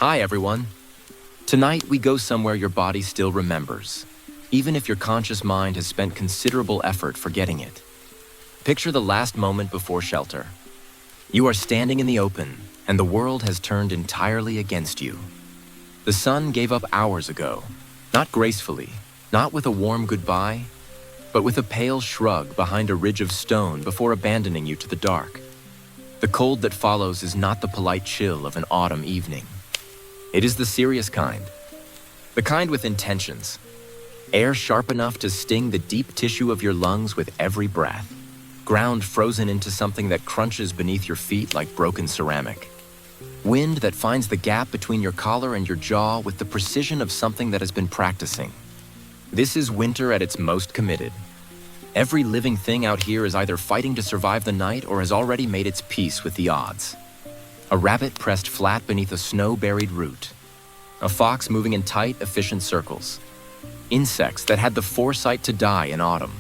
Hi, everyone. Tonight, we go somewhere your body still remembers, even if your conscious mind has spent considerable effort forgetting it. Picture the last moment before shelter. You are standing in the open, and the world has turned entirely against you. The sun gave up hours ago, not gracefully, not with a warm goodbye, but with a pale shrug behind a ridge of stone before abandoning you to the dark. The cold that follows is not the polite chill of an autumn evening. It is the serious kind. The kind with intentions. Air sharp enough to sting the deep tissue of your lungs with every breath. Ground frozen into something that crunches beneath your feet like broken ceramic. Wind that finds the gap between your collar and your jaw with the precision of something that has been practicing. This is winter at its most committed. Every living thing out here is either fighting to survive the night or has already made its peace with the odds. A rabbit pressed flat beneath a snow-buried root. A fox moving in tight, efficient circles. Insects that had the foresight to die in autumn.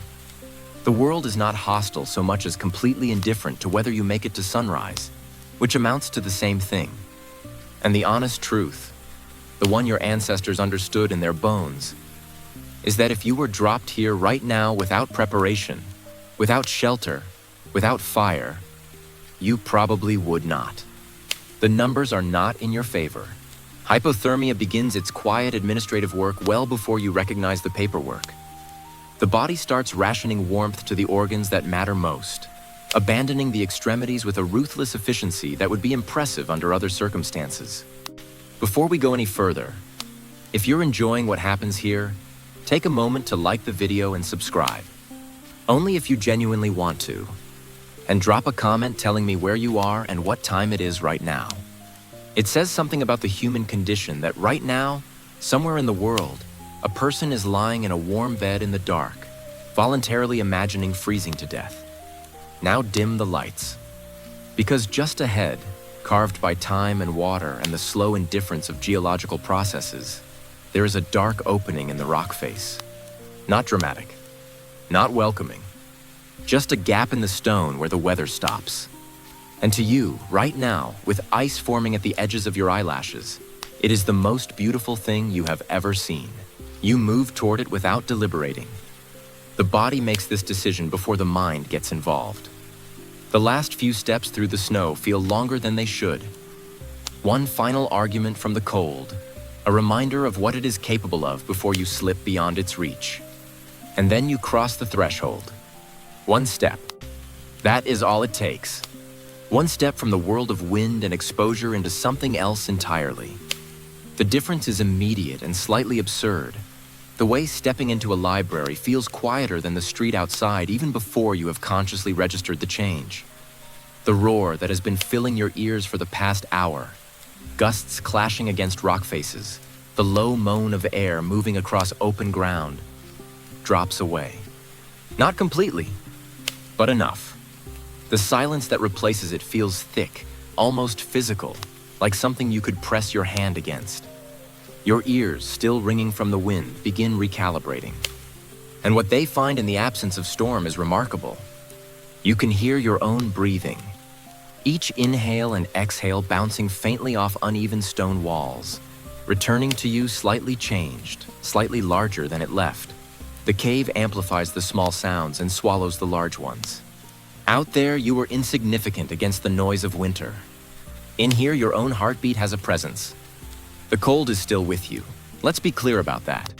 The world is not hostile so much as completely indifferent to whether you make it to sunrise, which amounts to the same thing. And the honest truth, the one your ancestors understood in their bones, is that if you were dropped here right now without preparation, without shelter, without fire, you probably would not. The numbers are not in your favor. Hypothermia begins its quiet administrative work well before you recognize the paperwork. The body starts rationing warmth to the organs that matter most, abandoning the extremities with a ruthless efficiency that would be impressive under other circumstances. Before we go any further, if you're enjoying what happens here, take a moment to like the video and subscribe. Only if you genuinely want to. And drop a comment telling me where you are and what time it is right now. It says something about the human condition that right now, somewhere in the world, a person is lying in a warm bed in the dark, voluntarily imagining freezing to death. Now dim the lights. Because just ahead, carved by time and water and the slow indifference of geological processes, there is a dark opening in the rock face. Not dramatic, not welcoming. Just a gap in the stone where the weather stops. And to you, right now, with ice forming at the edges of your eyelashes, it is the most beautiful thing you have ever seen. You move toward it without deliberating. The body makes this decision before the mind gets involved. The last few steps through the snow feel longer than they should. One final argument from the cold, a reminder of what it is capable of before you slip beyond its reach. And then you cross the threshold. One step. That is all it takes. One step from the world of wind and exposure into something else entirely. The difference is immediate and slightly absurd. The way stepping into a library feels quieter than the street outside even before you have consciously registered the change. The roar that has been filling your ears for the past hour, gusts clashing against rock faces, the low moan of air moving across open ground, drops away. Not completely, but enough. The silence that replaces it feels thick, almost physical, like something you could press your hand against. Your ears, still ringing from the wind, begin recalibrating. And what they find in the absence of storm is remarkable. You can hear your own breathing, each inhale and exhale bouncing faintly off uneven stone walls, returning to you slightly changed, slightly larger than it left. The cave amplifies the small sounds and swallows the large ones. Out there, you are insignificant against the noise of winter. In here, your own heartbeat has a presence. The cold is still with you. Let's be clear about that.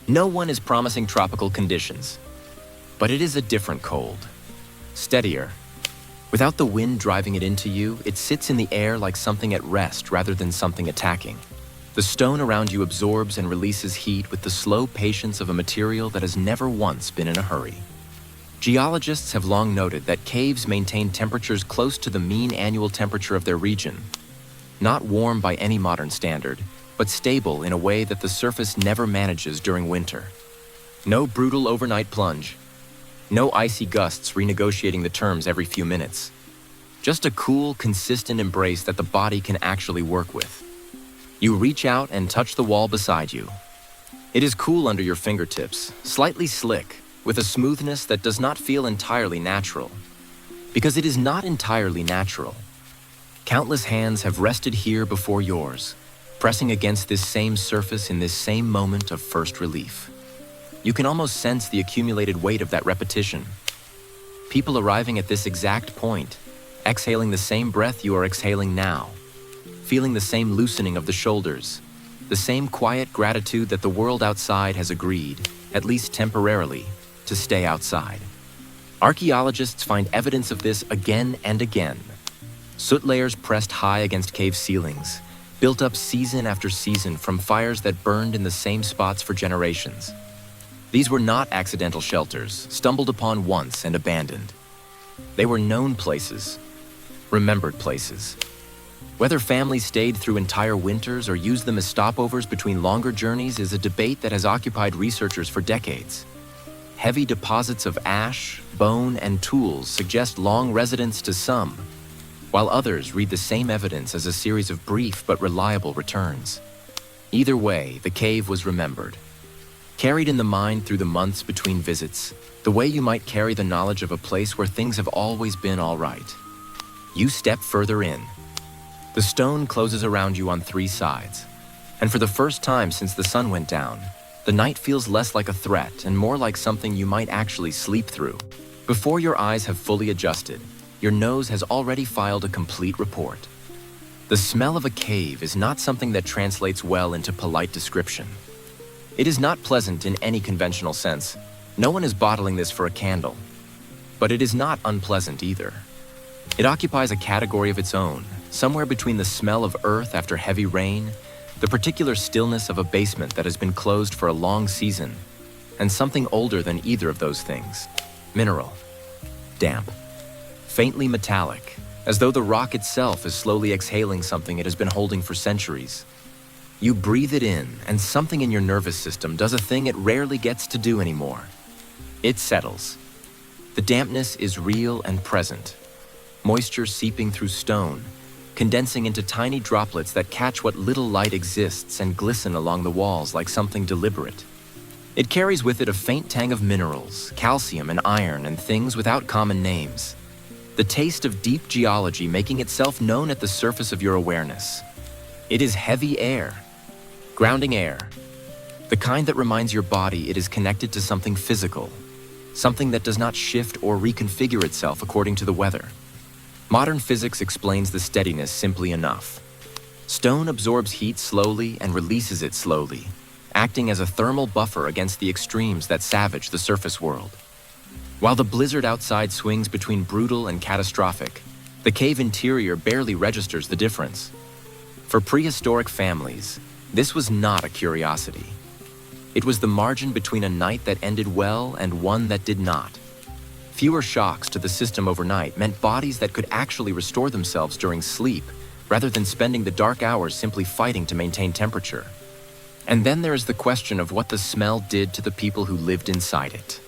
No one is promising tropical conditions, but it is a different cold. Steadier. Without the wind driving it into you, it sits in the air like something at rest rather than something attacking. The stone around you absorbs and releases heat with the slow patience of a material that has never once been in a hurry. Geologists have long noted that caves maintain temperatures close to the mean annual temperature of their region. Not warm by any modern standard, but stable in a way that the surface never manages during winter. No brutal overnight plunge. No icy gusts renegotiating the terms every few minutes. Just a cool, consistent embrace that the body can actually work with. You reach out and touch the wall beside you. It is cool under your fingertips, slightly slick, with a smoothness that does not feel entirely natural. Because it is not entirely natural. Countless hands have rested here before yours. pressing against this same surface in this same moment of first relief. You can almost sense the accumulated weight of that repetition. People arriving at this exact point, exhaling the same breath you are exhaling now, feeling the same loosening of the shoulders, the same quiet gratitude that the world outside has agreed, at least temporarily, to stay outside. Archaeologists find evidence of this again and again. Soot layers pressed high against cave ceilings, built up season after season from fires that burned in the same spots for generations. These were not accidental shelters, stumbled upon once and abandoned. They were known places, remembered places. Whether families stayed through entire winters or used them as stopovers between longer journeys is a debate that has occupied researchers for decades. Heavy deposits of ash, bone, and tools suggest long residence to some, while others read the same evidence as a series of brief but reliable returns. Either way, the cave was remembered. Carried in the mind through the months between visits, the way you might carry the knowledge of a place where things have always been all right. You step further in. The stone closes around you on 3 sides, and for the first time since the sun went down, the night feels less like a threat and more like something you might actually sleep through. Before your eyes have fully adjusted, your nose has already filed a complete report. The smell of a cave is not something that translates well into polite description. It is not pleasant in any conventional sense. No one is bottling this for a candle. But it is not unpleasant either. It occupies a category of its own, somewhere between the smell of earth after heavy rain, the particular stillness of a basement that has been closed for a long season, and something older than either of those things. Mineral. Damp. Faintly metallic, as though the rock itself is slowly exhaling something it has been holding for centuries. You breathe it in, and something in your nervous system does a thing it rarely gets to do anymore. It settles. The dampness is real and present. Moisture seeping through stone, condensing into tiny droplets that catch what little light exists and glisten along the walls like something deliberate. It carries with it a faint tang of minerals, calcium and iron and things without common names. The taste of deep geology making itself known at the surface of your awareness. It is heavy air, grounding air, the kind that reminds your body it is connected to something physical, something that does not shift or reconfigure itself according to the weather. Modern physics explains the steadiness simply enough. Stone absorbs heat slowly and releases it slowly, acting as a thermal buffer against the extremes that savage the surface world. While the blizzard outside swings between brutal and catastrophic, the cave interior barely registers the difference. For prehistoric families, this was not a curiosity. It was the margin between a night that ended well and one that did not. Fewer shocks to the system overnight meant bodies that could actually restore themselves during sleep, rather than spending the dark hours simply fighting to maintain temperature. And then there is the question of what the smell did to the people who lived inside it.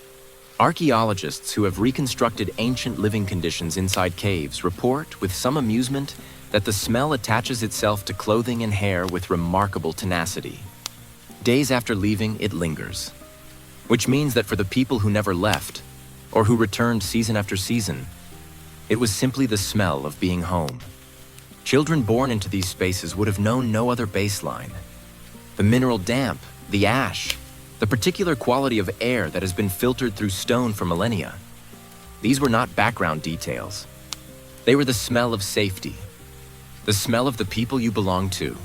Archaeologists who have reconstructed ancient living conditions inside caves report, with some amusement, that the smell attaches itself to clothing and hair with remarkable tenacity. Days after leaving, it lingers. Which means that for the people who never left, or who returned season after season, it was simply the smell of being home. Children born into these spaces would have known no other baseline. The mineral damp, the ash, the particular quality of air that has been filtered through stone for millennia. These were not background details. They were the smell of safety, the smell of the people you belonged to,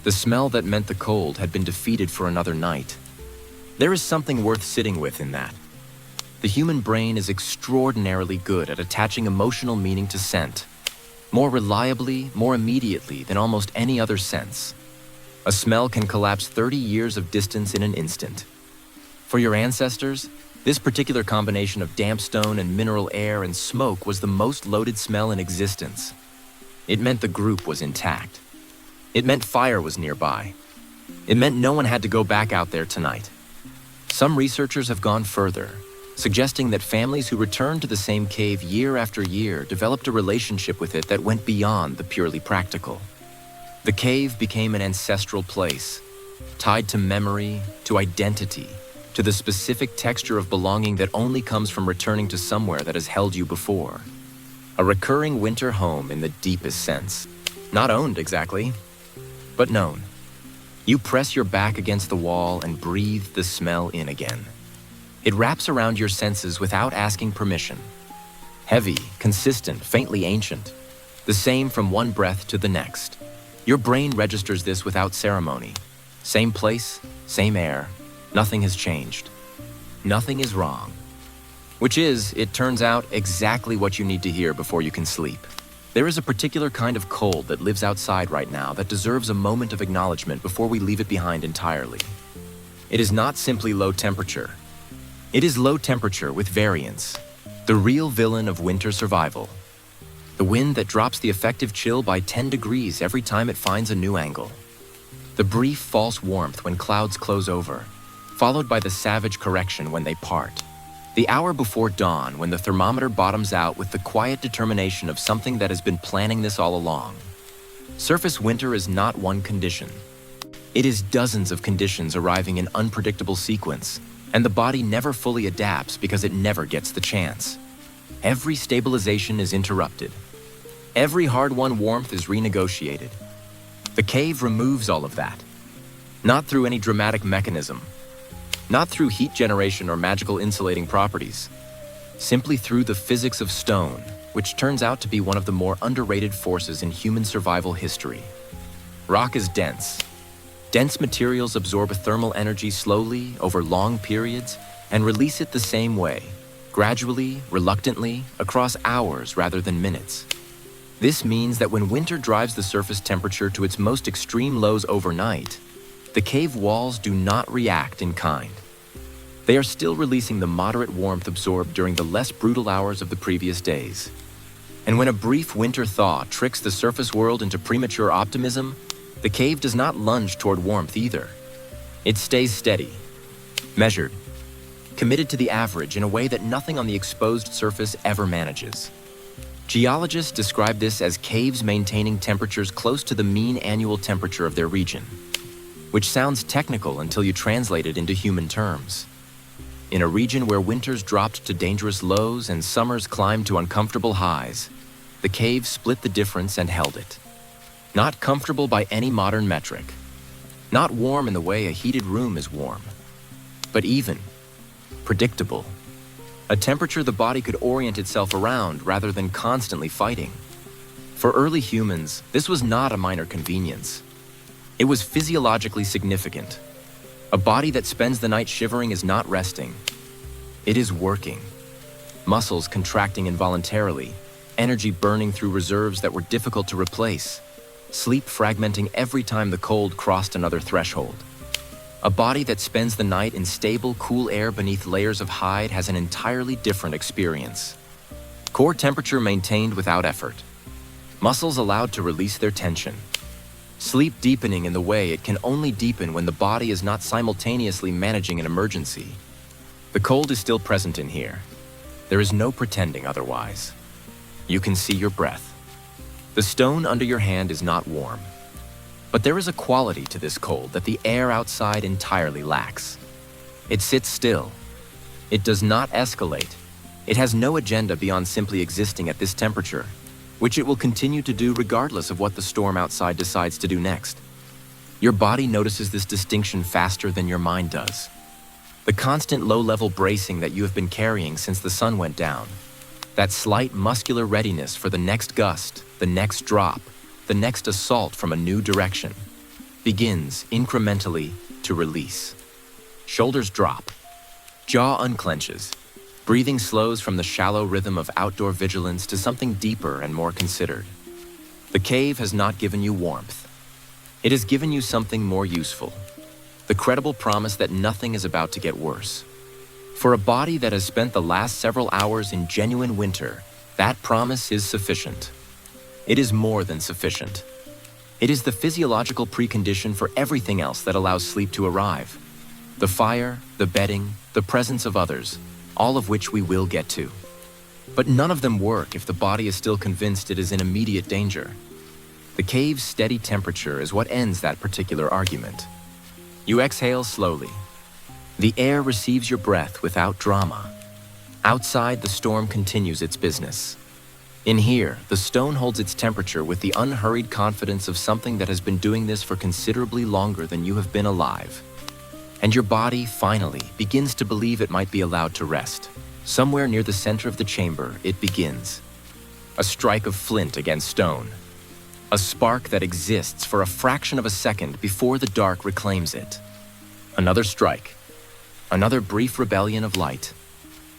the smell that meant the cold had been defeated for another night. There is something worth sitting with in that. The human brain is extraordinarily good at attaching emotional meaning to scent, more reliably, more immediately than almost any other sense. A smell can collapse 30 years of distance in an instant. For your ancestors, this particular combination of damp stone and mineral air and smoke was the most loaded smell in existence. It meant the group was intact. It meant fire was nearby. It meant no one had to go back out there tonight. Some researchers have gone further, suggesting that families who returned to the same cave year after year developed a relationship with it that went beyond the purely practical. The cave became an ancestral place, tied to memory, to identity, to the specific texture of belonging that only comes from returning to somewhere that has held you before. A recurring winter home in the deepest sense. Not owned exactly, but known. You press your back against the wall and breathe the smell in again. It wraps around your senses without asking permission. Heavy, consistent, faintly ancient. The same from one breath to the next. Your brain registers this without ceremony. Same place, same air. Nothing has changed. Nothing is wrong. Which is, it turns out, exactly what you need to hear before you can sleep. There is a particular kind of cold that lives outside right now that deserves a moment of acknowledgement before we leave it behind entirely. It is not simply low temperature. It is low temperature with variance, the real villain of winter survival. The wind that drops the effective chill by 10 degrees every time it finds a new angle. The brief false warmth when clouds close over, followed by the savage correction when they part. The hour before dawn when the thermometer bottoms out with the quiet determination of something that has been planning this all along. Surface winter is not one condition. It is dozens of conditions arriving in unpredictable sequence, and the body never fully adapts because it never gets the chance. Every stabilization is interrupted. Every hard-won warmth is renegotiated. The cave removes all of that. Not through any dramatic mechanism. Not through heat generation or magical insulating properties. Simply through the physics of stone, which turns out to be one of the more underrated forces in human survival history. Rock is dense. Dense materials absorb thermal energy slowly over long periods and release it the same way, gradually, reluctantly, across hours rather than minutes. This means that when winter drives the surface temperature to its most extreme lows overnight, the cave walls do not react in kind. They are still releasing the moderate warmth absorbed during the less brutal hours of the previous days. And when a brief winter thaw tricks the surface world into premature optimism, the cave does not lunge toward warmth either. It stays steady, measured, committed to the average in a way that nothing on the exposed surface ever manages. Geologists describe this as caves maintaining temperatures close to the mean annual temperature of their region, which sounds technical until you translate it into human terms. In a region where winters dropped to dangerous lows and summers climbed to uncomfortable highs, the cave split the difference and held it. Not comfortable by any modern metric. Not warm in the way a heated room is warm. But even, predictable. A temperature the body could orient itself around rather than constantly fighting. For early humans, this was not a minor convenience. It was physiologically significant. A body that spends the night shivering is not resting. It is working. Muscles contracting involuntarily, energy burning through reserves that were difficult to replace, sleep fragmenting every time the cold crossed another threshold. A body that spends the night in stable, cool air beneath layers of hide has an entirely different experience. Core temperature maintained without effort. Muscles allowed to release their tension. Sleep deepening in the way it can only deepen when the body is not simultaneously managing an emergency. The cold is still present in here. There is no pretending otherwise. You can see your breath. The stone under your hand is not warm. But there is a quality to this cold that the air outside entirely lacks. It sits still. It does not escalate. It has no agenda beyond simply existing at this temperature, which it will continue to do regardless of what the storm outside decides to do next. Your body notices this distinction faster than your mind does. The constant low-level bracing that you have been carrying since the sun went down, that slight muscular readiness for the next gust, the next drop, the next assault from a new direction, begins incrementally to release. Shoulders drop. Jaw unclenches. Breathing slows from the shallow rhythm of outdoor vigilance to something deeper and more considered. The cave has not given you warmth. It has given you something more useful. The credible promise that nothing is about to get worse. For a body that has spent the last several hours in genuine winter, that promise is sufficient. It is more than sufficient. It is the physiological precondition for everything else that allows sleep to arrive. The fire, the bedding, the presence of others, all of which we will get to. But none of them work if the body is still convinced it is in immediate danger. The cave's steady temperature is what ends that particular argument. You exhale slowly. The air receives your breath without drama. Outside, the storm continues its business. In here, the stone holds its temperature with the unhurried confidence of something that has been doing this for considerably longer than you have been alive. And your body, finally, begins to believe it might be allowed to rest. Somewhere near the center of the chamber, it begins. A strike of flint against stone. A spark that exists for a fraction of a second before the dark reclaims it. Another strike. Another brief rebellion of light.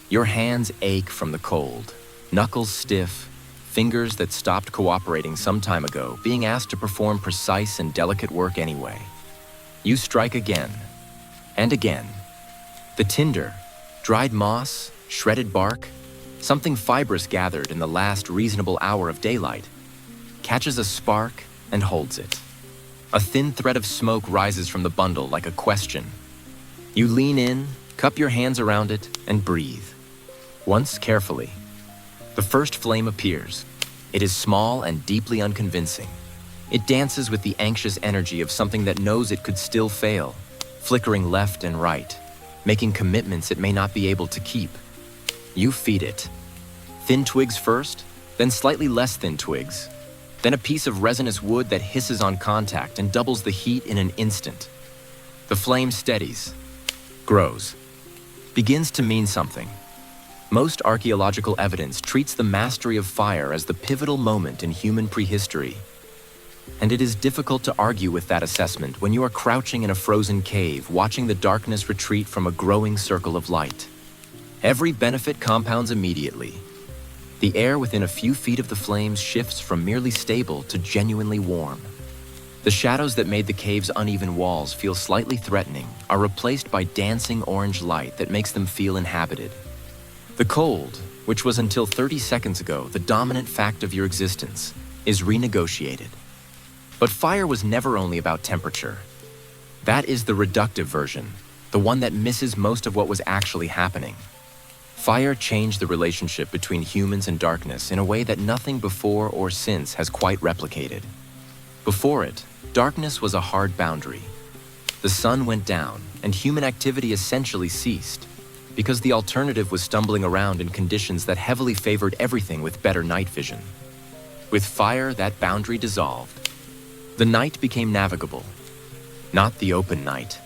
Your hands ache from the cold, knuckles stiff, fingers that stopped cooperating some time ago, being asked to perform precise and delicate work anyway. You strike again, and again. The tinder, dried moss, shredded bark, something fibrous gathered in the last reasonable hour of daylight, catches a spark and holds it. A thin thread of smoke rises from the bundle like a question. You lean in, cup your hands around it, and breathe. Once carefully. The first flame appears. It is small and deeply unconvincing. It dances with the anxious energy of something that knows it could still fail, flickering left and right, making commitments it may not be able to keep. You feed it. Thin twigs first, then slightly less thin twigs, then a piece of resinous wood that hisses on contact and doubles the heat in an instant. The flame steadies, grows, begins to mean something. Most archaeological evidence treats the mastery of fire as the pivotal moment in human prehistory. And it is difficult to argue with that assessment when you are crouching in a frozen cave, watching the darkness retreat from a growing circle of light. Every benefit compounds immediately. The air within a few feet of the flames shifts from merely stable to genuinely warm. The shadows that made the cave's uneven walls feel slightly threatening are replaced by dancing orange light that makes them feel inhabited. The cold, which was until 30 seconds ago the dominant fact of your existence, is renegotiated. But fire was never only about temperature. That is the reductive version, the one that misses most of what was actually happening. Fire changed the relationship between humans and darkness in a way that nothing before or since has quite replicated. Before it, darkness was a hard boundary. The sun went down, and human activity essentially ceased, because the alternative was stumbling around in conditions that heavily favored everything with better night vision. With fire, that boundary dissolved. The night became navigable. Not the open night.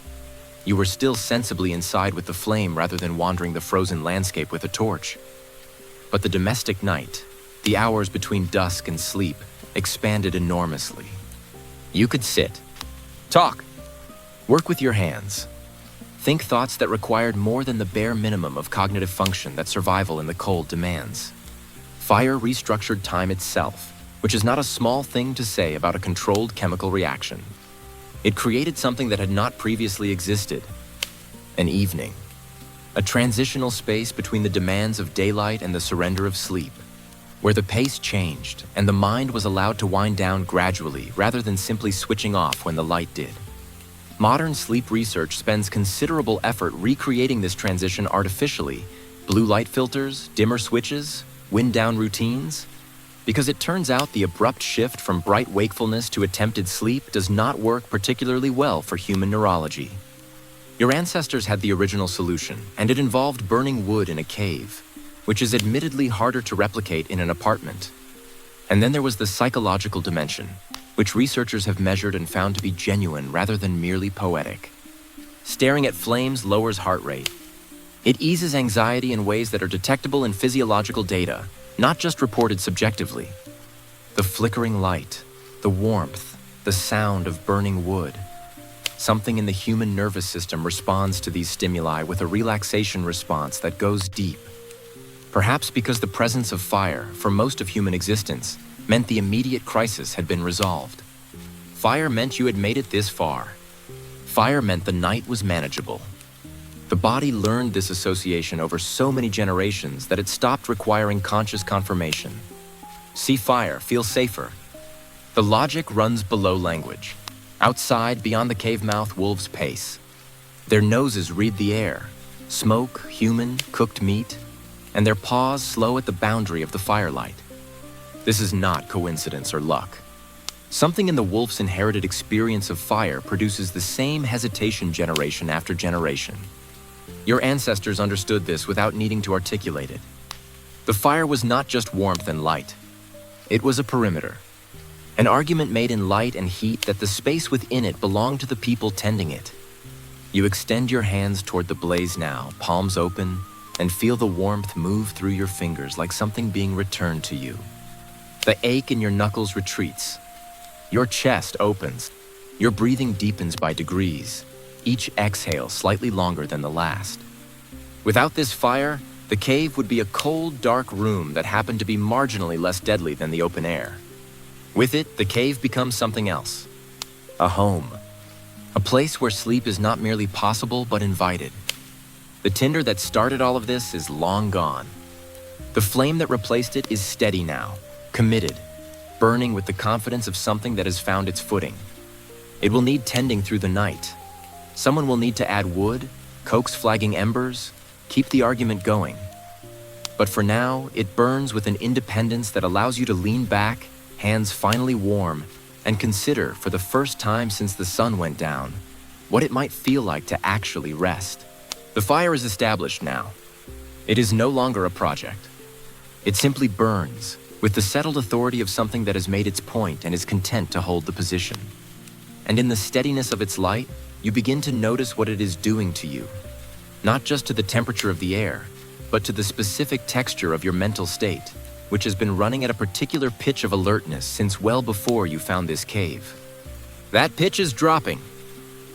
You were still sensibly inside with the flame rather than wandering the frozen landscape with a torch. But the domestic night, the hours between dusk and sleep, expanded enormously. You could sit, talk, work with your hands, think thoughts that required more than the bare minimum of cognitive function that survival in the cold demands. Fire restructured time itself, which is not a small thing to say about a controlled chemical reaction. It created something that had not previously existed. An evening. A transitional space between the demands of daylight and the surrender of sleep, where the pace changed and the mind was allowed to wind down gradually rather than simply switching off when the light did. Modern sleep research spends considerable effort recreating this transition artificially, blue light filters, dimmer switches, wind-down routines, because it turns out the abrupt shift from bright wakefulness to attempted sleep does not work particularly well for human neurology. Your ancestors had the original solution, and it involved burning wood in a cave, which is admittedly harder to replicate in an apartment. And then there was the psychological dimension, which researchers have measured and found to be genuine rather than merely poetic. Staring at flames lowers heart rate. It eases anxiety in ways that are detectable in physiological data, not just reported subjectively. The flickering light, the warmth, the sound of burning wood. Something in the human nervous system responds to these stimuli with a relaxation response that goes deep. Perhaps because the presence of fire, for most of human existence, meant the immediate crisis had been resolved. Fire meant you had made it this far. Fire meant the night was manageable. The body learned this association over so many generations that it stopped requiring conscious confirmation. See fire, feel safer. The logic runs below language. Outside, beyond the cave mouth, wolves pace. Their noses read the air, smoke, human, cooked meat, and their paws slow at the boundary of the firelight. This is not coincidence or luck. Something in the wolf's inherited experience of fire produces the same hesitation generation after generation. Your ancestors understood this without needing to articulate it. The fire was not just warmth and light. It was a perimeter. An argument made in light and heat that the space within it belonged to the people tending it. You extend your hands toward the blaze now, palms open, and feel the warmth move through your fingers like something being returned to you. The ache in your knuckles retreats. Your chest opens. Your breathing deepens by degrees, each exhale slightly longer than the last. Without this fire, the cave would be a cold, dark room that happened to be marginally less deadly than the open air. With it, the cave becomes something else. A home. A place where sleep is not merely possible, but invited. The tinder that started all of this is long gone. The flame that replaced it is steady now, committed, burning with the confidence of something that has found its footing. It will need tending through the night. Someone will need to add wood, coax flagging embers, keep the argument going. But for now, it burns with an independence that allows you to lean back, hands finally warm, and consider, for the first time since the sun went down, what it might feel like to actually rest. The fire is established now. It is no longer a project. It simply burns, with the settled authority of something that has made its point and is content to hold the position. And in the steadiness of its light, you begin to notice what it is doing to you. Not just to the temperature of the air, but to the specific texture of your mental state, which has been running at a particular pitch of alertness since well before you found this cave. That pitch is dropping,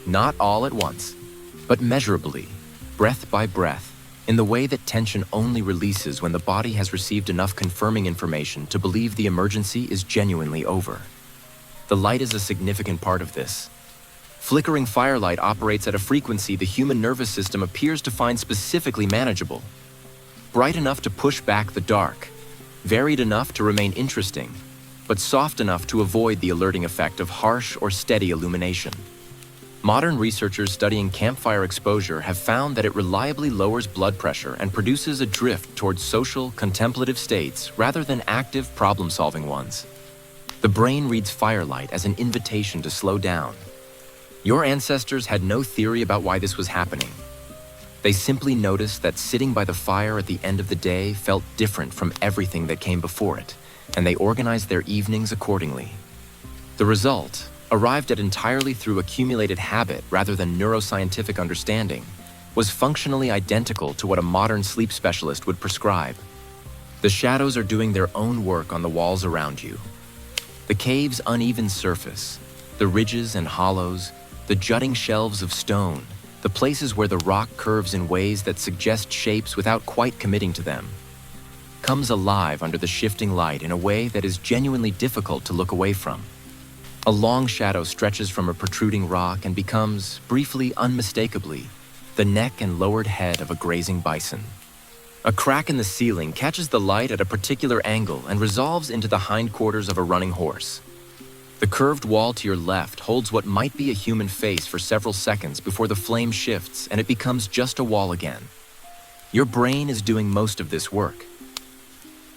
not all at once, but measurably, breath by breath, in the way that tension only releases when the body has received enough confirming information to believe the emergency is genuinely over. The light is a significant part of this. Flickering firelight operates at a frequency the human nervous system appears to find specifically manageable. Bright enough to push back the dark, varied enough to remain interesting, but soft enough to avoid the alerting effect of harsh or steady illumination. Modern researchers studying campfire exposure have found that it reliably lowers blood pressure and produces a drift towards social, contemplative states rather than active, problem-solving ones. The brain reads firelight as an invitation to slow down. Your ancestors had no theory about why this was happening. They simply noticed that sitting by the fire at the end of the day felt different from everything that came before it, and they organized their evenings accordingly. The result, arrived at entirely through accumulated habit rather than neuroscientific understanding, was functionally identical to what a modern sleep specialist would prescribe. The shadows are doing their own work on the walls around you. The cave's uneven surface, the ridges and hollows, the jutting shelves of stone, the places where the rock curves in ways that suggest shapes without quite committing to them, comes alive under the shifting light in a way that is genuinely difficult to look away from. A long shadow stretches from a protruding rock and becomes, briefly, unmistakably, the neck and lowered head of a grazing bison. A crack in the ceiling catches the light at a particular angle and resolves into the hindquarters of a running horse. The curved wall to your left holds what might be a human face for several seconds before the flame shifts and it becomes just a wall again. Your brain is doing most of this work.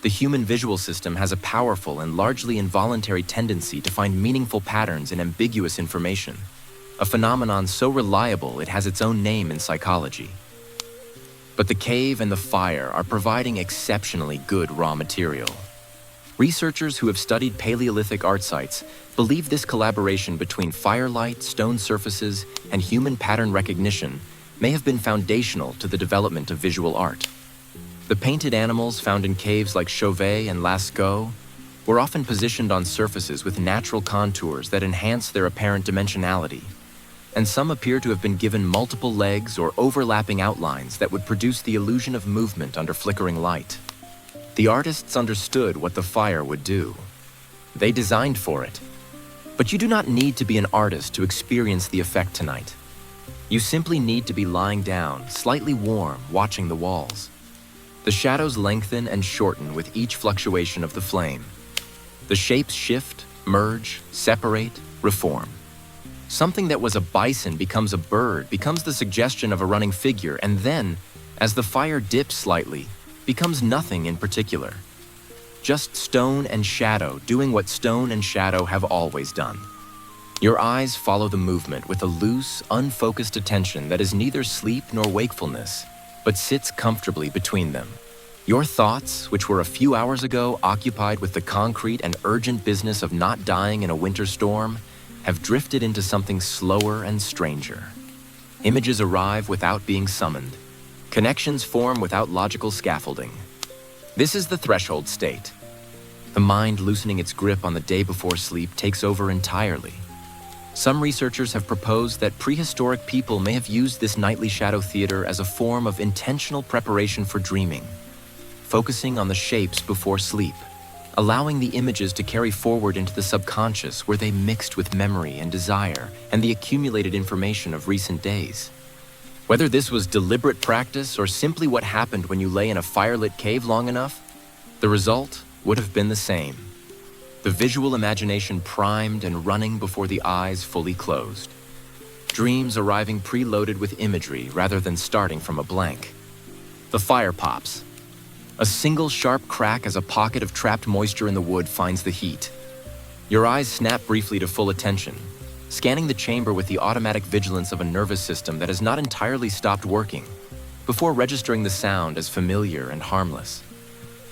The human visual system has a powerful and largely involuntary tendency to find meaningful patterns in ambiguous information, a phenomenon so reliable it has its own name in psychology. But the cave and the fire are providing exceptionally good raw material. Researchers who have studied Paleolithic art sites believe this collaboration between firelight, stone surfaces, and human pattern recognition may have been foundational to the development of visual art. The painted animals found in caves like Chauvet and Lascaux were often positioned on surfaces with natural contours that enhance their apparent dimensionality, and some appear to have been given multiple legs or overlapping outlines that would produce the illusion of movement under flickering light. The artists understood what the fire would do. They designed for it. But you do not need to be an artist to experience the effect tonight. You simply need to be lying down, slightly warm, watching the walls. The shadows lengthen and shorten with each fluctuation of the flame. The shapes shift, merge, separate, reform. Something that was a bison becomes a bird, becomes the suggestion of a running figure, and then, as the fire dips slightly, becomes nothing in particular. Just stone and shadow doing what stone and shadow have always done. Your eyes follow the movement with a loose, unfocused attention that is neither sleep nor wakefulness, but sits comfortably between them. Your thoughts, which were a few hours ago occupied with the concrete and urgent business of not dying in a winter storm, have drifted into something slower and stranger. Images arrive without being summoned. Connections form without logical scaffolding. This is the threshold state. The mind loosening its grip on the day before sleep takes over entirely. Some researchers have proposed that prehistoric people may have used this nightly shadow theater as a form of intentional preparation for dreaming, focusing on the shapes before sleep, allowing the images to carry forward into the subconscious where they mixed with memory and desire and the accumulated information of recent days. Whether this was deliberate practice or simply what happened when you lay in a firelit cave long enough, the result would have been the same. The visual imagination primed and running before the eyes fully closed. Dreams arriving preloaded with imagery rather than starting from a blank. The fire pops. A single sharp crack as a pocket of trapped moisture in the wood finds the heat. Your eyes snap briefly to full attention, scanning the chamber with the automatic vigilance of a nervous system that has not entirely stopped working, before registering the sound as familiar and harmless.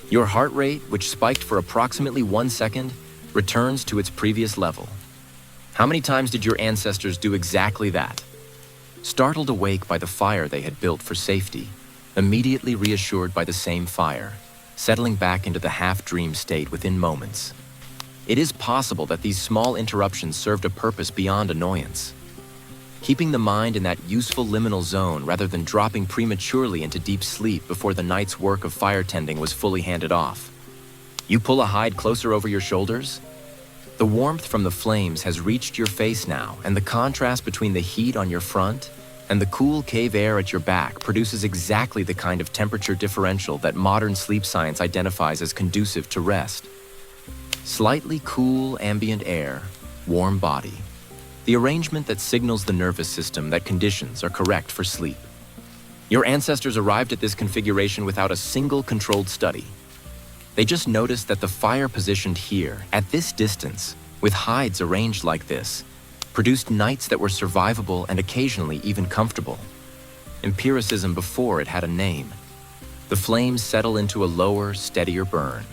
Your heart rate, which spiked for approximately 1 second, returns to its previous level. How many times did your ancestors do exactly that? Startled awake by the fire they had built for safety, immediately reassured by the same fire, settling back into the half-dream state within moments. It is possible that these small interruptions served a purpose beyond annoyance, keeping the mind in that useful liminal zone rather than dropping prematurely into deep sleep before the night's work of fire tending was fully handed off. You pull a hide closer over your shoulders? The warmth from the flames has reached your face now, and the contrast between the heat on your front and the cool cave air at your back produces exactly the kind of temperature differential that modern sleep science identifies as conducive to rest. Slightly cool ambient air, warm body. The arrangement that signals the nervous system that conditions are correct for sleep. Your ancestors arrived at this configuration without a single controlled study. They just noticed that the fire positioned here, at this distance, with hides arranged like this, produced nights that were survivable and occasionally even comfortable. Empiricism before it had a name. The flames settle into a lower, steadier burn.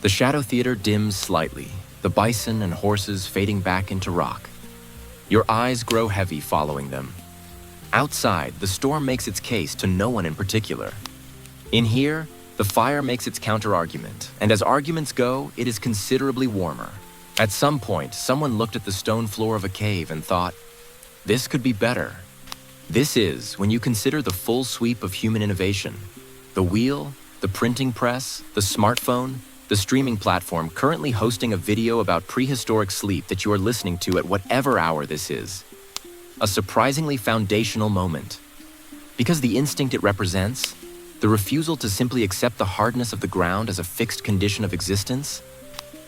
The shadow theater dims slightly, the bison and horses fading back into rock. Your eyes grow heavy following them. Outside, the storm makes its case to no one in particular. In here, the fire makes its counter-argument, and as arguments go, it is considerably warmer. At some point, someone looked at the stone floor of a cave and thought, this could be better. This is when you consider the full sweep of human innovation. The wheel, the printing press, the smartphone, the streaming platform currently hosting a video about prehistoric sleep that you are listening to at whatever hour this is. A surprisingly foundational moment. Because the instinct it represents, the refusal to simply accept the hardness of the ground as a fixed condition of existence,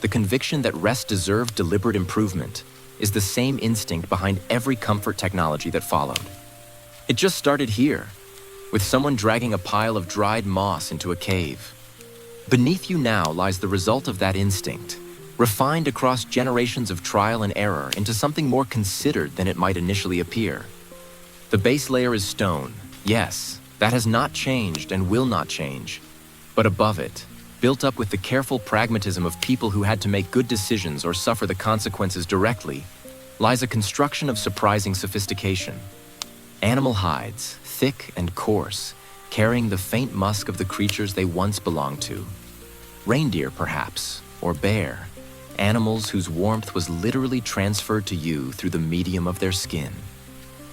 the conviction that rest deserved deliberate improvement, is the same instinct behind every comfort technology that followed. It just started here, with someone dragging a pile of dried moss into a cave. Beneath you now lies the result of that instinct, refined across generations of trial and error into something more considered than it might initially appear. The base layer is stone, yes. That has not changed and will not change. But above it, built up with the careful pragmatism of people who had to make good decisions or suffer the consequences directly, lies a construction of surprising sophistication. Animal hides, thick and coarse, carrying the faint musk of the creatures they once belonged to. Reindeer, perhaps, or bear, animals whose warmth was literally transferred to you through the medium of their skin.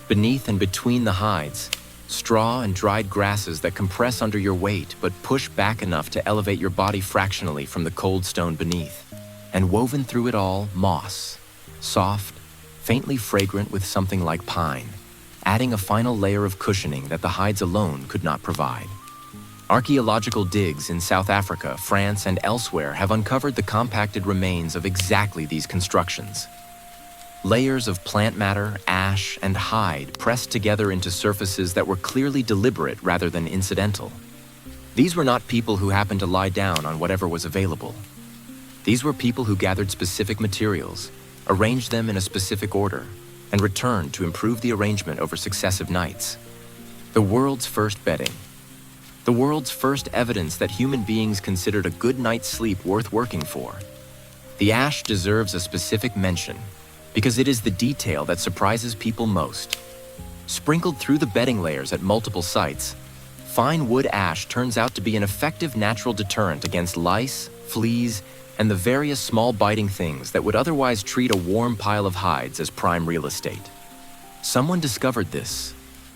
Beneath and between the hides, straw and dried grasses that compress under your weight but push back enough to elevate your body fractionally from the cold stone beneath. And woven through it all, moss, soft, faintly fragrant with something like pine, adding a final layer of cushioning that the hides alone could not provide. Archaeological digs in South Africa, France, and elsewhere have uncovered the compacted remains of exactly these constructions. Layers of plant matter, ash, and hide pressed together into surfaces that were clearly deliberate rather than incidental. These were not people who happened to lie down on whatever was available. These were people who gathered specific materials, arranged them in a specific order, and returned to improve the arrangement over successive nights. The world's first bedding. the world's first evidence that human beings considered a good night's sleep worth working for. The ash deserves a specific mention because it is the detail that surprises people most. Sprinkled through the bedding layers at multiple sites, fine wood ash turns out to be an effective natural deterrent against lice, fleas, and the various small biting things that would otherwise treat a warm pile of hides as prime real estate. Someone discovered this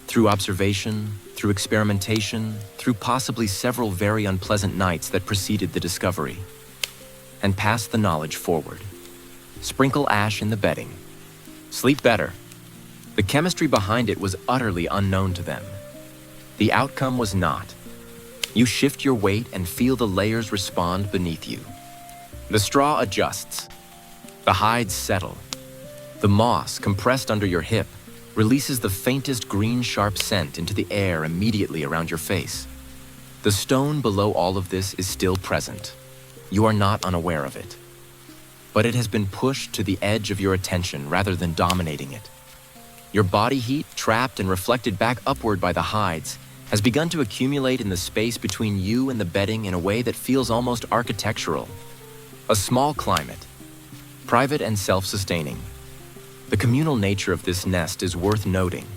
through observation, through experimentation, through possibly several very unpleasant nights that preceded the discovery, and passed the knowledge forward. Sprinkle ash in the bedding. Sleep better. The chemistry behind it was utterly unknown to them. The outcome was not. You shift your weight and feel the layers respond beneath you. The straw adjusts. The hides settle. The moss, compressed under your hip, releases the faintest green sharp scent into the air immediately around your face. The stone below all of this is still present. You are not unaware of it. But it has been pushed to the edge of your attention rather than dominating it. Your body heat, trapped and reflected back upward by the hides, has begun to accumulate in the space between you and the bedding in a way that feels almost architectural. A small climate, private and self-sustaining. The communal nature of this nest is worth noting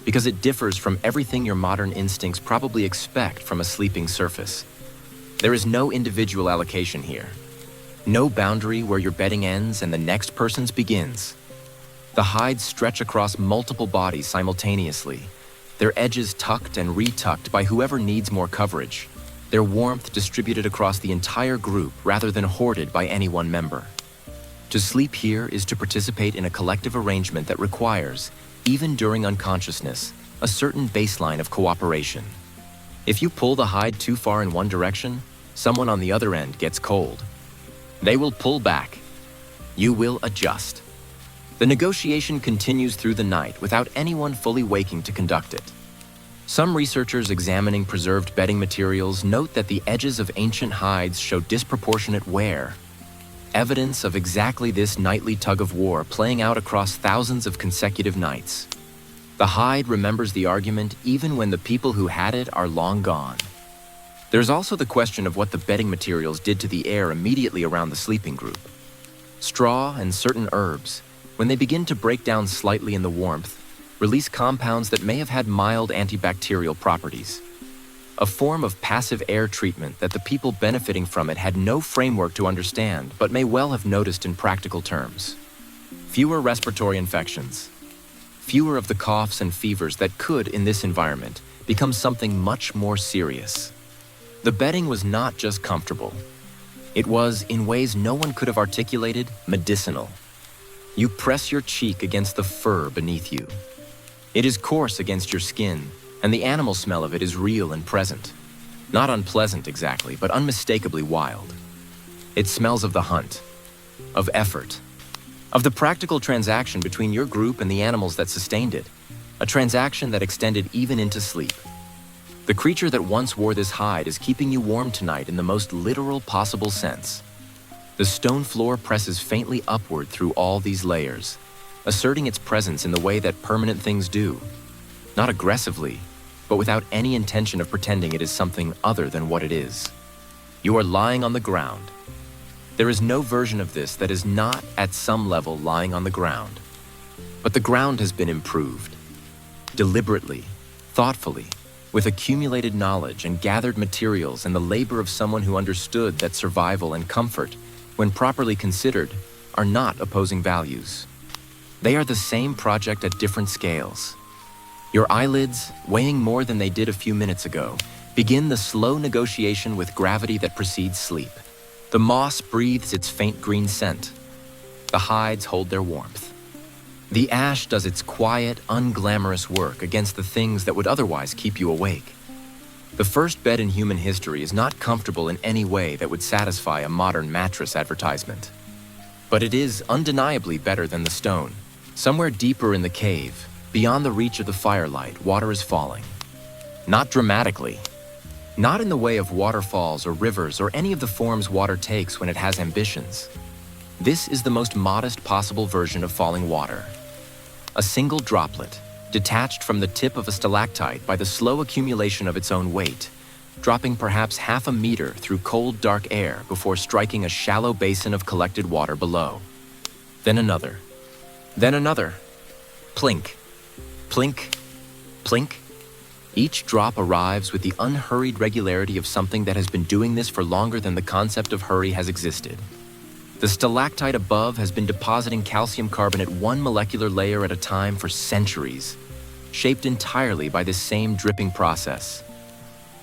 because it differs from everything your modern instincts probably expect from a sleeping surface. There is no individual allocation here. No boundary where your bedding ends and the next person's begins. The hides stretch across multiple bodies simultaneously, their edges tucked and retucked by whoever needs more coverage, their warmth distributed across the entire group rather than hoarded by any one member. To sleep here is to participate in a collective arrangement that requires, even during unconsciousness, a certain baseline of cooperation. If you pull the hide too far in one direction, someone on the other end gets cold. They will pull back. You will adjust. The negotiation continues through the night without anyone fully waking to conduct it. Some researchers examining preserved bedding materials note that the edges of ancient hides show disproportionate wear, evidence of exactly this nightly tug-of-war playing out across thousands of consecutive nights. The hide remembers the argument even when the people who had it are long gone. There's also the question of what the bedding materials did to the air immediately around the sleeping group. Straw and certain herbs, when they begin to break down slightly in the warmth, release compounds that may have had mild antibacterial properties. A form of passive air treatment that the people benefiting from it had no framework to understand, but may well have noticed in practical terms. Fewer respiratory infections. Fewer of the coughs and fevers that could, in this environment, become something much more serious. The bedding was not just comfortable. It was, in ways no one could have articulated, medicinal. You press your cheek against the fur beneath you. It is coarse against your skin, and the animal smell of it is real and present. Not unpleasant exactly, but unmistakably wild. It smells of the hunt, of effort, of the practical transaction between your group and the animals that sustained it, a transaction that extended even into sleep. The creature that once wore this hide is keeping you warm tonight in the most literal possible sense. The stone floor presses faintly upward through all these layers, asserting its presence in the way that permanent things do. Not aggressively, but without any intention of pretending it is something other than what it is. You are lying on the ground. There is no version of this that is not at some level lying on the ground. But the ground has been improved. Deliberately, thoughtfully, with accumulated knowledge and gathered materials and the labor of someone who understood that survival and comfort, when properly considered, are not opposing values. They are the same project at different scales. Your eyelids, weighing more than they did a few minutes ago, begin the slow negotiation with gravity that precedes sleep. The moss breathes its faint green scent. The hides hold their warmth. The ash does its quiet, unglamorous work against the things that would otherwise keep you awake. The first bed in human history is not comfortable in any way that would satisfy a modern mattress advertisement. But it is undeniably better than the stone. Somewhere deeper in the cave, beyond the reach of the firelight, water is falling. Not dramatically. Not in the way of waterfalls or rivers or any of the forms water takes when it has ambitions. This is the most modest possible version of falling water. A single droplet, detached from the tip of a stalactite by the slow accumulation of its own weight, dropping perhaps half a meter through cold, dark air before striking a shallow basin of collected water below. Then another. Then another. Plink. Plink. Plink. Each drop arrives with the unhurried regularity of something that has been doing this for longer than the concept of hurry has existed. The stalactite above has been depositing calcium carbonate one molecular layer at a time for centuries, shaped entirely by this same dripping process.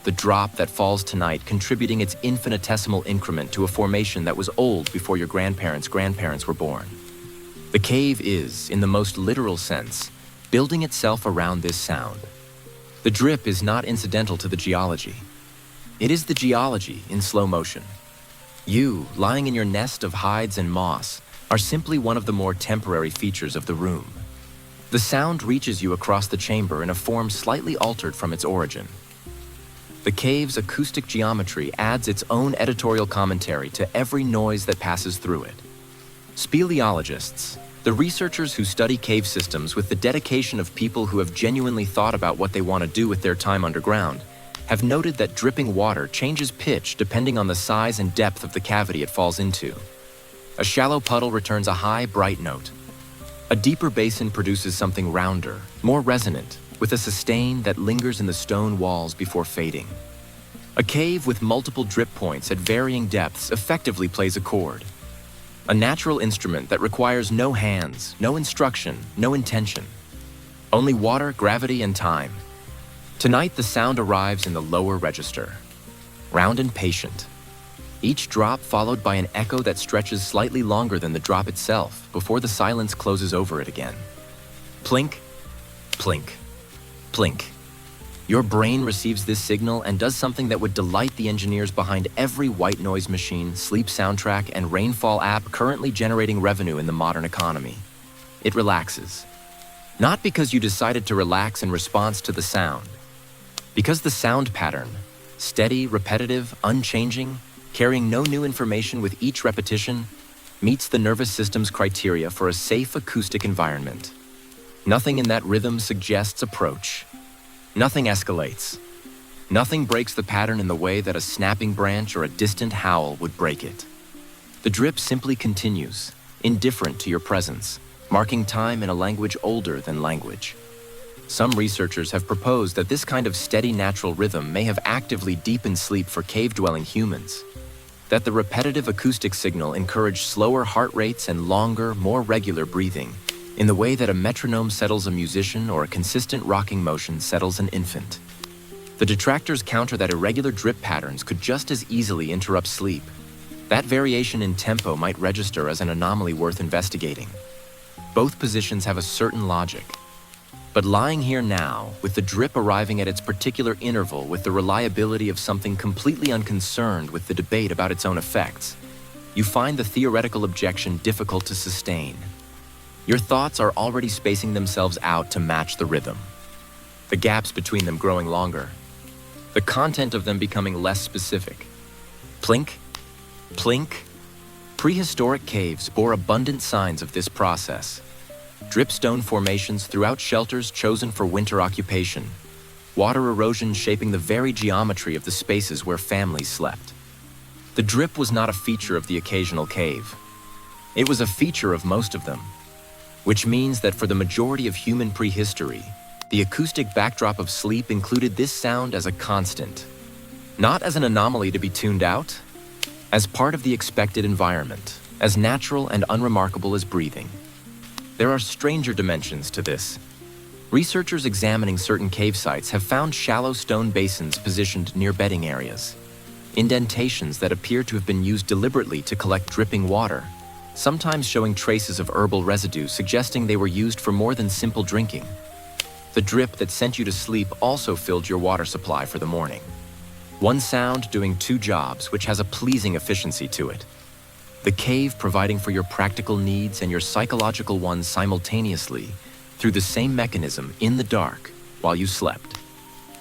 The drop that falls tonight contributing its infinitesimal increment to a formation that was old before your grandparents' grandparents were born. The cave is, in the most literal sense, building itself around this sound. The drip is not incidental to the geology. It is the geology in slow motion. You, lying in your nest of hides and moss, are simply one of the more temporary features of the room. The sound reaches you across the chamber in a form slightly altered from its origin. The cave's acoustic geometry adds its own editorial commentary to every noise that passes through it. Speleologists, the researchers who study cave systems with the dedication of people who have genuinely thought about what they want to do with their time underground, have noted that dripping water changes pitch depending on the size and depth of the cavity it falls into. A shallow puddle returns a high, bright note. A deeper basin produces something rounder, more resonant, with a sustain that lingers in the stone walls before fading. A cave with multiple drip points at varying depths effectively plays a chord. A natural instrument that requires no hands, no instruction, no intention. Only water, gravity, and time. Tonight, the sound arrives in the lower register, round and patient. Each drop followed by an echo that stretches slightly longer than the drop itself before the silence closes over it again. Plink, plink, plink. Your brain receives this signal and does something that would delight the engineers behind every white noise machine, sleep soundtrack, and rainfall app currently generating revenue in the modern economy. It relaxes. Not because you decided to relax in response to the sound. Because the sound pattern, steady, repetitive, unchanging, carrying no new information with each repetition, meets the nervous system's criteria for a safe acoustic environment. Nothing in that rhythm suggests approach. Nothing escalates. Nothing breaks the pattern in the way that a snapping branch or a distant howl would break it. The drip simply continues, indifferent to your presence, marking time in a language older than language. Some researchers have proposed that this kind of steady natural rhythm may have actively deepened sleep for cave-dwelling humans, that the repetitive acoustic signal encouraged slower heart rates and longer, more regular breathing, in the way that a metronome settles a musician or a consistent rocking motion settles an infant. The detractors counter that irregular drip patterns could just as easily interrupt sleep. That variation in tempo might register as an anomaly worth investigating. Both positions have a certain logic. But lying here now, with the drip arriving at its particular interval with the reliability of something completely unconcerned with the debate about its own effects, you find the theoretical objection difficult to sustain. Your thoughts are already spacing themselves out to match the rhythm, the gaps between them growing longer, the content of them becoming less specific. Plink, plink. Prehistoric caves bore abundant signs of this process. Dripstone formations throughout shelters chosen for winter occupation, water erosion shaping the very geometry of the spaces where families slept. The drip was not a feature of the occasional cave. It was a feature of most of them, which means that for the majority of human prehistory, the acoustic backdrop of sleep included this sound as a constant, not as an anomaly to be tuned out, as part of the expected environment, as natural and unremarkable as breathing. There are stranger dimensions to this. Researchers examining certain cave sites have found shallow stone basins positioned near bedding areas, indentations that appear to have been used deliberately to collect dripping water, sometimes showing traces of herbal residue suggesting they were used for more than simple drinking. The drip that sent you to sleep also filled your water supply for the morning. One sound doing two jobs, which has a pleasing efficiency to it. The cave providing for your practical needs and your psychological ones simultaneously through the same mechanism in the dark while you slept.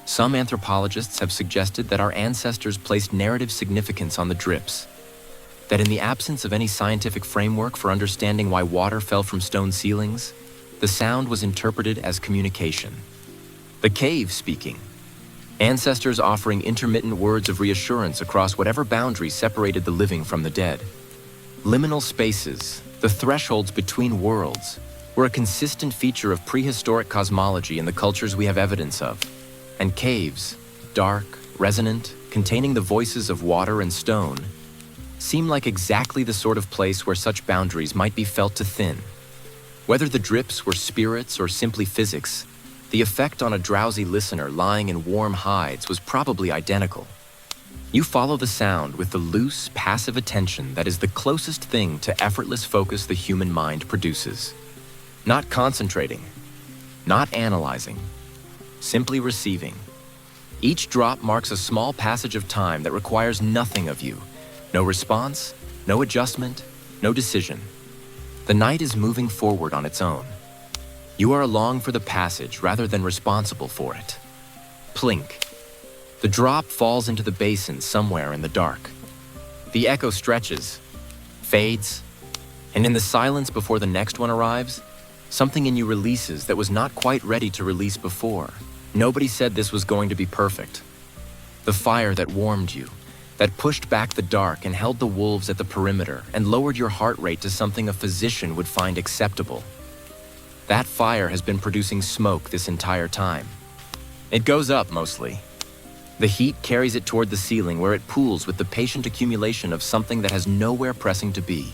Some anthropologists have suggested that our ancestors placed narrative significance on the drips, that in the absence of any scientific framework for understanding why water fell from stone ceilings, the sound was interpreted as communication. The cave speaking, Ancestors offering intermittent words of reassurance across whatever boundaries separated the living from the dead. Liminal spaces, the thresholds between worlds, were a consistent feature of prehistoric cosmology in the cultures we have evidence of. And caves, dark, resonant, containing the voices of water and stone, seem like exactly the sort of place where such boundaries might be felt to thin. Whether the drips were spirits or simply physics, the effect on a drowsy listener lying in warm hides was probably identical. You follow the sound with the loose, passive attention that is the closest thing to effortless focus the human mind produces. Not concentrating, not analyzing, simply receiving. Each drop marks a small passage of time that requires nothing of you. No response, no adjustment, no decision. The night is moving forward on its own. You are along for the passage rather than responsible for it. Plink. The drop falls into the basin somewhere in the dark. The echo stretches, fades, and in the silence before the next one arrives, something in you releases that was not quite ready to release before. Nobody said this was going to be perfect. The fire that warmed you, that pushed back the dark and held the wolves at the perimeter and lowered your heart rate to something a physician would find acceptable. That fire has been producing smoke this entire time. It goes up mostly. The heat carries it toward the ceiling where it pools with the patient accumulation of something that has nowhere pressing to be.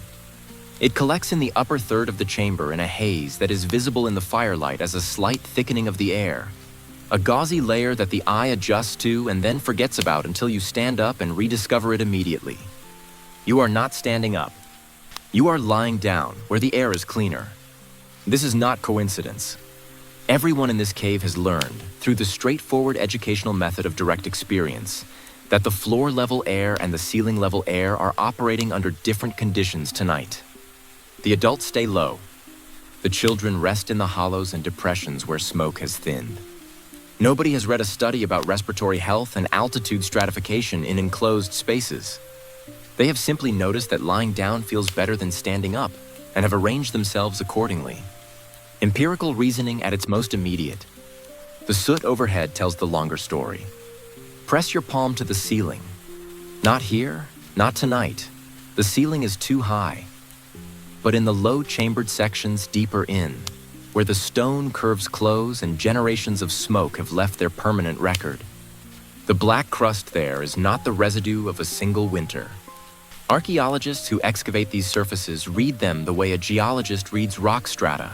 It collects in the upper third of the chamber in a haze that is visible in the firelight as a slight thickening of the air. A gauzy layer that the eye adjusts to and then forgets about until you stand up and rediscover it immediately. You are not standing up. You are lying down where the air is cleaner. This is not coincidence. Everyone in this cave has learned, through the straightforward educational method of direct experience, that the floor-level air and the ceiling-level air are operating under different conditions tonight. The adults stay low. The children rest in the hollows and depressions where smoke has thinned. Nobody has read a study about respiratory health and altitude stratification in enclosed spaces. They have simply noticed that lying down feels better than standing up and have arranged themselves accordingly. Empirical reasoning at its most immediate. The soot overhead tells the longer story. Press your palm to the ceiling. Not here, not tonight. The ceiling is too high. But in the low chambered sections deeper in, where the stone curves close and generations of smoke have left their permanent record, the black crust there is not the residue of a single winter. Archaeologists who excavate these surfaces read them the way a geologist reads rock strata.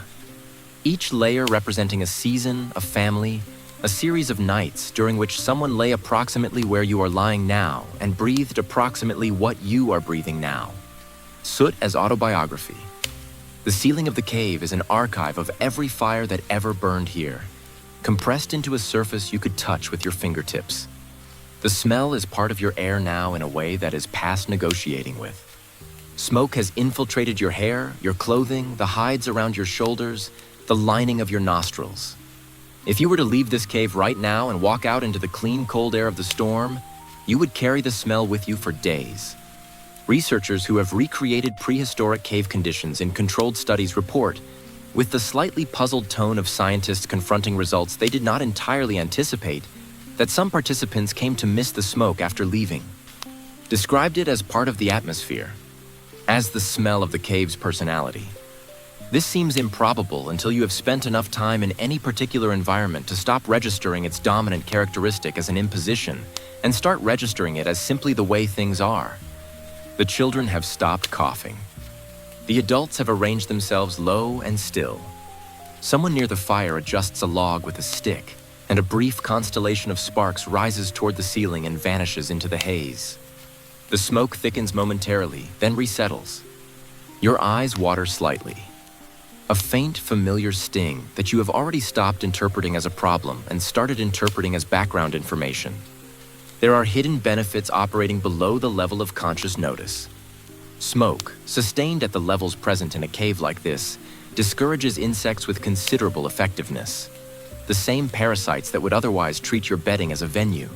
Each layer representing a season, a family, a series of nights during which someone lay approximately where you are lying now and breathed approximately what you are breathing now. Soot as autobiography. The ceiling of the cave is an archive of every fire that ever burned here, compressed into a surface you could touch with your fingertips. The smell is part of your air now in a way that is past negotiating with. Smoke has infiltrated your hair, your clothing, the hides around your shoulders, the lining of your nostrils. If you were to leave this cave right now and walk out into the clean, cold air of the storm, you would carry the smell with you for days. Researchers who have recreated prehistoric cave conditions in controlled studies report, with the slightly puzzled tone of scientists confronting results they did not entirely anticipate, that some participants came to miss the smoke after leaving. Described it as part of the atmosphere, as the smell of the cave's personality. This seems improbable until you have spent enough time in any particular environment to stop registering its dominant characteristic as an imposition and start registering it as simply the way things are. The children have stopped coughing. The adults have arranged themselves low and still. Someone near the fire adjusts a log with a stick, and a brief constellation of sparks rises toward the ceiling and vanishes into the haze. The smoke thickens momentarily, then resettles. Your eyes water slightly. A faint, familiar sting that you have already stopped interpreting as a problem and started interpreting as background information. There are hidden benefits operating below the level of conscious notice. Smoke, sustained at the levels present in a cave like this, discourages insects with considerable effectiveness. The same parasites that would otherwise treat your bedding as a venue.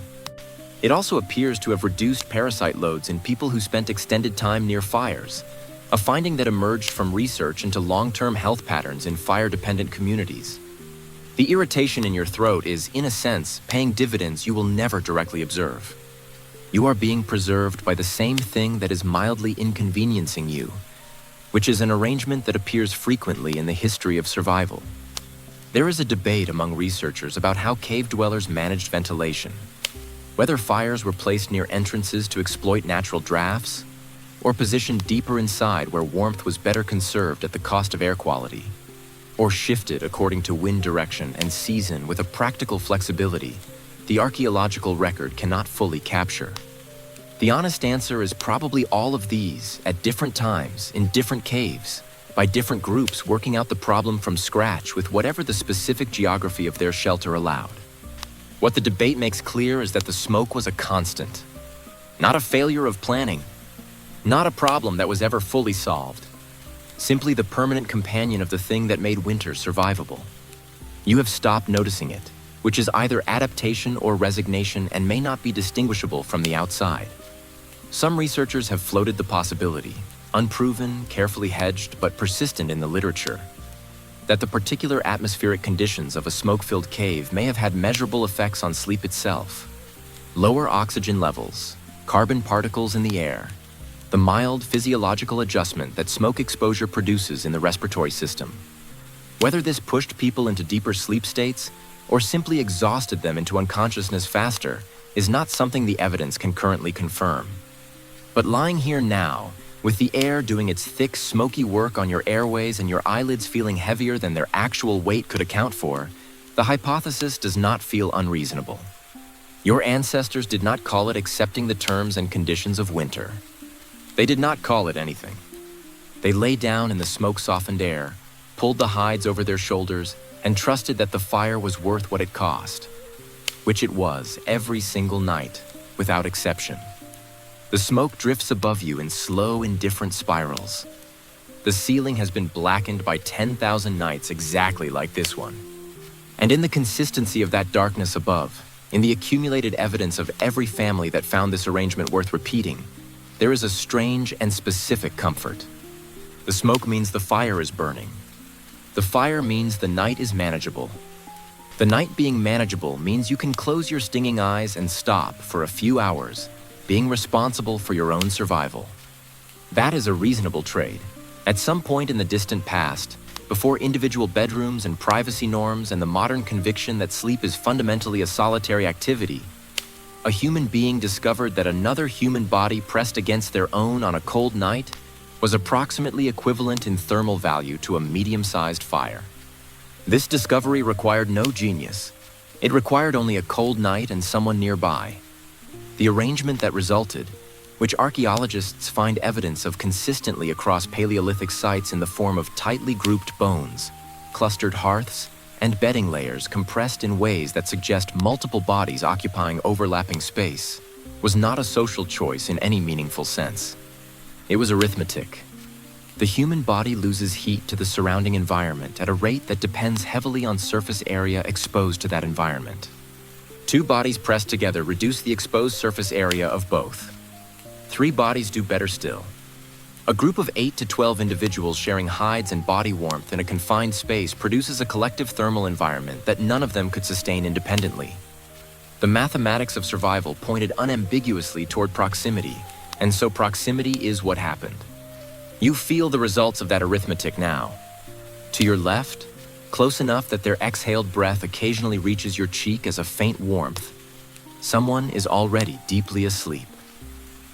It also appears to have reduced parasite loads in people who spent extended time near fires, a finding that emerged from research into long-term health patterns in fire-dependent communities. The irritation in your throat is, in a sense, paying dividends you will never directly observe. You are being preserved by the same thing that is mildly inconveniencing you, which is an arrangement that appears frequently in the history of survival. There is a debate among researchers about how cave dwellers managed ventilation, whether fires were placed near entrances to exploit natural drafts, or positioned deeper inside where warmth was better conserved at the cost of air quality, or shifted according to wind direction and season with a practical flexibility the archaeological record cannot fully capture. The honest answer is probably all of these at different times in different caves, by different groups working out the problem from scratch with whatever the specific geography of their shelter allowed. What the debate makes clear is that the smoke was a constant, not a failure of planning, not a problem that was ever fully solved, simply the permanent companion of the thing that made winter survivable. You have stopped noticing it, which is either adaptation or resignation and may not be distinguishable from the outside. Some researchers have floated the possibility, unproven, carefully hedged, but persistent in the literature, that the particular atmospheric conditions of a smoke-filled cave may have had measurable effects on sleep itself. Lower oxygen levels, carbon particles in the air, the mild physiological adjustment that smoke exposure produces in the respiratory system. Whether this pushed people into deeper sleep states or simply exhausted them into unconsciousness faster is not something the evidence can currently confirm. But lying here now, with the air doing its thick, smoky work on your airways and your eyelids feeling heavier than their actual weight could account for, the hypothesis does not feel unreasonable. Your ancestors did not call it accepting the terms and conditions of winter. They did not call it anything. They lay down in the smoke-softened air, pulled the hides over their shoulders, and trusted that the fire was worth what it cost, which it was every single night, without exception. The smoke drifts above you in slow, indifferent spirals. The ceiling has been blackened by 10,000 nights exactly like this one. And in the consistency of that darkness above, in the accumulated evidence of every family that found this arrangement worth repeating, there is a strange and specific comfort. The smoke means the fire is burning. The fire means the night is manageable. The night being manageable means you can close your stinging eyes and stop for a few hours, being responsible for your own survival. That is a reasonable trade. At some point in the distant past, before individual bedrooms and privacy norms and the modern conviction that sleep is fundamentally a solitary activity, a human being discovered that another human body pressed against their own on a cold night was approximately equivalent in thermal value to a medium-sized fire. This discovery required no genius. It required only a cold night and someone nearby. The arrangement that resulted, which archaeologists find evidence of consistently across Paleolithic sites in the form of tightly grouped bones, clustered hearths, and bedding layers compressed in ways that suggest multiple bodies occupying overlapping space, was not a social choice in any meaningful sense. It was arithmetic. The human body loses heat to the surrounding environment at a rate that depends heavily on surface area exposed to that environment. Two bodies pressed together reduce the exposed surface area of both. Three bodies do better still. A group of 8 to 12 individuals sharing hides and body warmth in a confined space produces a collective thermal environment that none of them could sustain independently. The mathematics of survival pointed unambiguously toward proximity, and so proximity is what happened. You feel the results of that arithmetic now. To your left, close enough that their exhaled breath occasionally reaches your cheek as a faint warmth, someone is already deeply asleep.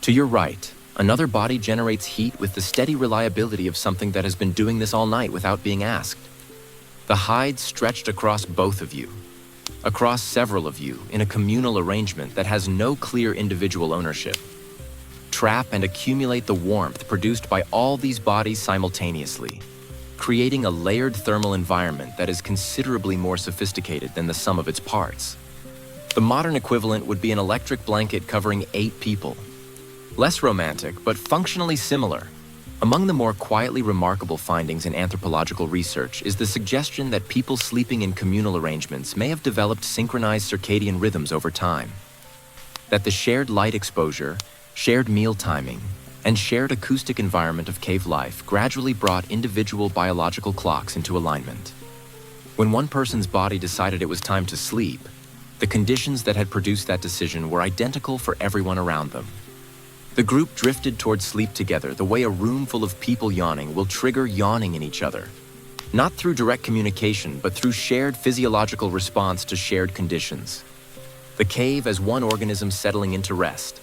To your right, another body generates heat with the steady reliability of something that has been doing this all night without being asked. The hides stretched across both of you, across several of you in a communal arrangement that has no clear individual ownership. Trap and accumulate the warmth produced by all these bodies simultaneously, creating a layered thermal environment that is considerably more sophisticated than the sum of its parts. The modern equivalent would be an electric blanket covering 8 people. Less romantic, but functionally similar. Among the more quietly remarkable findings in anthropological research is the suggestion that people sleeping in communal arrangements may have developed synchronized circadian rhythms over time. That the shared light exposure, shared meal timing, and shared acoustic environment of cave life gradually brought individual biological clocks into alignment. When one person's body decided it was time to sleep, the conditions that had produced that decision were identical for everyone around them. The group drifted towards sleep together the way a room full of people yawning will trigger yawning in each other, not through direct communication, but through shared physiological response to shared conditions. The cave as one organism settling into rest.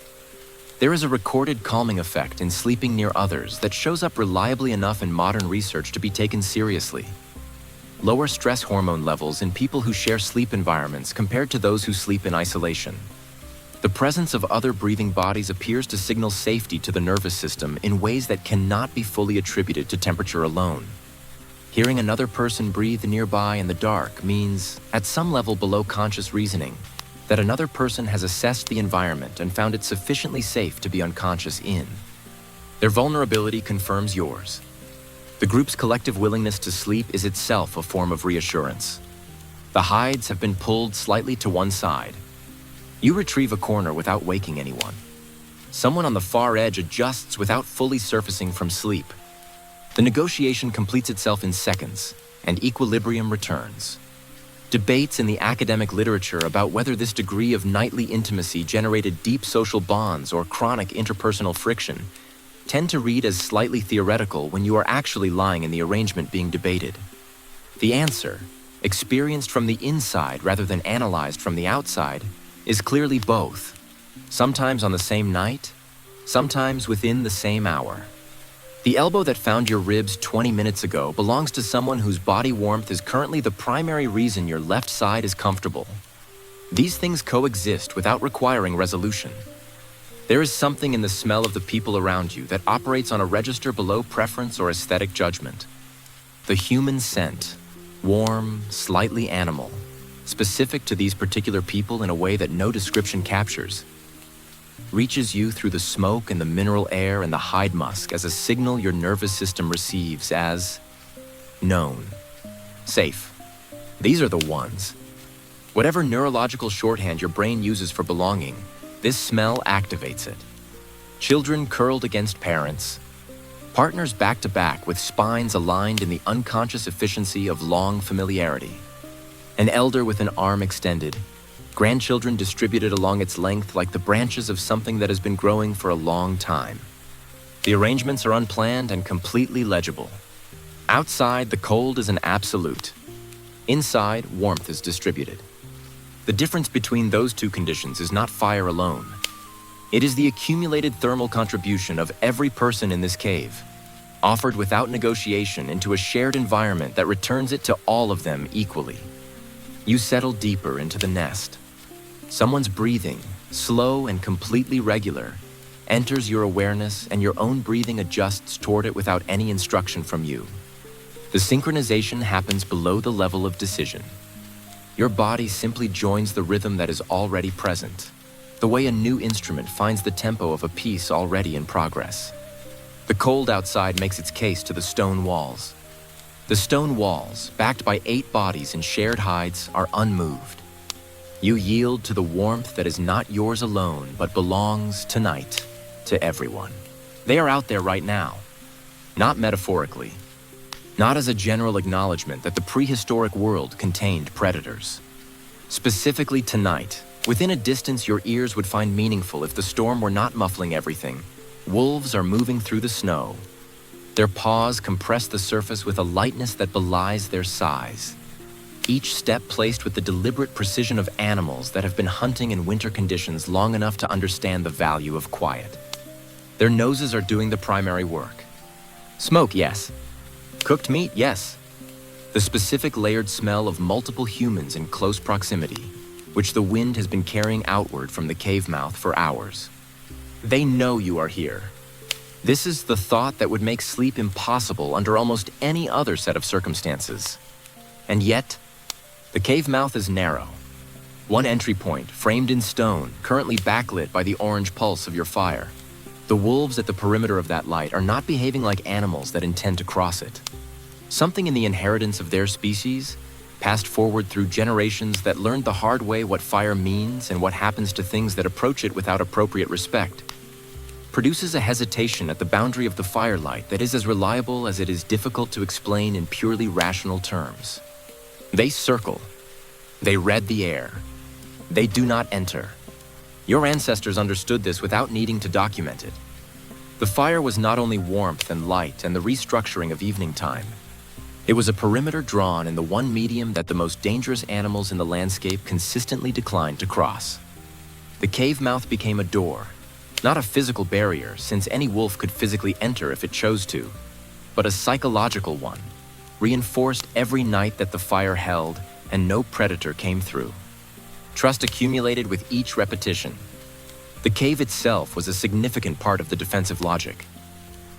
There is a recorded calming effect in sleeping near others that shows up reliably enough in modern research to be taken seriously. Lower stress hormone levels in people who share sleep environments compared to those who sleep in isolation. The presence of other breathing bodies appears to signal safety to the nervous system in ways that cannot be fully attributed to temperature alone. Hearing another person breathe nearby in the dark means, at some level below conscious reasoning, that another person has assessed the environment and found it sufficiently safe to be unconscious in. Their vulnerability confirms yours. The group's collective willingness to sleep is itself a form of reassurance. The hides have been pulled slightly to one side. You retrieve a corner without waking anyone. Someone on the far edge adjusts without fully surfacing from sleep. The negotiation completes itself in seconds, and equilibrium returns. Debates in the academic literature about whether this degree of nightly intimacy generated deep social bonds or chronic interpersonal friction tend to read as slightly theoretical when you are actually lying in the arrangement being debated. The answer, experienced from the inside rather than analyzed from the outside, is clearly both, sometimes on the same night, sometimes within the same hour. The elbow that found your ribs 20 minutes ago belongs to someone whose body warmth is currently the primary reason your left side is comfortable. These things coexist without requiring resolution. There is something in the smell of the people around you that operates on a register below preference or aesthetic judgment. The human scent, warm, slightly animal, specific to these particular people in a way that no description captures, reaches you through the smoke and the mineral air and the hide musk as a signal your nervous system receives as known, safe. These are the ones. Whatever neurological shorthand your brain uses for belonging, this smell activates it. Children curled against parents, partners back to back with spines aligned in the unconscious efficiency of long familiarity, an elder with an arm extended, grandchildren distributed along its length like the branches of something that has been growing for a long time. The arrangements are unplanned and completely legible. Outside, the cold is an absolute. Inside, warmth is distributed. The difference between those two conditions is not fire alone. It is the accumulated thermal contribution of every person in this cave, offered without negotiation into a shared environment that returns it to all of them equally. You settle deeper into the nest. Someone's breathing, slow and completely regular, enters your awareness and your own breathing adjusts toward it without any instruction from you. The synchronization happens below the level of decision. Your body simply joins the rhythm that is already present, the way a new instrument finds the tempo of a piece already in progress. The cold outside makes its case to the stone walls. The stone walls, backed by 8 bodies in shared hides, are unmoved. You yield to the warmth that is not yours alone, but belongs tonight to everyone. They are out there right now, not metaphorically, not as a general acknowledgement that the prehistoric world contained predators. Specifically tonight, within a distance your ears would find meaningful if the storm were not muffling everything, wolves are moving through the snow. Their paws compress the surface with a lightness that belies their size. Each step placed with the deliberate precision of animals that have been hunting in winter conditions long enough to understand the value of quiet. Their noses are doing the primary work. Smoke, yes. Cooked meat, yes. The specific layered smell of multiple humans in close proximity, which the wind has been carrying outward from the cave mouth for hours. They know you are here. This is the thought that would make sleep impossible under almost any other set of circumstances. And yet, the cave mouth is narrow. One entry point, framed in stone, currently backlit by the orange pulse of your fire. The wolves at the perimeter of that light are not behaving like animals that intend to cross it. Something in the inheritance of their species, passed forward through generations that learned the hard way what fire means and what happens to things that approach it without appropriate respect, produces a hesitation at the boundary of the firelight that is as reliable as it is difficult to explain in purely rational terms. They circle. They read the air. They do not enter. Your ancestors understood this without needing to document it. The fire was not only warmth and light and the restructuring of evening time. It was a perimeter drawn in the one medium that the most dangerous animals in the landscape consistently declined to cross. The cave mouth became a door, not a physical barrier, since any wolf could physically enter if it chose to, but a psychological one, reinforced every night that the fire held and no predator came through. Trust accumulated with each repetition. The cave itself was a significant part of the defensive logic.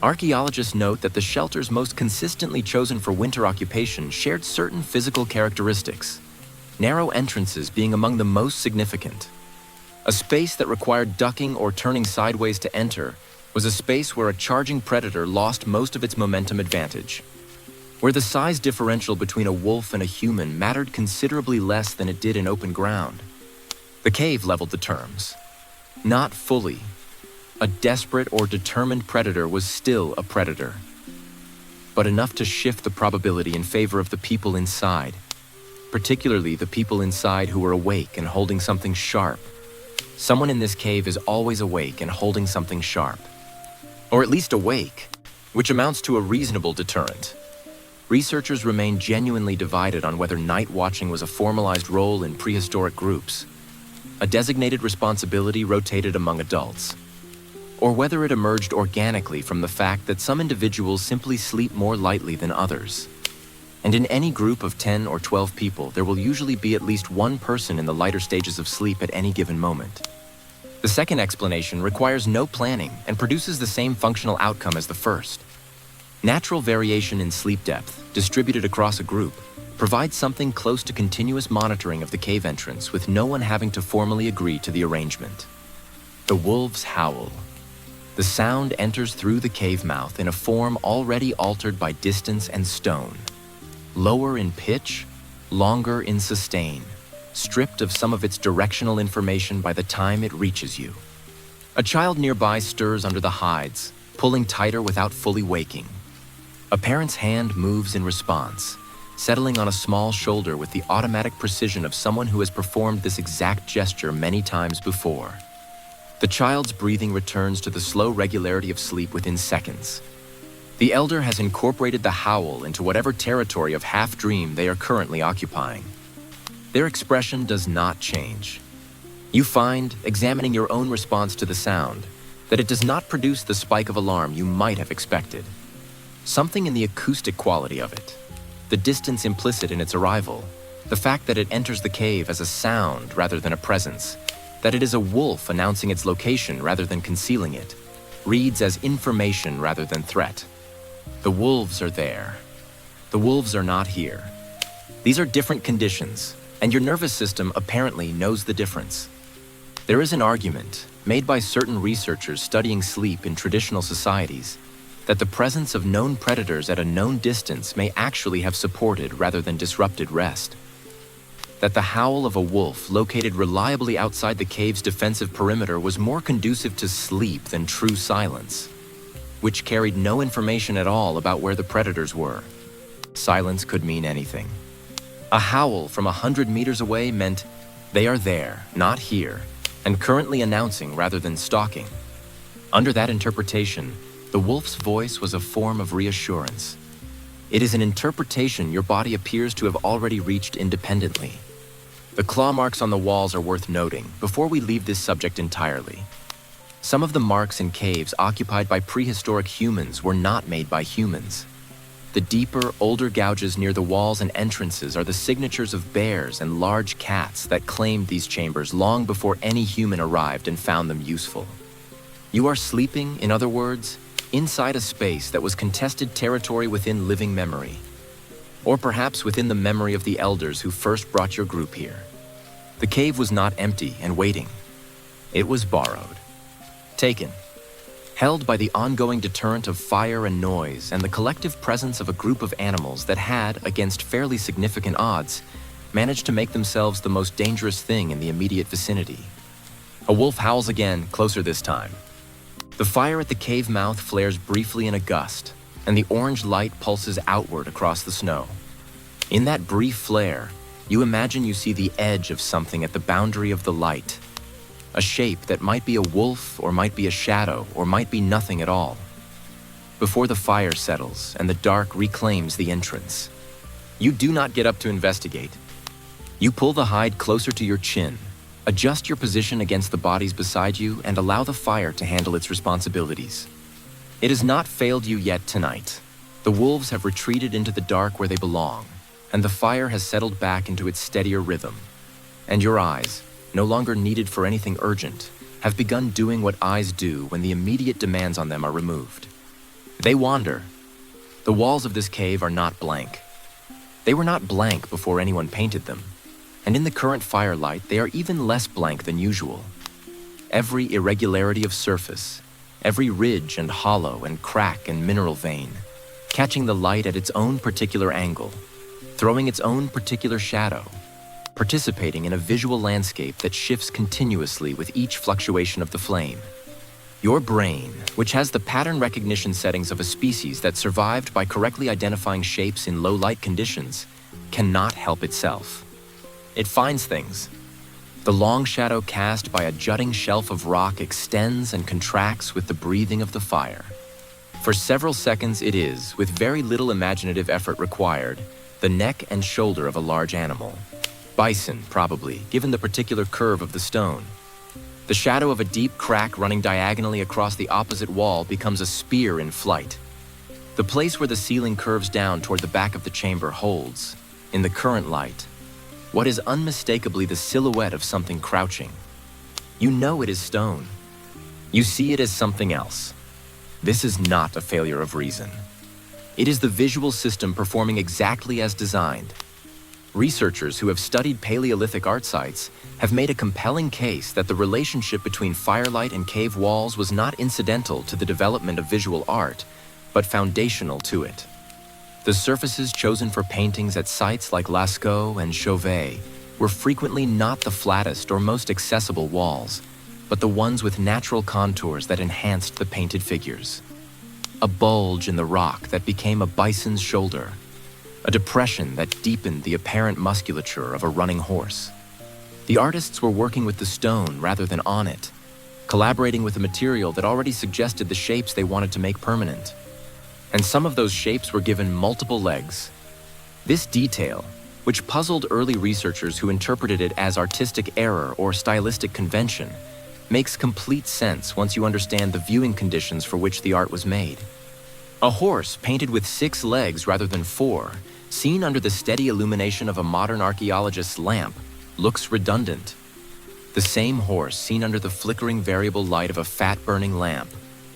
Archaeologists note that the shelters most consistently chosen for winter occupation shared certain physical characteristics, narrow entrances being among the most significant. A space that required ducking or turning sideways to enter was a space where a charging predator lost most of its momentum advantage, where the size differential between a wolf and a human mattered considerably less than it did in open ground. The cave leveled the terms. Not fully. A desperate or determined predator was still a predator, but enough to shift the probability in favor of the people inside, particularly the people inside who were awake and holding something sharp. Someone in this cave is always awake and holding something sharp, or at least awake, which amounts to a reasonable deterrent. Researchers remain genuinely divided on whether night watching was a formalized role in prehistoric groups, a designated responsibility rotated among adults, or whether it emerged organically from the fact that some individuals simply sleep more lightly than others. And in any group of 10 or 12 people, there will usually be at least one person in the lighter stages of sleep at any given moment. The second explanation requires no planning and produces the same functional outcome as the first. Natural variation in sleep depth, distributed across a group, provides something close to continuous monitoring of the cave entrance with no one having to formally agree to the arrangement. The wolves howl. The sound enters through the cave mouth in a form already altered by distance and stone. Lower in pitch, longer in sustain, stripped of some of its directional information by the time it reaches you. A child nearby stirs under the hides, pulling tighter without fully waking. A parent's hand moves in response, settling on a small shoulder with the automatic precision of someone who has performed this exact gesture many times before. The child's breathing returns to the slow regularity of sleep within seconds. The elder has incorporated the howl into whatever territory of half-dream they are currently occupying. Their expression does not change. You find, examining your own response to the sound, that it does not produce the spike of alarm you might have expected. Something in the acoustic quality of it, the distance implicit in its arrival, the fact that it enters the cave as a sound rather than a presence, that it is a wolf announcing its location rather than concealing it, reads as information rather than threat. The wolves are there. The wolves are not here. These are different conditions, and your nervous system apparently knows the difference. There is an argument, made by certain researchers studying sleep in traditional societies, that the presence of known predators at a known distance may actually have supported rather than disrupted rest. That the howl of a wolf located reliably outside the cave's defensive perimeter was more conducive to sleep than true silence, which carried no information at all about where the predators were. Silence could mean anything. A howl from 100 meters away meant they are there, not here, and currently announcing rather than stalking. Under that interpretation, the wolf's voice was a form of reassurance. It is an interpretation your body appears to have already reached independently. The claw marks on the walls are worth noting before we leave this subject entirely. Some of the marks in caves occupied by prehistoric humans were not made by humans. The deeper, older gouges near the walls and entrances are the signatures of bears and large cats that claimed these chambers long before any human arrived and found them useful. You are sleeping, in other words, inside a space that was contested territory within living memory, or perhaps within the memory of the elders who first brought your group here. The cave was not empty and waiting. It was borrowed, taken, held by the ongoing deterrent of fire and noise and the collective presence of a group of animals that had, against fairly significant odds, managed to make themselves the most dangerous thing in the immediate vicinity. A wolf howls again, closer this time. The fire at the cave mouth flares briefly in a gust, and the orange light pulses outward across the snow. In that brief flare, you imagine you see the edge of something at the boundary of the light, a shape that might be a wolf or might be a shadow or might be nothing at all. Before the fire settles and the dark reclaims the entrance, you do not get up to investigate. You pull the hide closer to your chin, adjust your position against the bodies beside you, and allow the fire to handle its responsibilities. It has not failed you yet tonight. The wolves have retreated into the dark where they belong, and the fire has settled back into its steadier rhythm. And your eyes, no longer needed for anything urgent, have begun doing what eyes do when the immediate demands on them are removed. They wander. The walls of this cave are not blank. They were not blank before anyone painted them, and in the current firelight they are even less blank than usual. Every irregularity of surface, every ridge and hollow and crack and mineral vein, catching the light at its own particular angle, throwing its own particular shadow, participating in a visual landscape that shifts continuously with each fluctuation of the flame. Your brain, which has the pattern recognition settings of a species that survived by correctly identifying shapes in low light conditions, cannot help itself. It finds things. The long shadow cast by a jutting shelf of rock extends and contracts with the breathing of the fire. For several seconds it is, with very little imaginative effort required, the neck and shoulder of a large animal. Bison, probably, given the particular curve of the stone. The shadow of a deep crack running diagonally across the opposite wall becomes a spear in flight. The place where the ceiling curves down toward the back of the chamber holds, in the current light, what is unmistakably the silhouette of something crouching. You know it is stone. You see it as something else. This is not a failure of reason. It is the visual system performing exactly as designed. Researchers who have studied Paleolithic art sites have made a compelling case that the relationship between firelight and cave walls was not incidental to the development of visual art, but foundational to it. The surfaces chosen for paintings at sites like Lascaux and Chauvet were frequently not the flattest or most accessible walls, but the ones with natural contours that enhanced the painted figures. A bulge in the rock that became a bison's shoulder, a depression that deepened the apparent musculature of a running horse. The artists were working with the stone rather than on it, collaborating with a material that already suggested the shapes they wanted to make permanent. And some of those shapes were given multiple legs. This detail, which puzzled early researchers who interpreted it as artistic error or stylistic convention, makes complete sense once you understand the viewing conditions for which the art was made. A horse painted with 6 legs rather than 4, seen under the steady illumination of a modern archaeologist's lamp, looks redundant. The same horse seen under the flickering variable light of a fat-burning lamp,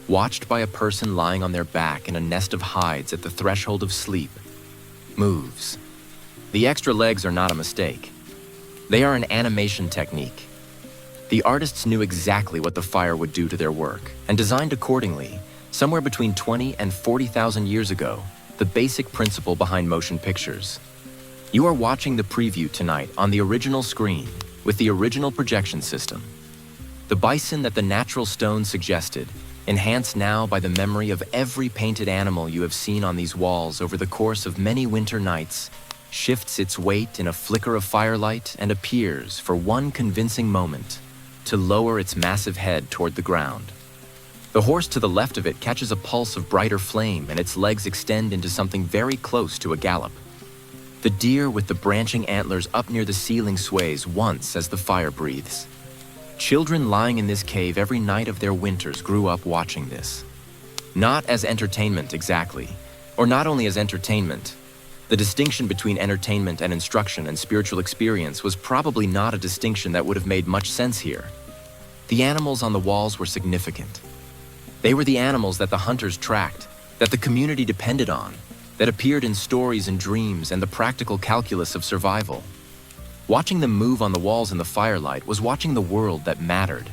watched by a person lying on their back in a nest of hides at the threshold of sleep, moves. The extra legs are not a mistake. They are an animation technique. The artists knew exactly what the fire would do to their work and designed accordingly, somewhere between 20 and 40,000 years ago, the basic principle behind motion pictures. You are watching the preview tonight on the original screen with the original projection system. The bison that the natural stone suggested, enhanced now by the memory of every painted animal you have seen on these walls over the course of many winter nights, shifts its weight in a flicker of firelight and appears, for one convincing moment, to lower its massive head toward the ground. The horse to the left of it catches a pulse of brighter flame and its legs extend into something very close to a gallop. The deer with the branching antlers up near the ceiling sways once as the fire breathes. Children lying in this cave every night of their winters grew up watching this. Not as entertainment exactly, or not only as entertainment. The distinction between entertainment and instruction and spiritual experience was probably not a distinction that would have made much sense here. The animals on the walls were significant. They were the animals that the hunters tracked, that the community depended on, that appeared in stories and dreams and the practical calculus of survival. Watching them move on the walls in the firelight was watching the world that mattered,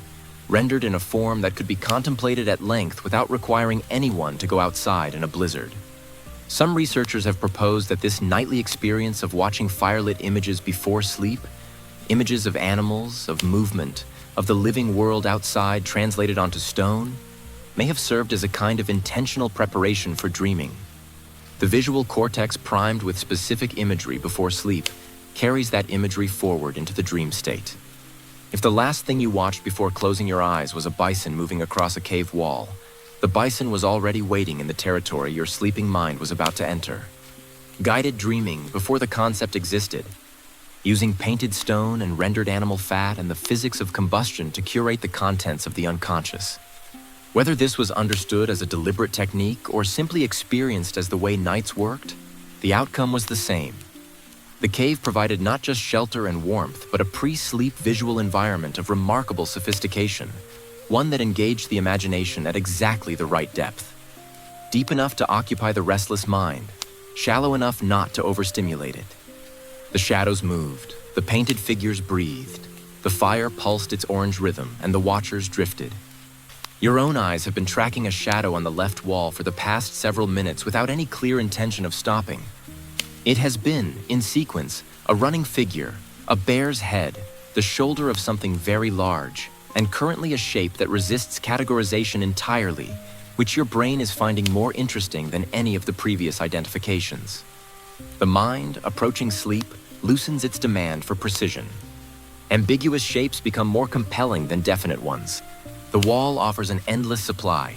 rendered in a form that could be contemplated at length without requiring anyone to go outside in a blizzard. Some researchers have proposed that this nightly experience of watching firelit images before sleep, images of animals, of movement, of the living world outside translated onto stone, may have served as a kind of intentional preparation for dreaming. The visual cortex, primed with specific imagery before sleep, carries that imagery forward into the dream state. If the last thing you watched before closing your eyes was a bison moving across a cave wall, the bison was already waiting in the territory your sleeping mind was about to enter. Guided dreaming before the concept existed, using painted stone and rendered animal fat and the physics of combustion to curate the contents of the unconscious. Whether this was understood as a deliberate technique or simply experienced as the way nights worked, the outcome was the same. The cave provided not just shelter and warmth, but a pre-sleep visual environment of remarkable sophistication, one that engaged the imagination at exactly the right depth. Deep enough to occupy the restless mind, shallow enough not to overstimulate it. The shadows moved, the painted figures breathed, the fire pulsed its orange rhythm, and the watchers drifted. Your own eyes have been tracking a shadow on the left wall for the past several minutes without any clear intention of stopping. It has been, in sequence, a running figure, a bear's head, the shoulder of something very large, and currently a shape that resists categorization entirely, which your brain is finding more interesting than any of the previous identifications. The mind, approaching sleep, loosens its demand for precision. Ambiguous shapes become more compelling than definite ones. The wall offers an endless supply.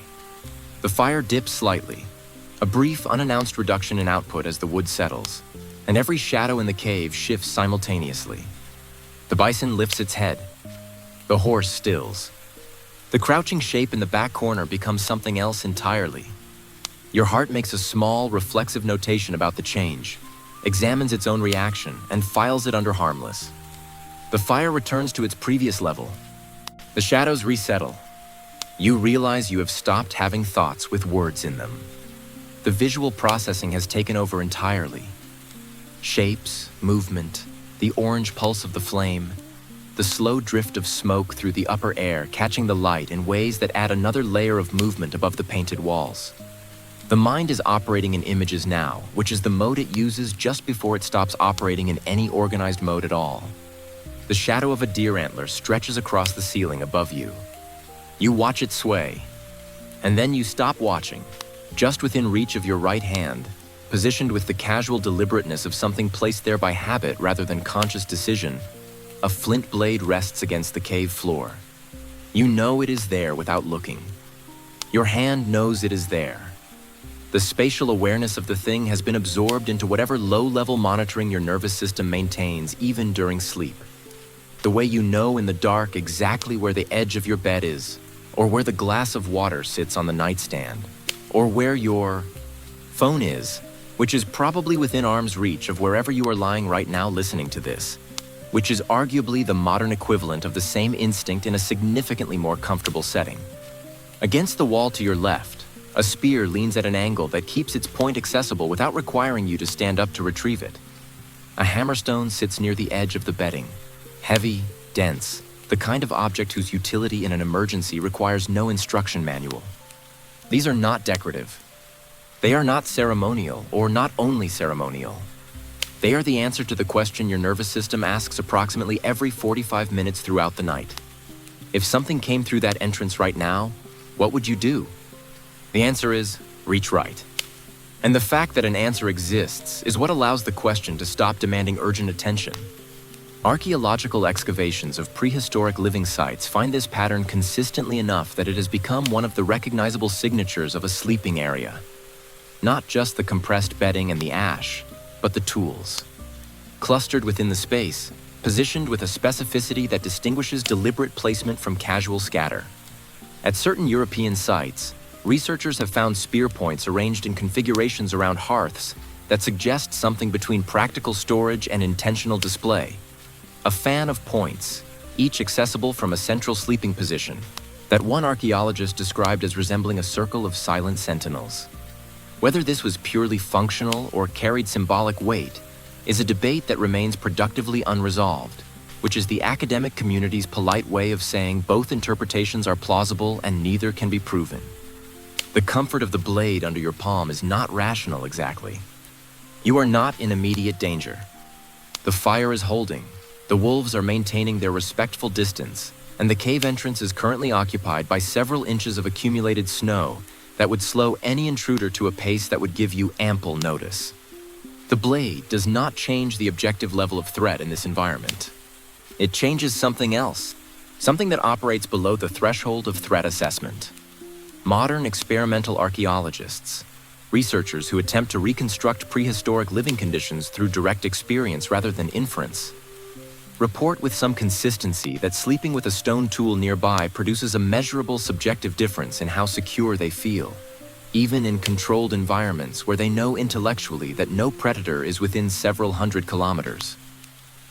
The fire dips slightly, a brief, unannounced reduction in output as the wood settles, and every shadow in the cave shifts simultaneously. The bison lifts its head. The horse stills. The crouching shape in the back corner becomes something else entirely. Your heart makes a small, reflexive notation about the change, examines its own reaction, and files it under harmless. The fire returns to its previous level. The shadows resettle. You realize you have stopped having thoughts with words in them. The visual processing has taken over entirely. Shapes, movement, the orange pulse of the flame, the slow drift of smoke through the upper air catching the light in ways that add another layer of movement above the painted walls. The mind is operating in images now, which is the mode it uses just before it stops operating in any organized mode at all. The shadow of a deer antler stretches across the ceiling above you. You watch it sway, and then you stop watching, just within reach of your right hand, positioned with the casual deliberateness of something placed there by habit rather than conscious decision. A flint blade rests against the cave floor. You know it is there without looking. Your hand knows it is there. The spatial awareness of the thing has been absorbed into whatever low-level monitoring your nervous system maintains even during sleep. The way you know in the dark exactly where the edge of your bed is, or where the glass of water sits on the nightstand, or where your phone is, which is probably within arm's reach of wherever you are lying right now listening to this, which is arguably the modern equivalent of the same instinct in a significantly more comfortable setting. Against the wall to your left, a spear leans at an angle that keeps its point accessible without requiring you to stand up to retrieve it. A hammerstone sits near the edge of the bedding, heavy, dense, the kind of object whose utility in an emergency requires no instruction manual. These are not decorative. They are not ceremonial, or not only ceremonial. They are the answer to the question your nervous system asks approximately every 45 minutes throughout the night. If something came through that entrance right now, what would you do? The answer is, reach right. And the fact that an answer exists is what allows the question to stop demanding urgent attention. Archaeological excavations of prehistoric living sites find this pattern consistently enough that it has become one of the recognizable signatures of a sleeping area. Not just the compressed bedding and the ash, but the tools. Clustered within the space, positioned with a specificity that distinguishes deliberate placement from casual scatter. At certain European sites, researchers have found spear points arranged in configurations around hearths that suggest something between practical storage and intentional display. A fan of points, each accessible from a central sleeping position, that one archaeologist described as resembling a circle of silent sentinels. Whether this was purely functional or carried symbolic weight is a debate that remains productively unresolved, which is the academic community's polite way of saying both interpretations are plausible and neither can be proven. The comfort of the blade under your palm is not rational exactly. You are not in immediate danger. The fire is holding, the wolves are maintaining their respectful distance, and the cave entrance is currently occupied by several inches of accumulated snow that would slow any intruder to a pace that would give you ample notice. The blade does not change the objective level of threat in this environment. It changes something else, something that operates below the threshold of threat assessment. Modern experimental archaeologists, researchers who attempt to reconstruct prehistoric living conditions through direct experience rather than inference, report with some consistency that sleeping with a stone tool nearby produces a measurable subjective difference in how secure they feel, even in controlled environments where they know intellectually that no predator is within several hundred kilometers.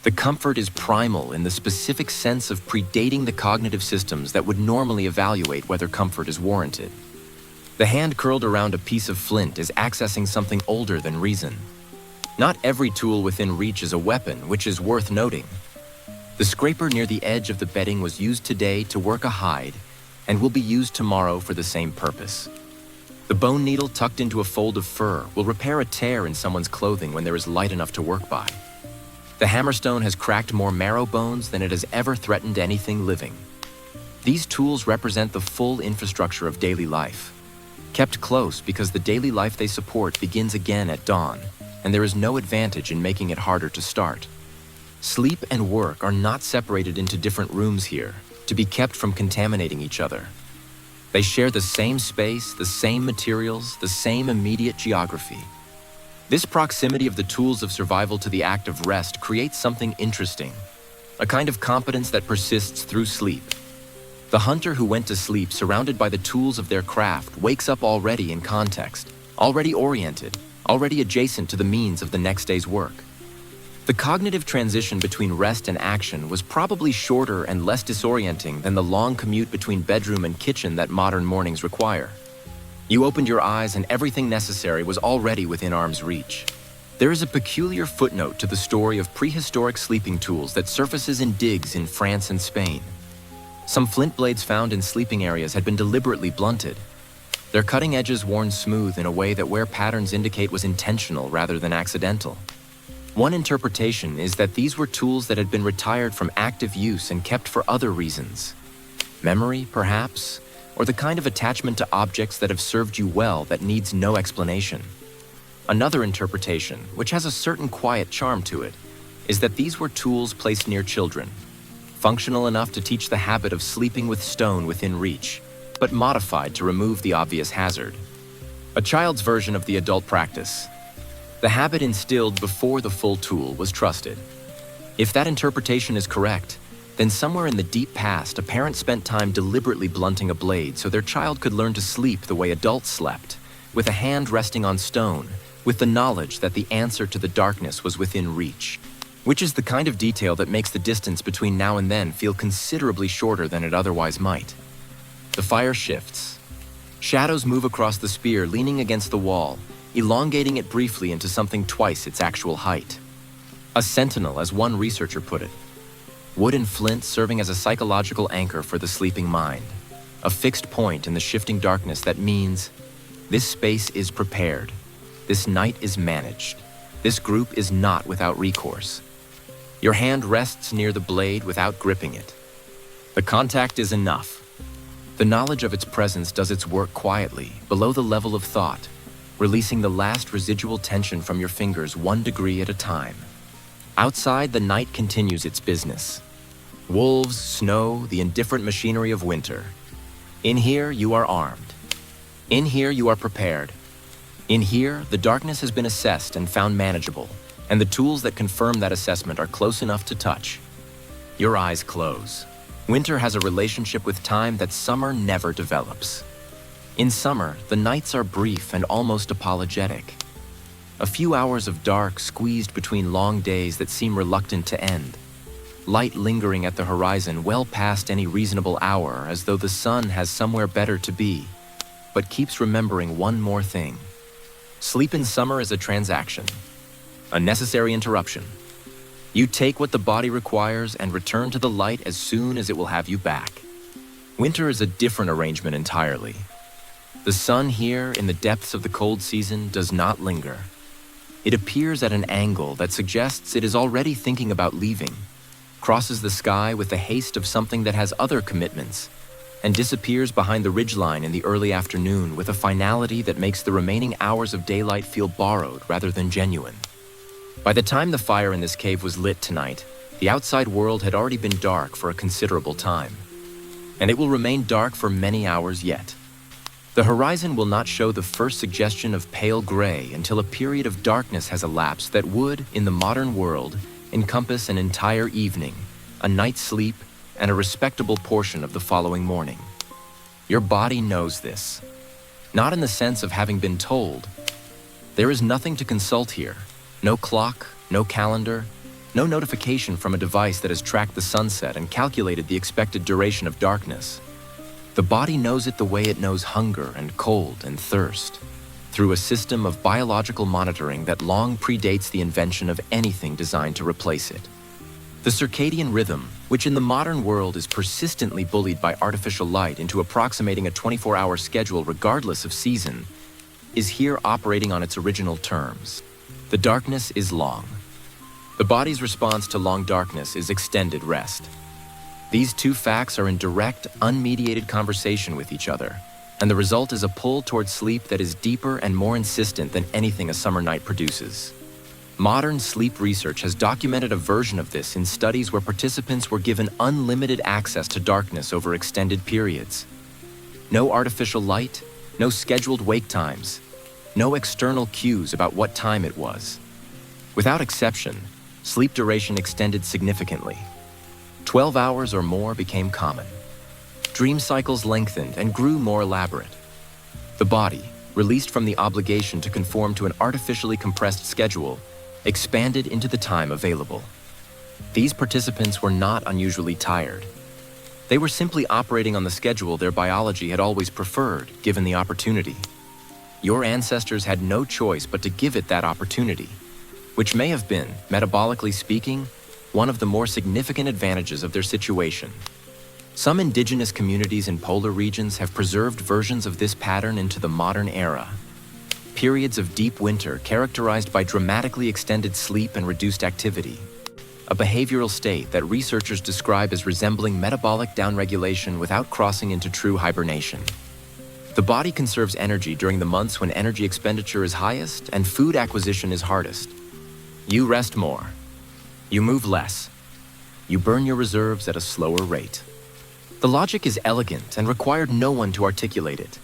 The comfort is primal in the specific sense of predating the cognitive systems that would normally evaluate whether comfort is warranted. The hand curled around a piece of flint is accessing something older than reason. Not every tool within reach is a weapon, which is worth noting. The scraper near the edge of the bedding was used today to work a hide and will be used tomorrow for the same purpose. The bone needle tucked into a fold of fur will repair a tear in someone's clothing when there is light enough to work by. The hammerstone has cracked more marrow bones than it has ever threatened anything living. These tools represent the full infrastructure of daily life, kept close because the daily life they support begins again at dawn, and there is no advantage in making it harder to start. Sleep and work are not separated into different rooms here to be kept from contaminating each other. They share the same space, the same materials, the same immediate geography. This proximity of the tools of survival to the act of rest creates something interesting, a kind of competence that persists through sleep. The hunter who went to sleep surrounded by the tools of their craft wakes up already in context, already oriented, already adjacent to the means of the next day's work. The cognitive transition between rest and action was probably shorter and less disorienting than the long commute between bedroom and kitchen that modern mornings require. You opened your eyes and everything necessary was already within arm's reach. There is a peculiar footnote to the story of prehistoric sleeping tools that surfaces in digs in France and Spain. Some flint blades found in sleeping areas had been deliberately blunted, their cutting edges worn smooth in a way that wear patterns indicate was intentional rather than accidental. One interpretation is that these were tools that had been retired from active use and kept for other reasons. Memory, perhaps, or the kind of attachment to objects that have served you well that needs no explanation. Another interpretation, which has a certain quiet charm to it, is that these were tools placed near children, functional enough to teach the habit of sleeping with stone within reach, but modified to remove the obvious hazard. A child's version of the adult practice. The habit instilled before the full tool was trusted. If that interpretation is correct, then somewhere in the deep past, a parent spent time deliberately blunting a blade so their child could learn to sleep the way adults slept, with a hand resting on stone, with the knowledge that the answer to the darkness was within reach, which is the kind of detail that makes the distance between now and then feel considerably shorter than it otherwise might. The fire shifts. Shadows move across the spear, leaning against the wall, elongating it briefly into something twice its actual height. A sentinel, as one researcher put it. Wood and flint serving as a psychological anchor for the sleeping mind, a fixed point in the shifting darkness that means this space is prepared, this night is managed, this group is not without recourse. Your hand rests near the blade without gripping it. The contact is enough. The knowledge of its presence does its work quietly, below the level of thought, releasing the last residual tension from your fingers 1 degree at a time. Outside, the night continues its business. Wolves, snow, the indifferent machinery of winter. In here, you are armed. In here, you are prepared. In here, the darkness has been assessed and found manageable, and the tools that confirm that assessment are close enough to touch. Your eyes close. Winter has a relationship with time that summer never develops. In summer, the nights are brief and almost apologetic. A few hours of dark squeezed between long days that seem reluctant to end. Light lingering at the horizon well past any reasonable hour, as though the sun has somewhere better to be, but keeps remembering one more thing. Sleep in summer is a transaction, a necessary interruption. You take what the body requires and return to the light as soon as it will have you back. Winter is a different arrangement entirely. The sun here, in the depths of the cold season, does not linger. It appears at an angle that suggests it is already thinking about leaving, crosses the sky with the haste of something that has other commitments, and disappears behind the ridgeline in the early afternoon with a finality that makes the remaining hours of daylight feel borrowed rather than genuine. By the time the fire in this cave was lit tonight, the outside world had already been dark for a considerable time, and it will remain dark for many hours yet. The horizon will not show the first suggestion of pale gray until a period of darkness has elapsed that would, in the modern world, encompass an entire evening, a night's sleep, and a respectable portion of the following morning. Your body knows this. Not in the sense of having been told. There is nothing to consult here. No clock, no calendar, no notification from a device that has tracked the sunset and calculated the expected duration of darkness. The body knows it the way it knows hunger and cold and thirst, through a system of biological monitoring that long predates the invention of anything designed to replace it. The circadian rhythm, which in the modern world is persistently bullied by artificial light into approximating a 24-hour schedule regardless of season, is here operating on its original terms. The darkness is long. The body's response to long darkness is extended rest. These two facts are in direct, unmediated conversation with each other, and the result is a pull towards sleep that is deeper and more insistent than anything a summer night produces. Modern sleep research has documented a version of this in studies where participants were given unlimited access to darkness over extended periods. No artificial light, no scheduled wake times, no external cues about what time it was. Without exception, sleep duration extended significantly. 12 hours or more became common. Dream cycles lengthened and grew more elaborate. The body, released from the obligation to conform to an artificially compressed schedule, expanded into the time available. These participants were not unusually tired. They were simply operating on the schedule their biology had always preferred, given the opportunity. Your ancestors had no choice but to give it that opportunity, which may have been, metabolically speaking, one of the more significant advantages of their situation. Some indigenous communities in polar regions have preserved versions of this pattern into the modern era. Periods of deep winter characterized by dramatically extended sleep and reduced activity, a behavioral state that researchers describe as resembling metabolic downregulation without crossing into true hibernation. The body conserves energy during the months when energy expenditure is highest and food acquisition is hardest. You rest more. You move less. You burn your reserves at a slower rate. The logic is elegant and required no one to articulate it.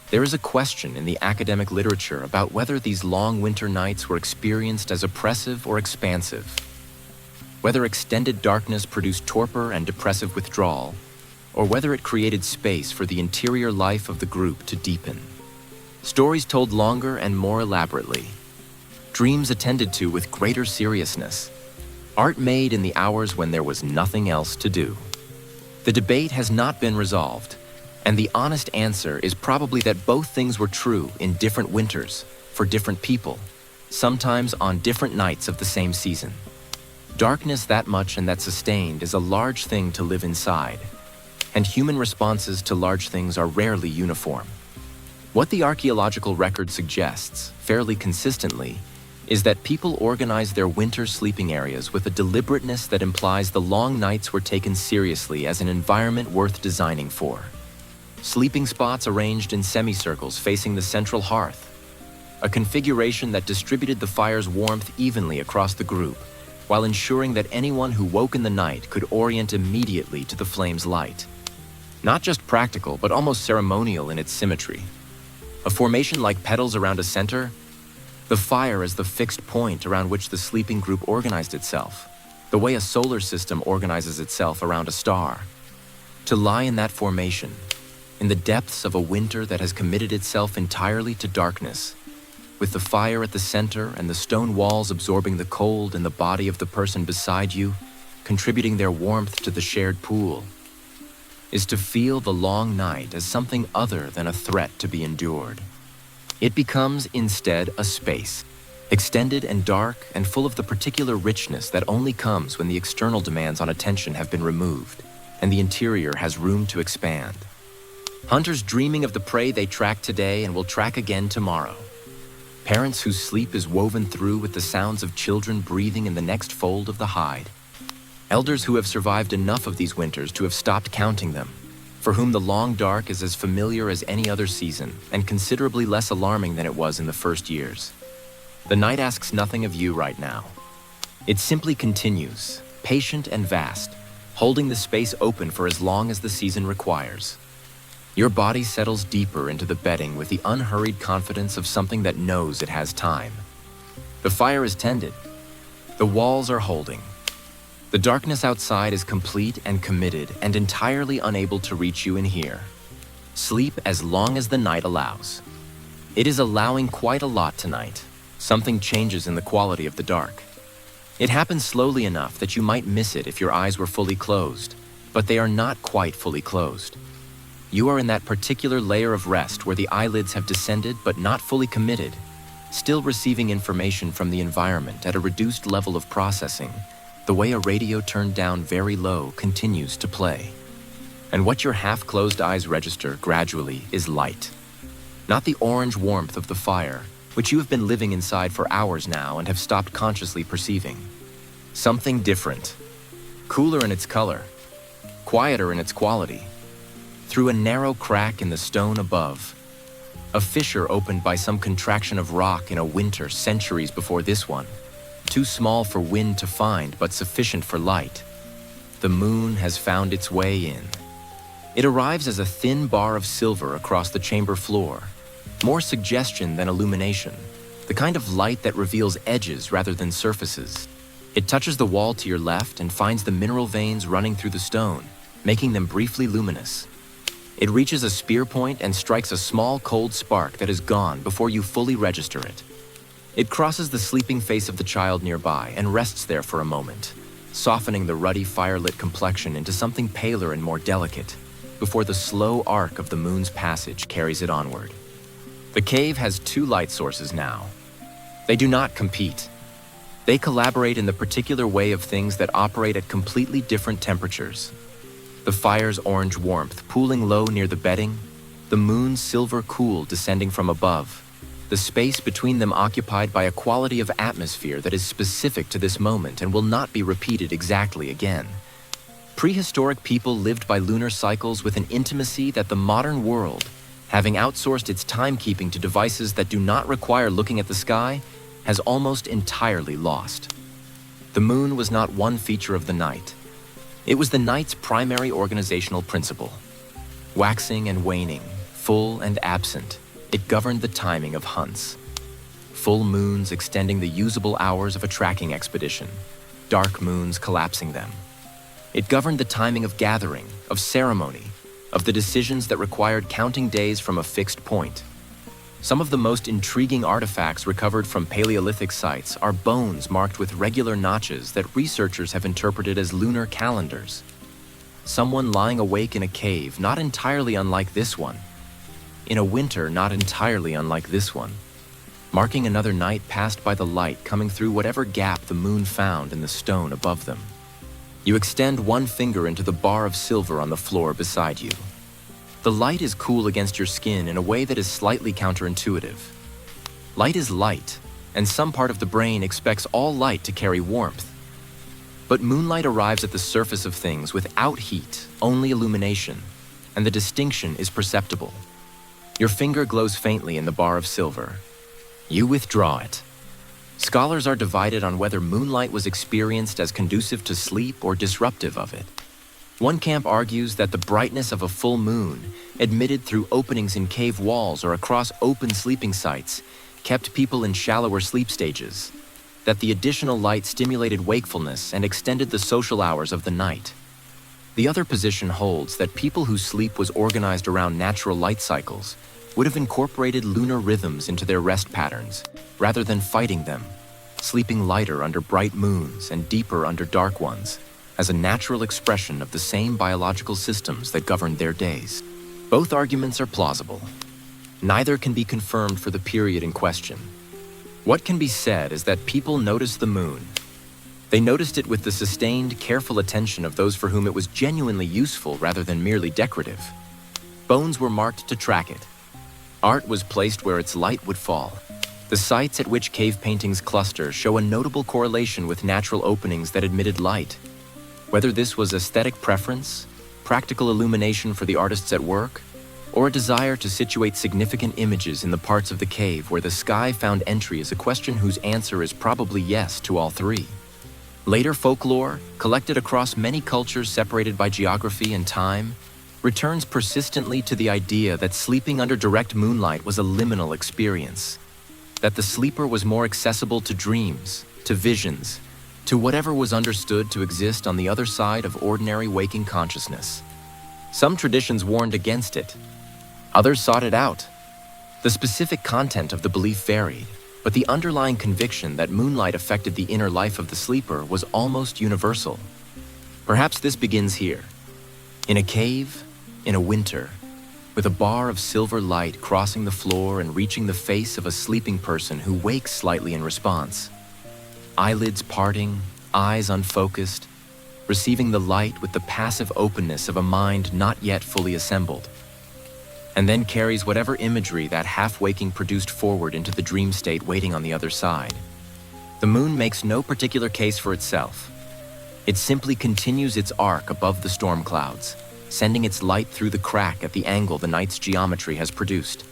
There is a question in the academic literature about whether these long winter nights were experienced as oppressive or expansive, whether extended darkness produced torpor and depressive withdrawal, or whether it created space for the interior life of the group to deepen. Stories told longer and more elaborately, dreams attended to with greater seriousness, art made in the hours when there was nothing else to do. The debate has not been resolved, and the honest answer is probably that both things were true in different winters, for different people, sometimes on different nights of the same season. Darkness that much and that sustained is a large thing to live inside, and human responses to large things are rarely uniform. What the archaeological record suggests, fairly consistently, is that people organize their winter sleeping areas with a deliberateness that implies the long nights were taken seriously as an environment worth designing for. Sleeping spots arranged in semicircles facing the central hearth, a configuration that distributed the fire's warmth evenly across the group, while ensuring that anyone who woke in the night could orient immediately to the flame's light. Not just practical, but almost ceremonial in its symmetry. A formation like petals around a center, the fire as the fixed point around which the sleeping group organized itself, the way a solar system organizes itself around a star. To lie in that formation, in the depths of a winter that has committed itself entirely to darkness, with the fire at the center and the stone walls absorbing the cold in the body of the person beside you, contributing their warmth to the shared pool, is to feel the long night as something other than a threat to be endured. It becomes, instead, a space, extended and dark and full of the particular richness that only comes when the external demands on attention have been removed and the interior has room to expand. Hunters dreaming of the prey they track today and will track again tomorrow. Parents whose sleep is woven through with the sounds of children breathing in the next fold of the hide. Elders who have survived enough of these winters to have stopped counting them, for whom the long dark is as familiar as any other season and considerably less alarming than it was in the first years. The night asks nothing of you right now. It simply continues, patient and vast, holding the space open for as long as the season requires. Your body settles deeper into the bedding with the unhurried confidence of something that knows it has time. The fire is tended. The walls are holding. The darkness outside is complete and committed and entirely unable to reach you in here. Sleep as long as the night allows. It is allowing quite a lot tonight. Something changes in the quality of the dark. It happens slowly enough that you might miss it if your eyes were fully closed, but they are not quite fully closed. You are in that particular layer of rest where the eyelids have descended but not fully committed, still receiving information from the environment at a reduced level of processing. The way a radio turned down very low continues to play. And what your half-closed eyes register gradually is light. Not the orange warmth of the fire, which you have been living inside for hours now and have stopped consciously perceiving. Something different. Cooler in its color. Quieter in its quality. Through a narrow crack in the stone above. A fissure opened by some contraction of rock in a winter centuries before this one. Too small for wind to find, but sufficient for light. The moon has found its way in. It arrives as a thin bar of silver across the chamber floor. More suggestion than illumination, the kind of light that reveals edges rather than surfaces. It touches the wall to your left and finds the mineral veins running through the stone, making them briefly luminous. It reaches a spear point and strikes a small cold spark that is gone before you fully register it. It crosses the sleeping face of the child nearby and rests there for a moment, softening the ruddy fire-lit complexion into something paler and more delicate, before the slow arc of the moon's passage carries it onward. The cave has two light sources now. They do not compete. They collaborate in the particular way of things that operate at completely different temperatures. The fire's orange warmth pooling low near the bedding, the moon's silver cool descending from above, the space between them occupied by a quality of atmosphere that is specific to this moment and will not be repeated exactly again. Prehistoric people lived by lunar cycles with an intimacy that the modern world, having outsourced its timekeeping to devices that do not require looking at the sky, has almost entirely lost. The moon was not one feature of the night. It was the night's primary organizational principle. Waxing and waning, full and absent, it governed the timing of hunts. Full moons extending the usable hours of a tracking expedition, dark moons collapsing them. It governed the timing of gathering, of ceremony, of the decisions that required counting days from a fixed point. Some of the most intriguing artifacts recovered from Paleolithic sites are bones marked with regular notches that researchers have interpreted as lunar calendars. Someone lying awake in a cave not entirely unlike this one. In a winter not entirely unlike this one. Marking another night passed by the light coming through whatever gap the moon found in the stone above them. You extend one finger into the bar of silver on the floor beside you. The light is cool against your skin in a way that is slightly counterintuitive. Light is light, and some part of the brain expects all light to carry warmth. But moonlight arrives at the surface of things without heat, only illumination, and the distinction is perceptible. Your finger glows faintly in the bar of silver. You withdraw it. Scholars are divided on whether moonlight was experienced as conducive to sleep or disruptive of it. One camp argues that the brightness of a full moon, admitted through openings in cave walls or across open sleeping sites, kept people in shallower sleep stages, that the additional light stimulated wakefulness and extended the social hours of the night. The other position holds that people whose sleep was organized around natural light cycles would have incorporated lunar rhythms into their rest patterns, rather than fighting them, sleeping lighter under bright moons and deeper under dark ones, as a natural expression of the same biological systems that governed their days. Both arguments are plausible. Neither can be confirmed for the period in question. What can be said is that people noticed the moon. They noticed it with the sustained, careful attention of those for whom it was genuinely useful rather than merely decorative. Bones were marked to track it. Art was placed where its light would fall. The sites at which cave paintings cluster show a notable correlation with natural openings that admitted light. Whether this was aesthetic preference, practical illumination for the artists at work, or a desire to situate significant images in the parts of the cave where the sky found entry is a question whose answer is probably yes to all three. Later folklore, collected across many cultures separated by geography and time, returns persistently to the idea that sleeping under direct moonlight was a liminal experience, that the sleeper was more accessible to dreams, to visions, to whatever was understood to exist on the other side of ordinary waking consciousness. Some traditions warned against it. Others sought it out. The specific content of the belief varied, but the underlying conviction that moonlight affected the inner life of the sleeper was almost universal. Perhaps this begins here, in a cave, in a winter, with a bar of silver light crossing the floor and reaching the face of a sleeping person who wakes slightly in response. Eyelids parting, eyes unfocused, receiving the light with the passive openness of a mind not yet fully assembled, and then carries whatever imagery that half-waking produced forward into the dream state waiting on the other side. The moon makes no particular case for itself. It simply continues its arc above the storm clouds, sending its light through the crack at the angle the night's geometry has produced,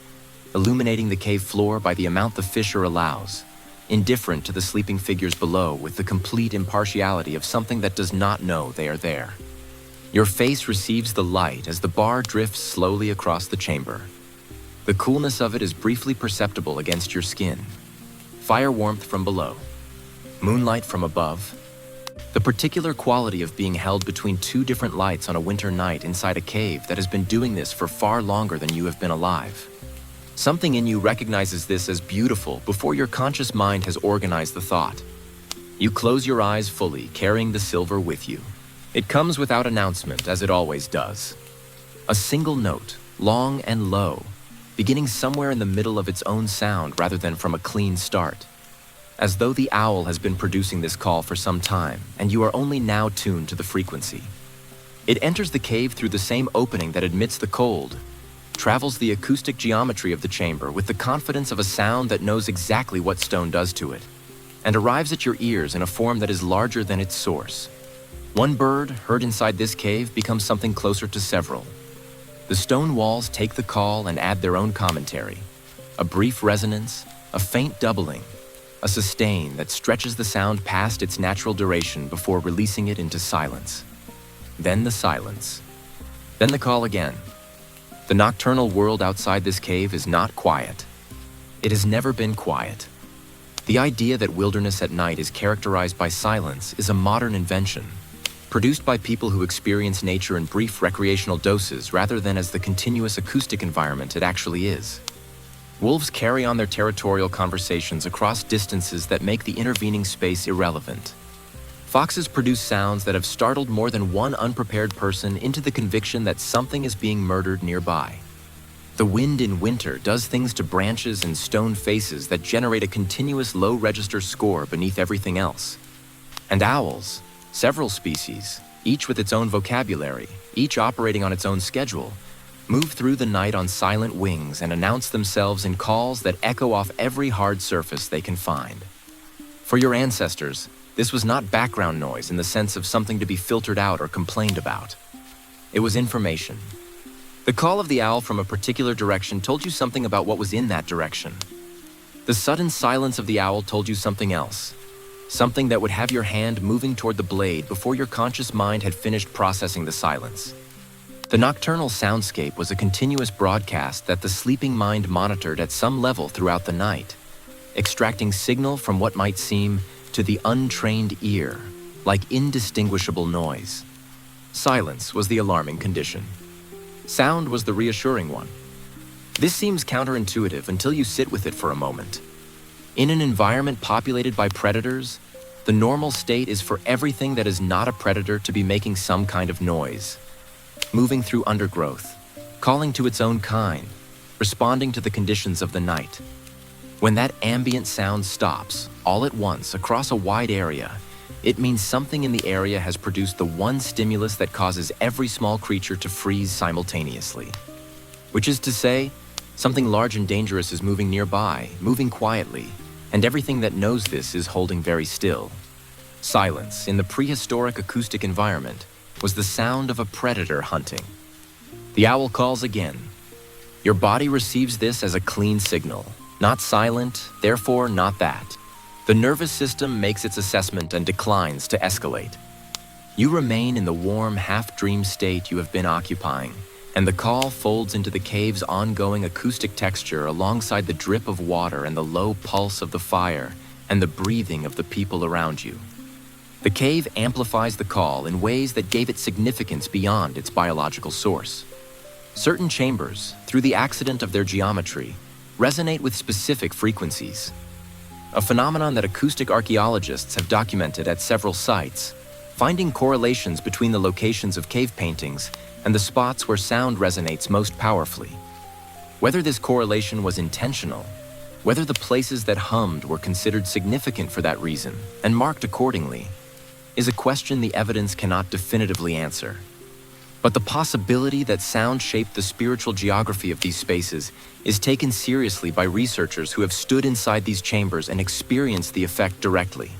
illuminating the cave floor by the amount the fissure allows, indifferent to the sleeping figures below with the complete impartiality of something that does not know they are there. Your face receives the light as the bar drifts slowly across the chamber. The coolness of it is briefly perceptible against your skin. Fire warmth from below, moonlight from above. The particular quality of being held between two different lights on a winter night inside a cave that has been doing this for far longer than you have been alive. Something in you recognizes this as beautiful before your conscious mind has organized the thought. You close your eyes fully, carrying the silver with you. It comes without announcement, as it always does. A single note, long and low, beginning somewhere in the middle of its own sound rather than from a clean start. As though the owl has been producing this call for some time, and you are only now tuned to the frequency. It enters the cave through the same opening that admits the cold, travels the acoustic geometry of the chamber with the confidence of a sound that knows exactly what stone does to it, and arrives at your ears in a form that is larger than its source. One bird heard inside this cave becomes something closer to several. The stone walls take the call and add their own commentary. A brief resonance, a faint doubling, a sustain that stretches the sound past its natural duration before releasing it into silence. Then the silence. Then the call again. The nocturnal world outside this cave is not quiet. It has never been quiet. The idea that wilderness at night is characterized by silence is a modern invention, produced by people who experience nature in brief recreational doses rather than as the continuous acoustic environment it actually is. Wolves carry on their territorial conversations across distances that make the intervening space irrelevant. Foxes produce sounds that have startled more than one unprepared person into the conviction that something is being murdered nearby. The wind in winter does things to branches and stone faces that generate a continuous low-register score beneath everything else. And owls, several species, each with its own vocabulary, each operating on its own schedule, move through the night on silent wings and announce themselves in calls that echo off every hard surface they can find. For your ancestors, this was not background noise in the sense of something to be filtered out or complained about. It was information. The call of the owl from a particular direction told you something about what was in that direction. The sudden silence of the owl told you something else. Something that would have your hand moving toward the blade before your conscious mind had finished processing the silence. The nocturnal soundscape was a continuous broadcast that the sleeping mind monitored at some level throughout the night, extracting signal from what might seem, to the untrained ear, like indistinguishable noise. Silence was the alarming condition. Sound was the reassuring one. This seems counterintuitive until you sit with it for a moment. In an environment populated by predators, the normal state is for everything that is not a predator to be making some kind of noise, moving through undergrowth, calling to its own kind, responding to the conditions of the night. When that ambient sound stops, all at once, across a wide area, it means something in the area has produced the one stimulus that causes every small creature to freeze simultaneously. Which is to say, something large and dangerous is moving nearby, moving quietly, and everything that knows this is holding very still. Silence, in the prehistoric acoustic environment, was the sound of a predator hunting. The owl calls again. Your body receives this as a clean signal. Not silent, therefore not that. The nervous system makes its assessment and declines to escalate. You remain in the warm, half-dream state you have been occupying, and the call folds into the cave's ongoing acoustic texture alongside the drip of water and the low pulse of the fire and the breathing of the people around you. The cave amplifies the call in ways that gave it significance beyond its biological source. Certain chambers, through the accident of their geometry, resonate with specific frequencies. A phenomenon that acoustic archaeologists have documented at several sites, finding correlations between the locations of cave paintings and the spots where sound resonates most powerfully. Whether this correlation was intentional, whether the places that hummed were considered significant for that reason and marked accordingly, is a question the evidence cannot definitively answer. But the possibility that sound shaped the spiritual geography of these spaces is taken seriously by researchers who have stood inside these chambers and experienced the effect directly.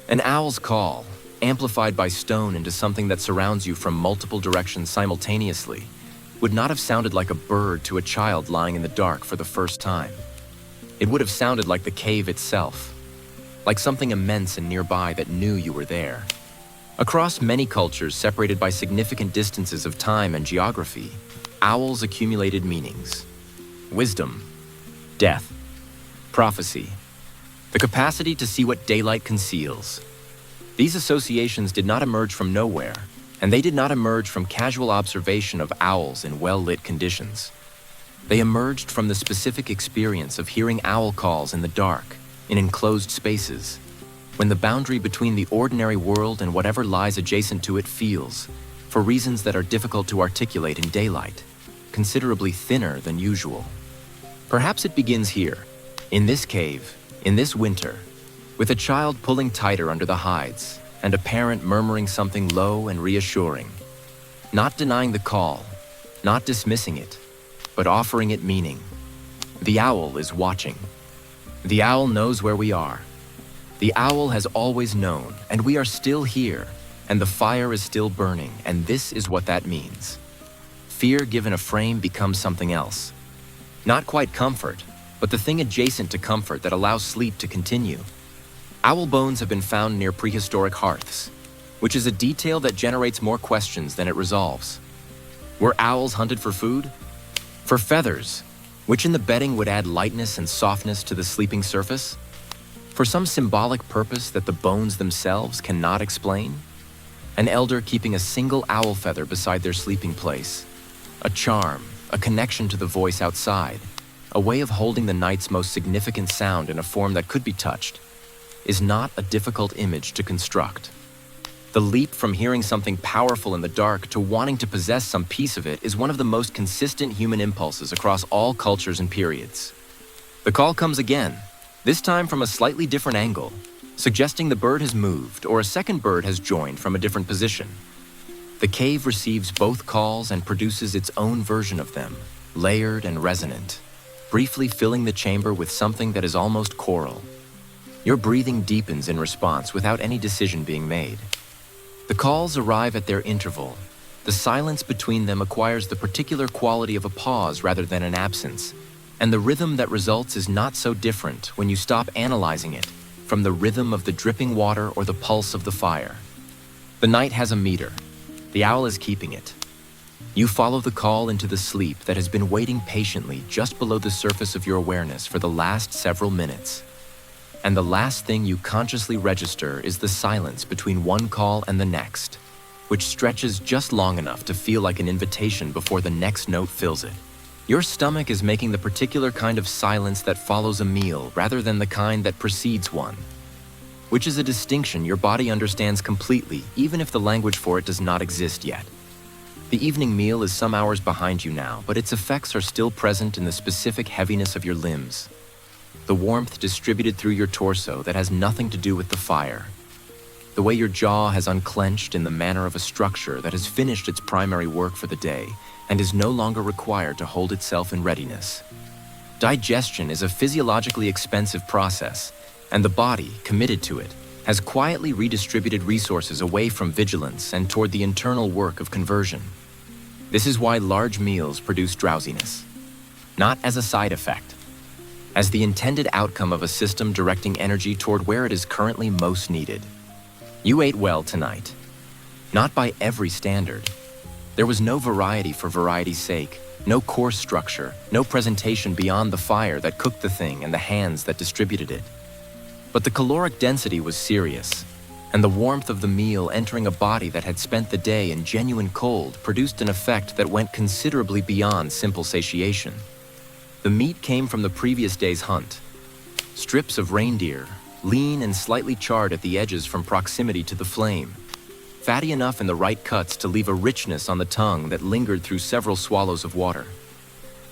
An owl's call, amplified by stone into something that surrounds you from multiple directions simultaneously, would not have sounded like a bird to a child lying in the dark for the first time. It would have sounded like the cave itself, like something immense and nearby that knew you were there. Across many cultures separated by significant distances of time and geography, owls accumulated meanings. Wisdom, death, prophecy, the capacity to see what daylight conceals. These associations did not emerge from nowhere, and they did not emerge from casual observation of owls in well-lit conditions. They emerged from the specific experience of hearing owl calls in the dark, in enclosed spaces, when the boundary between the ordinary world and whatever lies adjacent to it feels, for reasons that are difficult to articulate in daylight, considerably thinner than usual. Perhaps it begins here, in this cave, in this winter, with a child pulling tighter under the hides and a parent murmuring something low and reassuring, not denying the call, not dismissing it, but offering it meaning. The owl is watching. The owl knows where we are. The owl has always known, and we are still here, and the fire is still burning, and this is what that means. Fear given a frame becomes something else. Not quite comfort, but the thing adjacent to comfort that allows sleep to continue. Owl bones have been found near prehistoric hearths, which is a detail that generates more questions than it resolves. Were owls hunted for food? For feathers, which in the bedding would add lightness and softness to the sleeping surface? For some symbolic purpose that the bones themselves cannot explain? An elder keeping a single owl feather beside their sleeping place. A charm, a connection to the voice outside, a way of holding the night's most significant sound in a form that could be touched, is not a difficult image to construct. The leap from hearing something powerful in the dark to wanting to possess some piece of it is one of the most consistent human impulses across all cultures and periods. The call comes again, this time from a slightly different angle, suggesting the bird has moved or a second bird has joined from a different position. The cave receives both calls and produces its own version of them, layered and resonant, briefly filling the chamber with something that is almost choral. Your breathing deepens in response without any decision being made. The calls arrive at their interval. The silence between them acquires the particular quality of a pause rather than an absence, and the rhythm that results is not so different when you stop analyzing it from the rhythm of the dripping water or the pulse of the fire. The night has a meter. The owl is keeping it. You follow the call into the sleep that has been waiting patiently just below the surface of your awareness for the last several minutes. And the last thing you consciously register is the silence between one call and the next, which stretches just long enough to feel like an invitation before the next note fills it. Your stomach is making the particular kind of silence that follows a meal rather than the kind that precedes one, which is a distinction your body understands completely, even if the language for it does not exist yet. The evening meal is some hours behind you now, but its effects are still present in the specific heaviness of your limbs, the warmth distributed through your torso that has nothing to do with the fire, the way your jaw has unclenched in the manner of a structure that has finished its primary work for the day and is no longer required to hold itself in readiness. Digestion is a physiologically expensive process, and the body, committed to it, has quietly redistributed resources away from vigilance and toward the internal work of conversion. This is why large meals produce drowsiness, not as a side effect, as the intended outcome of a system directing energy toward where it is currently most needed. You ate well tonight, not by every standard. There was no variety for variety's sake, no course structure, no presentation beyond the fire that cooked the thing and the hands that distributed it. But the caloric density was serious, and the warmth of the meal entering a body that had spent the day in genuine cold produced an effect that went considerably beyond simple satiation. The meat came from the previous day's hunt. Strips of reindeer, lean and slightly charred at the edges from proximity to the flame, fatty enough in the right cuts to leave a richness on the tongue that lingered through several swallows of water.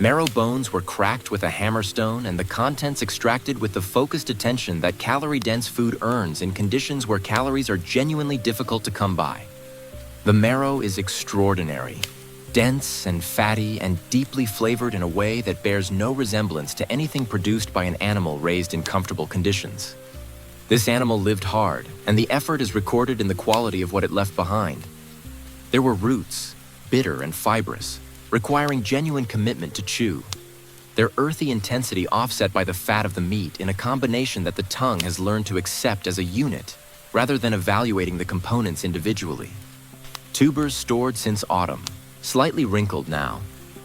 Marrow bones were cracked with a hammerstone and the contents extracted with the focused attention that calorie-dense food earns in conditions where calories are genuinely difficult to come by. The marrow is extraordinary, dense and fatty and deeply flavored in a way that bears no resemblance to anything produced by an animal raised in comfortable conditions. This animal lived hard, and the effort is recorded in the quality of what it left behind. There were roots, bitter and fibrous, requiring genuine commitment to chew. Their earthy intensity offset by the fat of the meat in a combination that the tongue has learned to accept as a unit, rather than evaluating the components individually. Tubers stored since autumn, slightly wrinkled now,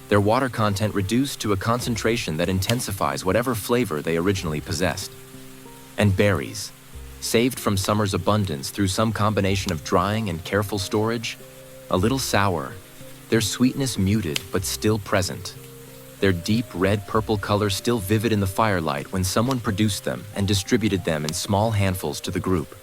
their water content reduced to a concentration that intensifies whatever flavor they originally possessed. And berries, saved from summer's abundance through some combination of drying and careful storage, a little sour, their sweetness muted but still present, their deep red-purple color still vivid in the firelight when someone produced them and distributed them in small handfuls to the group.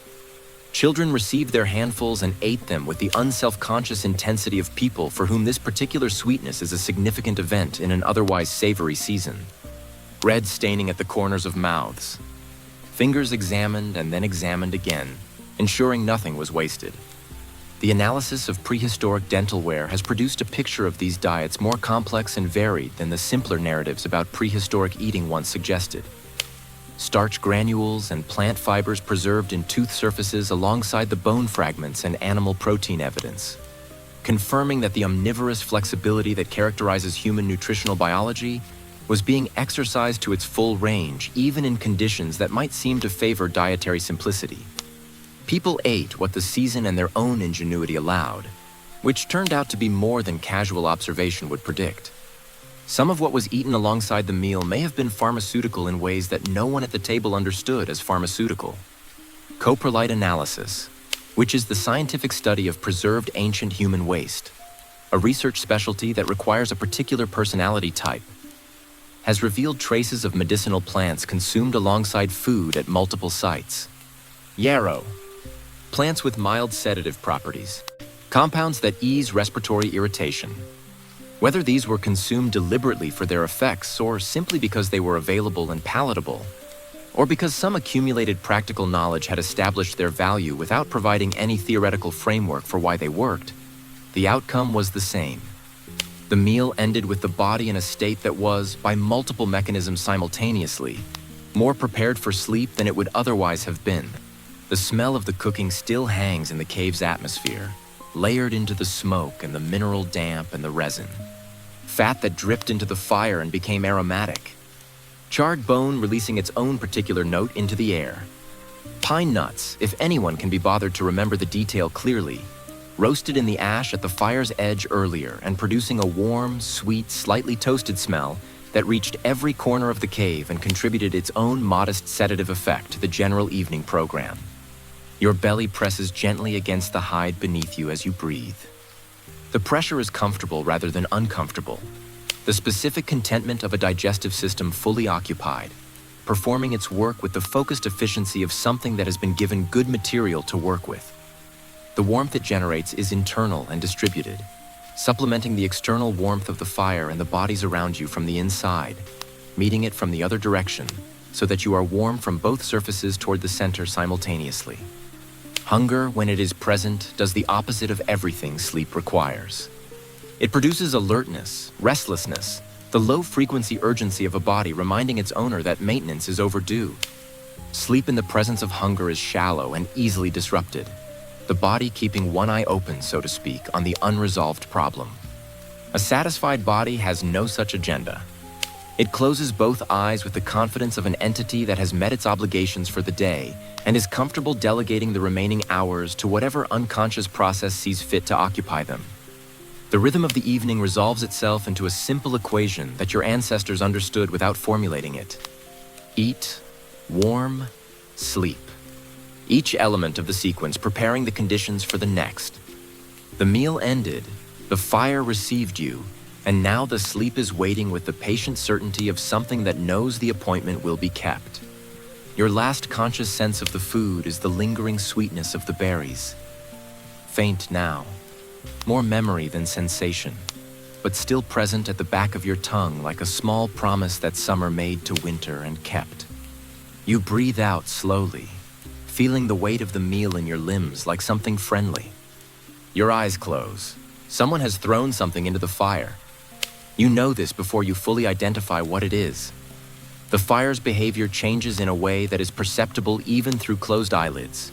Children received their handfuls and ate them with the unself-conscious intensity of people for whom this particular sweetness is a significant event in an otherwise savory season. Red staining at the corners of mouths. Fingers examined and then examined again, ensuring nothing was wasted. The analysis of prehistoric dentalware has produced a picture of these diets more complex and varied than the simpler narratives about prehistoric eating once suggested. Starch granules and plant fibers preserved in tooth surfaces alongside the bone fragments and animal protein evidence, confirming that the omnivorous flexibility that characterizes human nutritional biology was being exercised to its full range, even in conditions that might seem to favor dietary simplicity. People ate what the season and their own ingenuity allowed, which turned out to be more than casual observation would predict. Some of what was eaten alongside the meal may have been pharmaceutical in ways that no one at the table understood as pharmaceutical. Coprolite analysis, which is the scientific study of preserved ancient human waste, a research specialty that requires a particular personality type, has revealed traces of medicinal plants consumed alongside food at multiple sites. Yarrow, plants with mild sedative properties, compounds that ease respiratory irritation. Whether these were consumed deliberately for their effects or simply because they were available and palatable, or because some accumulated practical knowledge had established their value without providing any theoretical framework for why they worked, the outcome was the same. The meal ended with the body in a state that was, by multiple mechanisms simultaneously, more prepared for sleep than it would otherwise have been. The smell of the cooking still hangs in the cave's atmosphere, layered into the smoke and the mineral damp and the resin. Fat that dripped into the fire and became aromatic. Charred bone releasing its own particular note into the air. Pine nuts, if anyone can be bothered to remember the detail clearly, roasted in the ash at the fire's edge earlier and producing a warm, sweet, slightly toasted smell that reached every corner of the cave and contributed its own modest sedative effect to the general evening program. Your belly presses gently against the hide beneath you as you breathe. The pressure is comfortable rather than uncomfortable, the specific contentment of a digestive system fully occupied, performing its work with the focused efficiency of something that has been given good material to work with. The warmth it generates is internal and distributed, supplementing the external warmth of the fire and the bodies around you from the inside, meeting it from the other direction, so that you are warm from both surfaces toward the center simultaneously. Hunger, when it is present, does the opposite of everything sleep requires. It produces alertness, restlessness, the low-frequency urgency of a body reminding its owner that maintenance is overdue. Sleep in the presence of hunger is shallow and easily disrupted, the body keeping one eye open, so to speak, on the unresolved problem. A satisfied body has no such agenda. It closes both eyes with the confidence of an entity that has met its obligations for the day and is comfortable delegating the remaining hours to whatever unconscious process sees fit to occupy them. The rhythm of the evening resolves itself into a simple equation that your ancestors understood without formulating it. Eat, warm, sleep. Each element of the sequence preparing the conditions for the next. The meal ended, the fire received you, and now the sleep is waiting with the patient certainty of something that knows the appointment will be kept. Your last conscious sense of the food is the lingering sweetness of the berries. Faint now, more memory than sensation, but still present at the back of your tongue like a small promise that summer made to winter and kept. You breathe out slowly, feeling the weight of the meal in your limbs like something friendly. Your eyes close. Someone has thrown something into the fire. You know this before you fully identify what it is. The fire's behavior changes in a way that is perceptible even through closed eyelids.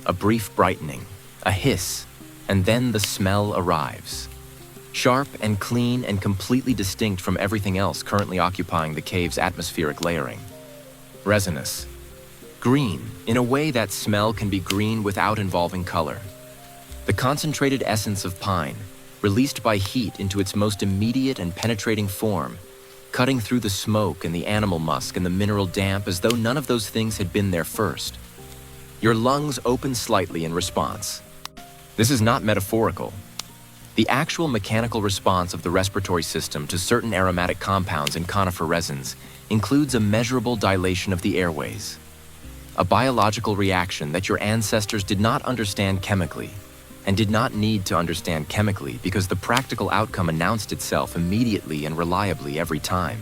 A brief brightening, a hiss, and then the smell arrives. Sharp and clean and completely distinct from everything else currently occupying the cave's atmospheric layering. Resinous. Green, in a way that smell can be green without involving color. The concentrated essence of pine, released by heat into its most immediate and penetrating form, cutting through the smoke and the animal musk and the mineral damp as though none of those things had been there first. Your lungs open slightly in response. This is not metaphorical. The actual mechanical response of the respiratory system to certain aromatic compounds in conifer resins includes a measurable dilation of the airways. A biological reaction that your ancestors did not understand chemically, and did not need to understand chemically because the practical outcome announced itself immediately and reliably every time.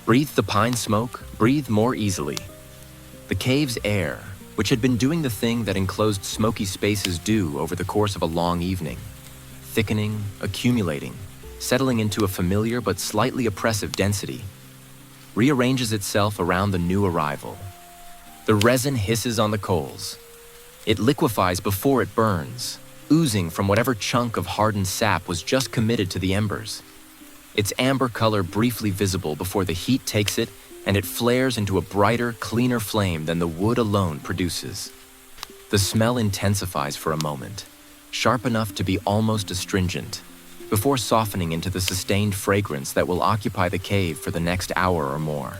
Breathe the pine smoke, breathe more easily. The cave's air, which had been doing the thing that enclosed smoky spaces do over the course of a long evening, thickening, accumulating, settling into a familiar but slightly oppressive density, rearranges itself around the new arrival. The resin hisses on the coals. It liquefies before it burns, oozing from whatever chunk of hardened sap was just committed to the embers. Its amber color briefly visible before the heat takes it, and it flares into a brighter, cleaner flame than the wood alone produces. The smell intensifies for a moment, sharp enough to be almost astringent, before softening into the sustained fragrance that will occupy the cave for the next hour or more,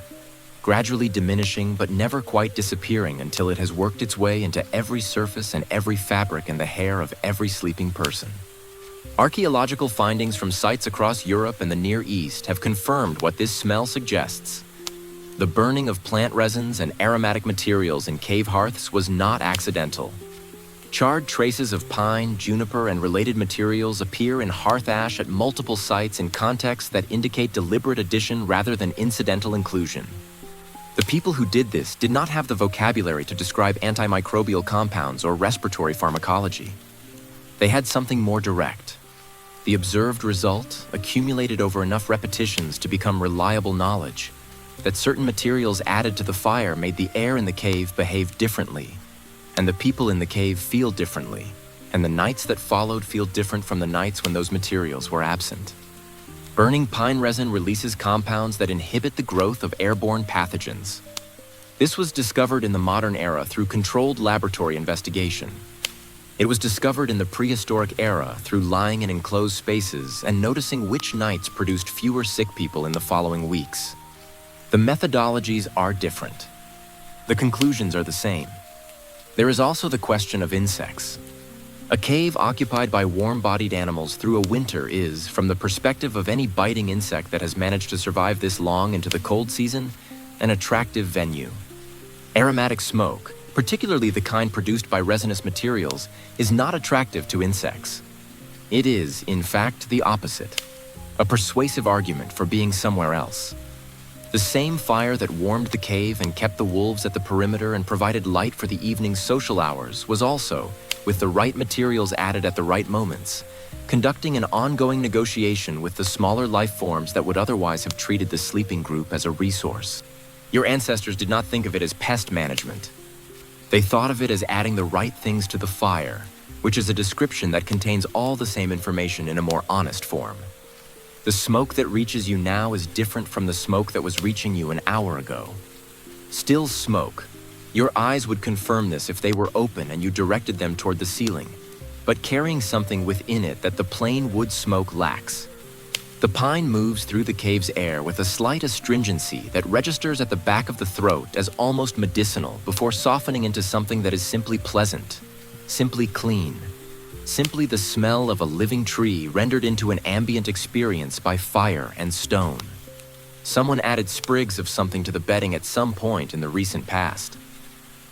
gradually diminishing but never quite disappearing until it has worked its way into every surface and every fabric in the hair of every sleeping person. Archaeological findings from sites across Europe and the Near East have confirmed what this smell suggests. The burning of plant resins and aromatic materials in cave hearths was not accidental. Charred traces of pine, juniper, and related materials appear in hearth ash at multiple sites in contexts that indicate deliberate addition rather than incidental inclusion. The people who did this did not have the vocabulary to describe antimicrobial compounds or respiratory pharmacology. They had something more direct. The observed result accumulated over enough repetitions to become reliable knowledge that certain materials added to the fire made the air in the cave behave differently, and the people in the cave feel differently, and the nights that followed feel different from the nights when those materials were absent. Burning pine resin releases compounds that inhibit the growth of airborne pathogens. This was discovered in the modern era through controlled laboratory investigation. It was discovered in the prehistoric era through lying in enclosed spaces and noticing which nights produced fewer sick people in the following weeks. The methodologies are different. The conclusions are the same. There is also the question of insects. A cave occupied by warm-bodied animals through a winter is, from the perspective of any biting insect that has managed to survive this long into the cold season, an attractive venue. Aromatic smoke, particularly the kind produced by resinous materials, is not attractive to insects. It is, in fact, the opposite, a persuasive argument for being somewhere else. The same fire that warmed the cave and kept the wolves at the perimeter and provided light for the evening's social hours was also, with the right materials added at the right moments, conducting an ongoing negotiation with the smaller life forms that would otherwise have treated the sleeping group as a resource. Your ancestors did not think of it as pest management. They thought of it as adding the right things to the fire, which is a description that contains all the same information in a more honest form. The smoke that reaches you now is different from the smoke that was reaching you an hour ago. Still smoke. Your eyes would confirm this if they were open and you directed them toward the ceiling, but carrying something within it that the plain wood smoke lacks. The pine moves through the cave's air with a slight astringency that registers at the back of the throat as almost medicinal before softening into something that is simply pleasant, simply clean, simply the smell of a living tree rendered into an ambient experience by fire and stone. Someone added sprigs of something to the bedding at some point in the recent past.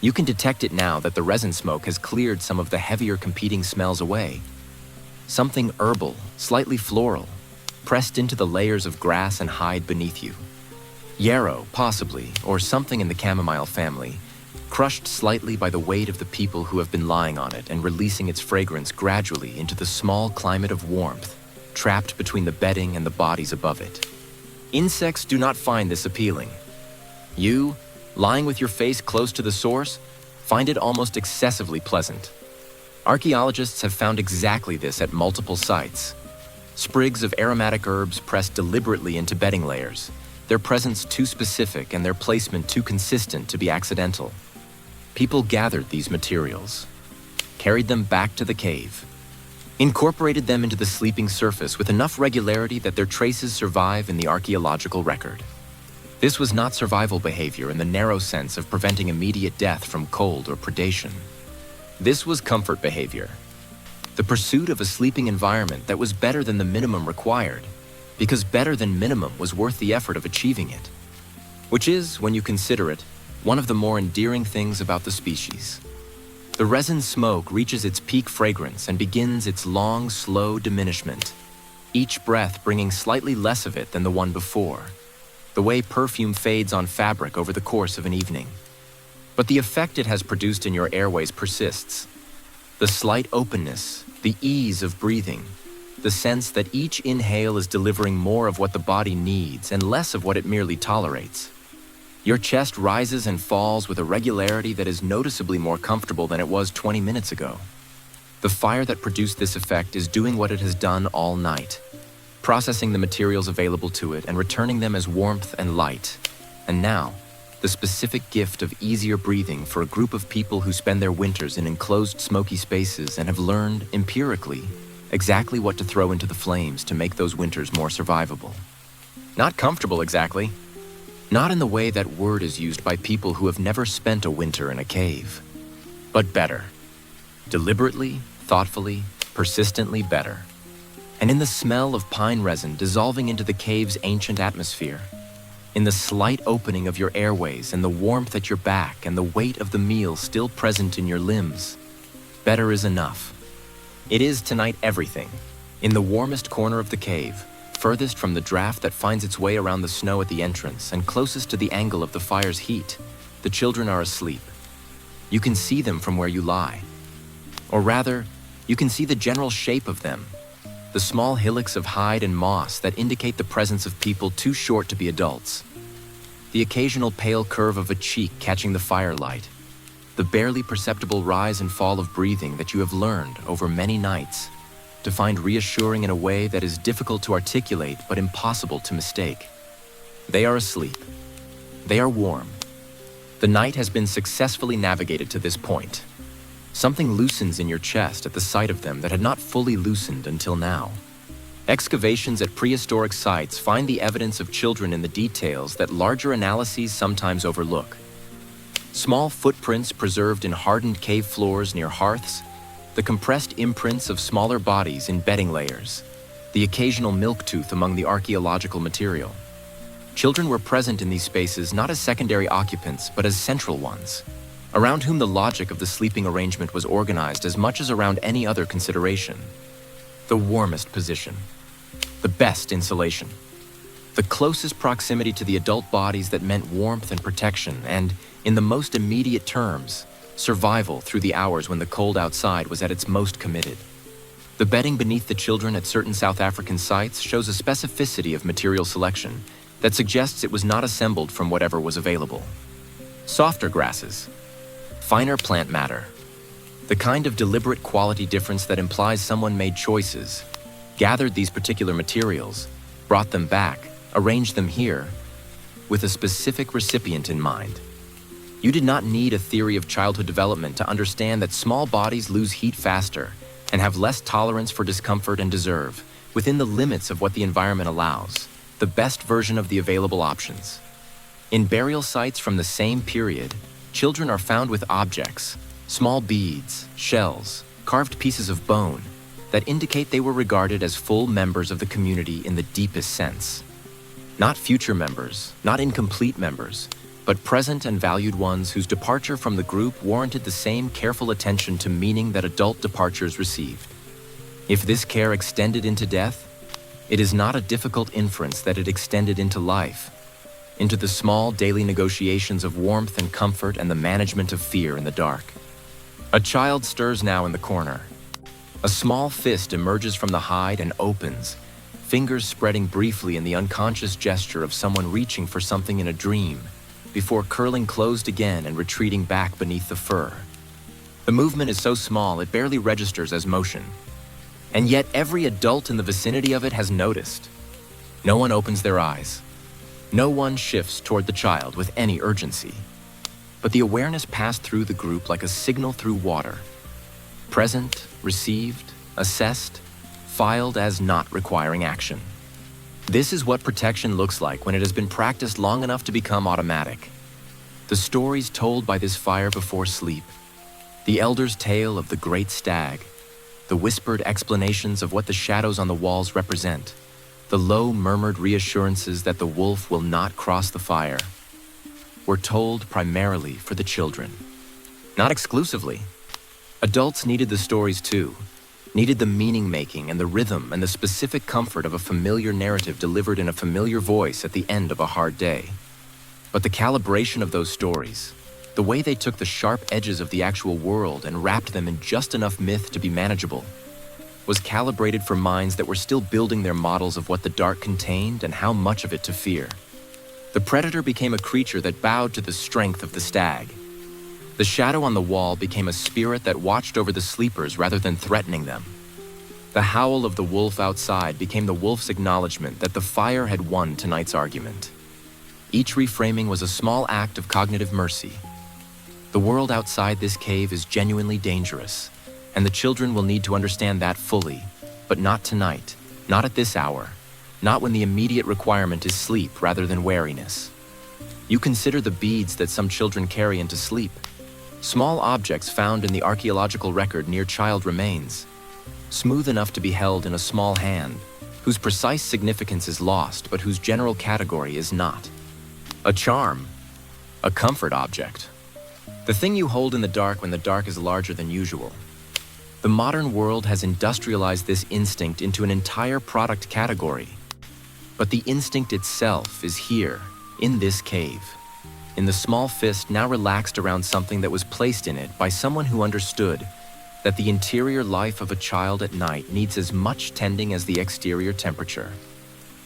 You can detect it now that the resin smoke has cleared some of the heavier competing smells away. Something herbal, slightly floral, pressed into the layers of grass and hide beneath you. Yarrow, possibly, or something in the chamomile family, crushed slightly by the weight of the people who have been lying on it and releasing its fragrance gradually into the small climate of warmth, trapped between the bedding and the bodies above it. Insects do not find this appealing. You, lying with your face close to the source, find it almost excessively pleasant. Archaeologists have found exactly this at multiple sites. Sprigs of aromatic herbs pressed deliberately into bedding layers, their presence too specific and their placement too consistent to be accidental. People gathered these materials, carried them back to the cave, incorporated them into the sleeping surface with enough regularity that their traces survive in the archaeological record. This was not survival behavior in the narrow sense of preventing immediate death from cold or predation. This was comfort behavior. The pursuit of a sleeping environment that was better than the minimum required, because better than minimum was worth the effort of achieving it. Which is, when you consider it, one of the more endearing things about the species. The resin smoke reaches its peak fragrance and begins its long, slow diminishment, each breath bringing slightly less of it than the one before, the way perfume fades on fabric over the course of an evening. But the effect it has produced in your airways persists. The slight openness, the ease of breathing, the sense that each inhale is delivering more of what the body needs and less of what it merely tolerates. Your chest rises and falls with a regularity that is noticeably more comfortable than it was 20 minutes ago. The fire that produced this effect is doing what it has done all night, processing the materials available to it and returning them as warmth and light. And now, the specific gift of easier breathing for a group of people who spend their winters in enclosed smoky spaces and have learned, empirically, exactly what to throw into the flames to make those winters more survivable. Not comfortable exactly. Not in the way that word is used by people who have never spent a winter in a cave. But better. Deliberately, thoughtfully, persistently better. And in the smell of pine resin dissolving into the cave's ancient atmosphere, in the slight opening of your airways and the warmth at your back and the weight of the meal still present in your limbs, better is enough. It is tonight everything. In the warmest corner of the cave, furthest from the draft that finds its way around the snow at the entrance and closest to the angle of the fire's heat, the children are asleep. You can see them from where you lie. Or rather, you can see the general shape of them, the small hillocks of hide and moss that indicate the presence of people too short to be adults, the occasional pale curve of a cheek catching the firelight, the barely perceptible rise and fall of breathing that you have learned over many nights to find reassuring in a way that is difficult to articulate but impossible to mistake. They are asleep. They are warm. The night has been successfully navigated to this point. Something loosens in your chest at the sight of them that had not fully loosened until now. Excavations at prehistoric sites find the evidence of children in the details that larger analyses sometimes overlook. Small footprints preserved in hardened cave floors near hearths, the compressed imprints of smaller bodies in bedding layers, the occasional milk tooth among the archaeological material. Children were present in these spaces not as secondary occupants, but as central ones, around whom the logic of the sleeping arrangement was organized as much as around any other consideration. The warmest position, the best insulation, the closest proximity to the adult bodies that meant warmth and protection and, in the most immediate terms, survival through the hours when the cold outside was at its most committed. The bedding beneath the children at certain South African sites shows a specificity of material selection, that suggests it was not assembled from whatever was available. Softer grasses, finer plant matter, the kind of deliberate quality difference that implies someone made choices, gathered these particular materials, brought them back, arranged them here, with a specific recipient in mind. You did not need a theory of childhood development to understand that small bodies lose heat faster and have less tolerance for discomfort and deserve, within the limits of what the environment allows, the best version of the available options. In burial sites from the same period, children are found with objects, small beads, shells, carved pieces of bone, that indicate they were regarded as full members of the community in the deepest sense. Not future members, not incomplete members, but present and valued ones whose departure from the group warranted the same careful attention to meaning that adult departures received. If this care extended into death, it is not a difficult inference that it extended into life, into the small daily negotiations of warmth and comfort and the management of fear in the dark. A child stirs now in the corner. A small fist emerges from the hide and opens, fingers spreading briefly in the unconscious gesture of someone reaching for something in a dream, before curling closed again and retreating back beneath the fur. The movement is so small it barely registers as motion. And yet every adult in the vicinity of it has noticed. No one opens their eyes. No one shifts toward the child with any urgency. But the awareness passed through the group like a signal through water. Present, received, assessed, filed as not requiring action. This is what protection looks like when it has been practiced long enough to become automatic. The stories told by this fire before sleep, the elder's tale of the great stag, the whispered explanations of what the shadows on the walls represent, the low murmured reassurances that the wolf will not cross the fire, were told primarily for the children. Not exclusively. Adults needed the stories too, needed the meaning-making and the rhythm and the specific comfort of a familiar narrative delivered in a familiar voice at the end of a hard day. But the calibration of those stories, the way they took the sharp edges of the actual world and wrapped them in just enough myth to be manageable, was calibrated for minds that were still building their models of what the dark contained and how much of it to fear. The predator became a creature that bowed to the strength of the stag. The shadow on the wall became a spirit that watched over the sleepers rather than threatening them. The howl of the wolf outside became the wolf's acknowledgement that the fire had won tonight's argument. Each reframing was a small act of cognitive mercy. The world outside this cave is genuinely dangerous, and the children will need to understand that fully, but not tonight, not at this hour, not when the immediate requirement is sleep rather than wariness. You consider the beads that some children carry into sleep, small objects found in the archaeological record near child remains, smooth enough to be held in a small hand, whose precise significance is lost but whose general category is not. A charm, a comfort object. The thing you hold in the dark when the dark is larger than usual. The modern world has industrialized this instinct into an entire product category. But the instinct itself is here, in this cave, in the small fist now relaxed around something that was placed in it by someone who understood that the interior life of a child at night needs as much tending as the exterior temperature.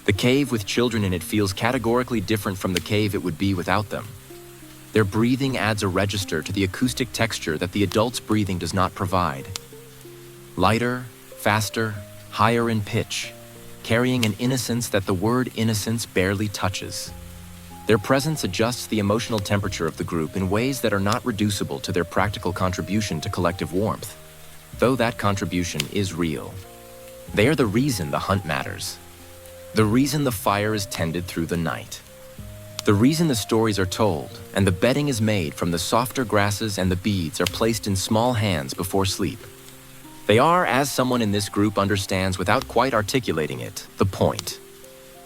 The cave with children in it feels categorically different from the cave it would be without them. Their breathing adds a register to the acoustic texture that the adult's breathing does not provide. Lighter, faster, higher in pitch, carrying an innocence that the word innocence barely touches. Their presence adjusts the emotional temperature of the group in ways that are not reducible to their practical contribution to collective warmth, though that contribution is real. They are the reason the hunt matters. The reason the fire is tended through the night. The reason the stories are told and the bedding is made from the softer grasses and the beads are placed in small hands before sleep. They are, as someone in this group understands without quite articulating it, the point.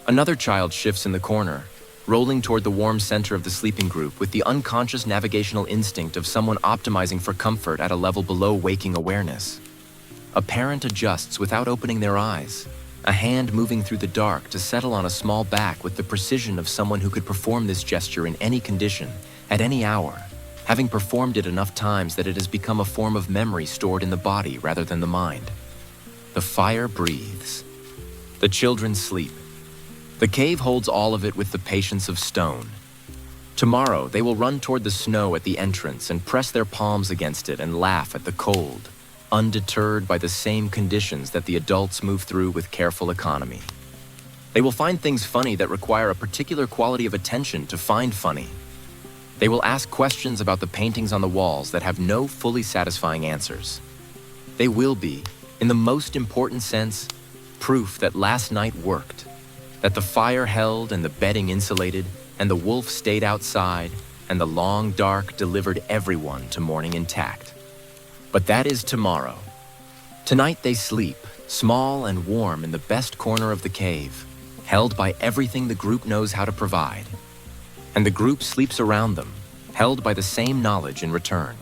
Another child shifts in the corner, rolling toward the warm center of the sleeping group with the unconscious navigational instinct of someone optimizing for comfort at a level below waking awareness. A parent adjusts without opening their eyes, a hand moving through the dark to settle on a small back with the precision of someone who could perform this gesture in any condition, at any hour, having performed it enough times that it has become a form of memory stored in the body rather than the mind. The fire breathes. The children sleep. The cave holds all of it with the patience of stone. Tomorrow, they will run toward the snow at the entrance and press their palms against it and laugh at the cold, undeterred by the same conditions that the adults move through with careful economy. They will find things funny that require a particular quality of attention to find funny. They will ask questions about the paintings on the walls that have no fully satisfying answers. They will be, in the most important sense, proof that last night worked, that the fire held and the bedding insulated, and the wolf stayed outside, and the long dark delivered everyone to morning intact. But that is tomorrow. Tonight they sleep, small and warm in the best corner of the cave, held by everything the group knows how to provide. And the group sleeps around them, held by the same knowledge in return.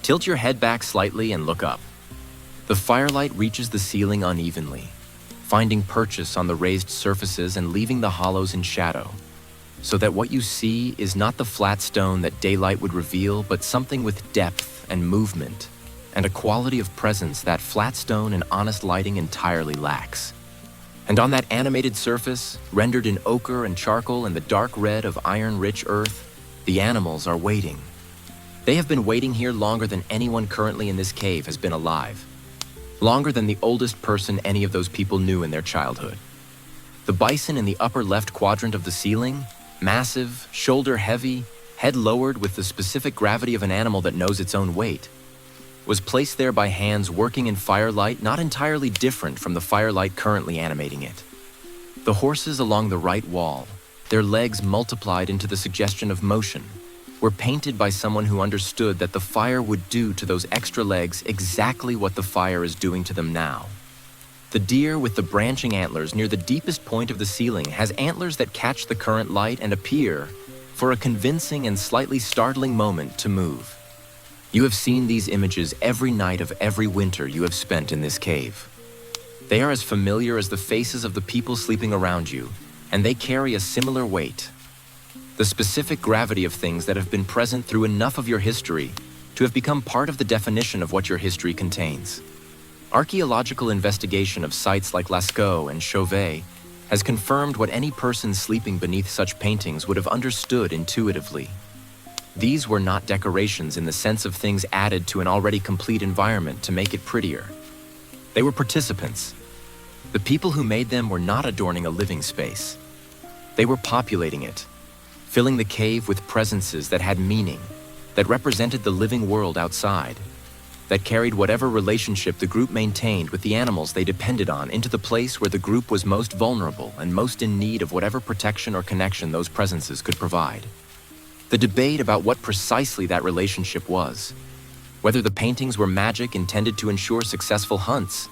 Tilt your head back slightly and look up. The firelight reaches the ceiling unevenly, finding purchase on the raised surfaces and leaving the hollows in shadow, so that what you see is not the flat stone that daylight would reveal, but something with depth and movement, and a quality of presence that flat stone and honest lighting entirely lacks. And on that animated surface, rendered in ochre and charcoal and the dark red of iron-rich earth, the animals are waiting. They have been waiting here longer than anyone currently in this cave has been alive. Longer than the oldest person any of those people knew in their childhood. The bison in the upper left quadrant of the ceiling, massive, shoulder-heavy, head lowered with the specific gravity of an animal that knows its own weight, was placed there by hands working in firelight not entirely different from the firelight currently animating it. The horses along the right wall, their legs multiplied into the suggestion of motion, were painted by someone who understood that the fire would do to those extra legs exactly what the fire is doing to them now. The deer with the branching antlers near the deepest point of the ceiling has antlers that catch the current light and appear, for a convincing and slightly startling moment, to move. You have seen these images every night of every winter you have spent in this cave. They are as familiar as the faces of the people sleeping around you, and they carry a similar weight. The specific gravity of things that have been present through enough of your history to have become part of the definition of what your history contains. Archaeological investigation of sites like Lascaux and Chauvet has confirmed what any person sleeping beneath such paintings would have understood intuitively. These were not decorations in the sense of things added to an already complete environment to make it prettier. They were participants. The people who made them were not adorning a living space. They were populating it, filling the cave with presences that had meaning, that represented the living world outside, that carried whatever relationship the group maintained with the animals they depended on into the place where the group was most vulnerable and most in need of whatever protection or connection those presences could provide. The debate about what precisely that relationship was, whether the paintings were magic intended to ensure successful hunts,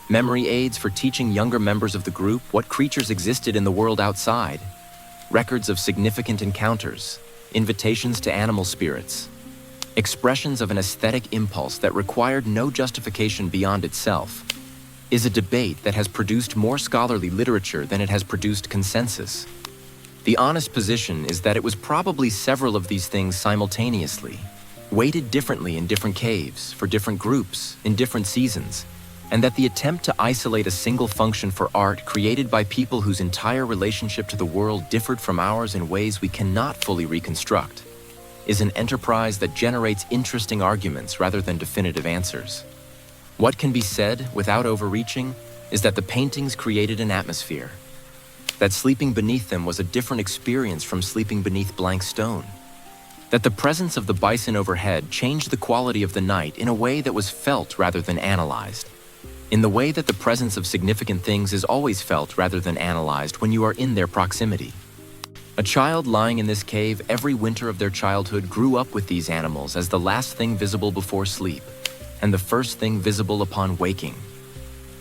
memory aids for teaching younger members of the group what creatures existed in the world outside, records of significant encounters, invitations to animal spirits, expressions of an aesthetic impulse that required no justification beyond itself, is a debate that has produced more scholarly literature than it has produced consensus. The honest position is that it was probably several of these things simultaneously, weighted differently in different caves, for different groups, in different seasons, and that the attempt to isolate a single function for art created by people whose entire relationship to the world differed from ours in ways we cannot fully reconstruct is an enterprise that generates interesting arguments rather than definitive answers. What can be said, without overreaching, is that the paintings created an atmosphere, that sleeping beneath them was a different experience from sleeping beneath blank stone, that the presence of the bison overhead changed the quality of the night in a way that was felt rather than analyzed, in the way that the presence of significant things is always felt rather than analyzed when you are in their proximity. A child lying in this cave every winter of their childhood grew up with these animals as the last thing visible before sleep, and the first thing visible upon waking.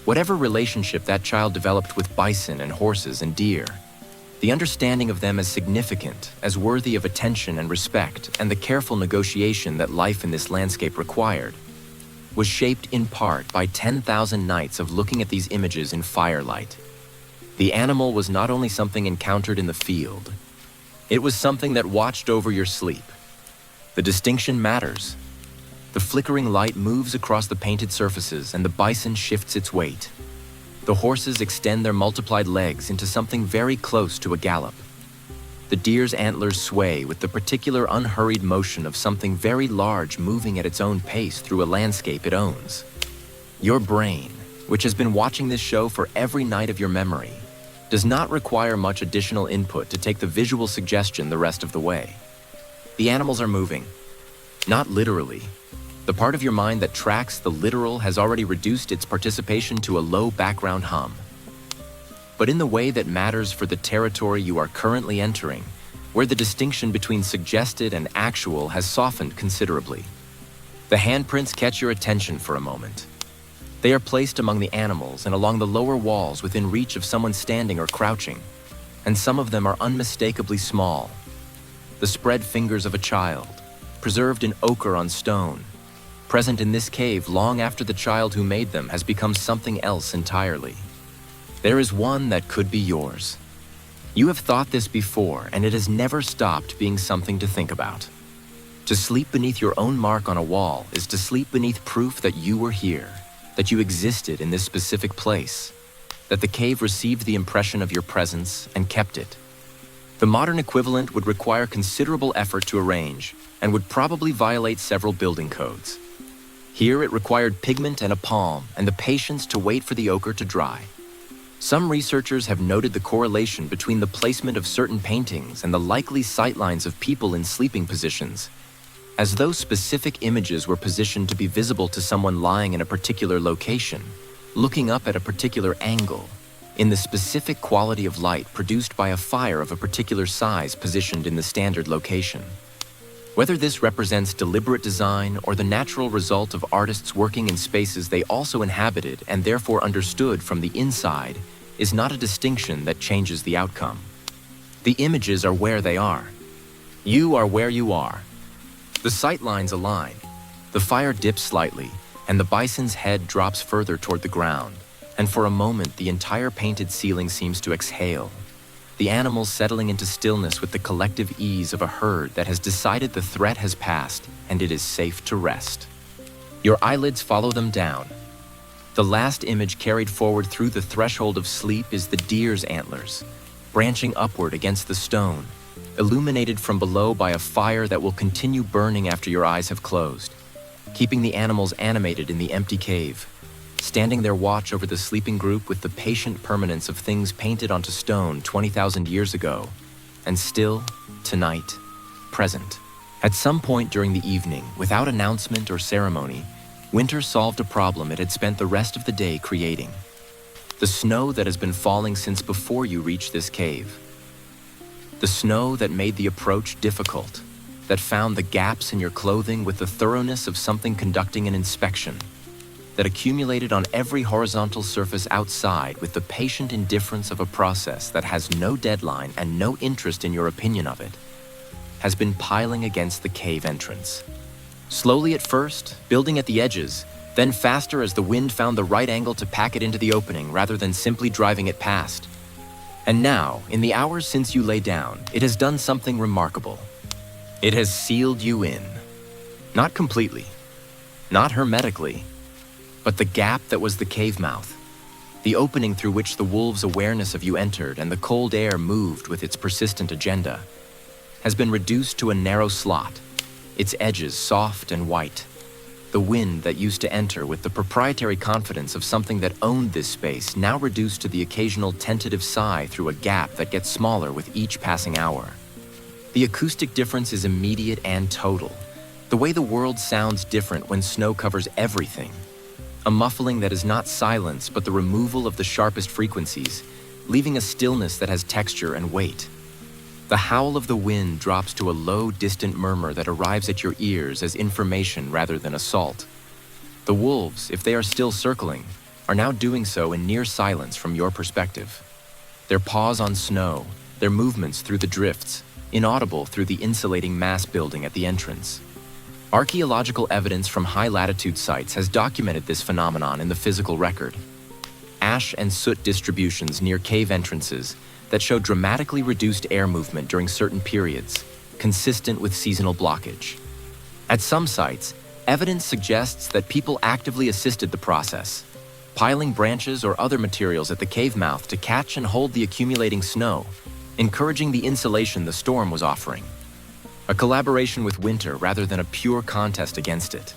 Whatever relationship that child developed with bison and horses and deer, the understanding of them as significant, as worthy of attention and respect, and the careful negotiation that life in this landscape required, was shaped in part by 10,000 nights of looking at these images in firelight. The animal was not only something encountered in the field, it was something that watched over your sleep. The distinction matters. The flickering light moves across the painted surfaces and the bison shifts its weight. The horses extend their multiplied legs into something very close to a gallop. The deer's antlers sway with the particular unhurried motion of something very large moving at its own pace through a landscape it owns. Your brain, which has been watching this show for every night of your memory, does not require much additional input to take the visual suggestion the rest of the way. The animals are moving. Not literally. The part of your mind that tracks the literal has already reduced its participation to a low background hum. But in the way that matters for the territory you are currently entering, where the distinction between suggested and actual has softened considerably. The handprints catch your attention for a moment. They are placed among the animals and along the lower walls within reach of someone standing or crouching, and some of them are unmistakably small. The spread fingers of a child, preserved in ochre on stone, present in this cave long after the child who made them has become something else entirely. There is one that could be yours. You have thought this before, and it has never stopped being something to think about. To sleep beneath your own mark on a wall is to sleep beneath proof that you were here, that you existed in this specific place, that the cave received the impression of your presence and kept it. The modern equivalent would require considerable effort to arrange and would probably violate several building codes. Here it required pigment and a palm and the patience to wait for the ochre to dry. Some researchers have noted the correlation between the placement of certain paintings and the likely sightlines of people in sleeping positions, as though specific images were positioned to be visible to someone lying in a particular location, looking up at a particular angle, in the specific quality of light produced by a fire of a particular size positioned in the standard location. Whether this represents deliberate design or the natural result of artists working in spaces they also inhabited and therefore understood from the inside is not a distinction that changes the outcome. The images are where they are. You are where you are. The sight lines align. The fire dips slightly, and the bison's head drops further toward the ground, and for a moment the entire painted ceiling seems to exhale, the animals settling into stillness with the collective ease of a herd that has decided the threat has passed and it is safe to rest. Your eyelids follow them down. The last image carried forward through the threshold of sleep is the deer's antlers, branching upward against the stone, illuminated from below by a fire that will continue burning after your eyes have closed, keeping the animals animated in the empty cave, standing their watch over the sleeping group with the patient permanence of things painted onto stone 20,000 years ago, and still, tonight, present. At some point during the evening, without announcement or ceremony, winter solved a problem it had spent the rest of the day creating. The snow that has been falling since before you reached this cave. The snow that made the approach difficult, that found the gaps in your clothing with the thoroughness of something conducting an inspection, that accumulated on every horizontal surface outside with the patient indifference of a process that has no deadline and no interest in your opinion of it, has been piling against the cave entrance. Slowly at first, building at the edges, then faster as the wind found the right angle to pack it into the opening rather than simply driving it past. And now, in the hours since you lay down, it has done something remarkable. It has sealed you in. Not completely, not hermetically, but the gap that was the cave mouth, the opening through which the wolves' awareness of you entered and the cold air moved with its persistent agenda, has been reduced to a narrow slot, its edges soft and white. The wind that used to enter with the proprietary confidence of something that owned this space now reduced to the occasional tentative sigh through a gap that gets smaller with each passing hour. The acoustic difference is immediate and total. The way the world sounds different when snow covers everything. A muffling that is not silence but the removal of the sharpest frequencies, leaving a stillness that has texture and weight. The howl of the wind drops to a low, distant murmur that arrives at your ears as information rather than assault. The wolves, if they are still circling, are now doing so in near silence from your perspective. Their paws on snow, their movements through the drifts, inaudible through the insulating mass building at the entrance. Archaeological evidence from high-latitude sites has documented this phenomenon in the physical record. Ash and soot distributions near cave entrances that show dramatically reduced air movement during certain periods, consistent with seasonal blockage. At some sites, evidence suggests that people actively assisted the process. piling branches or other materials at the cave mouth to catch and hold the accumulating snow, encouraging the insulation the storm was offering. A collaboration with winter rather than a pure contest against it.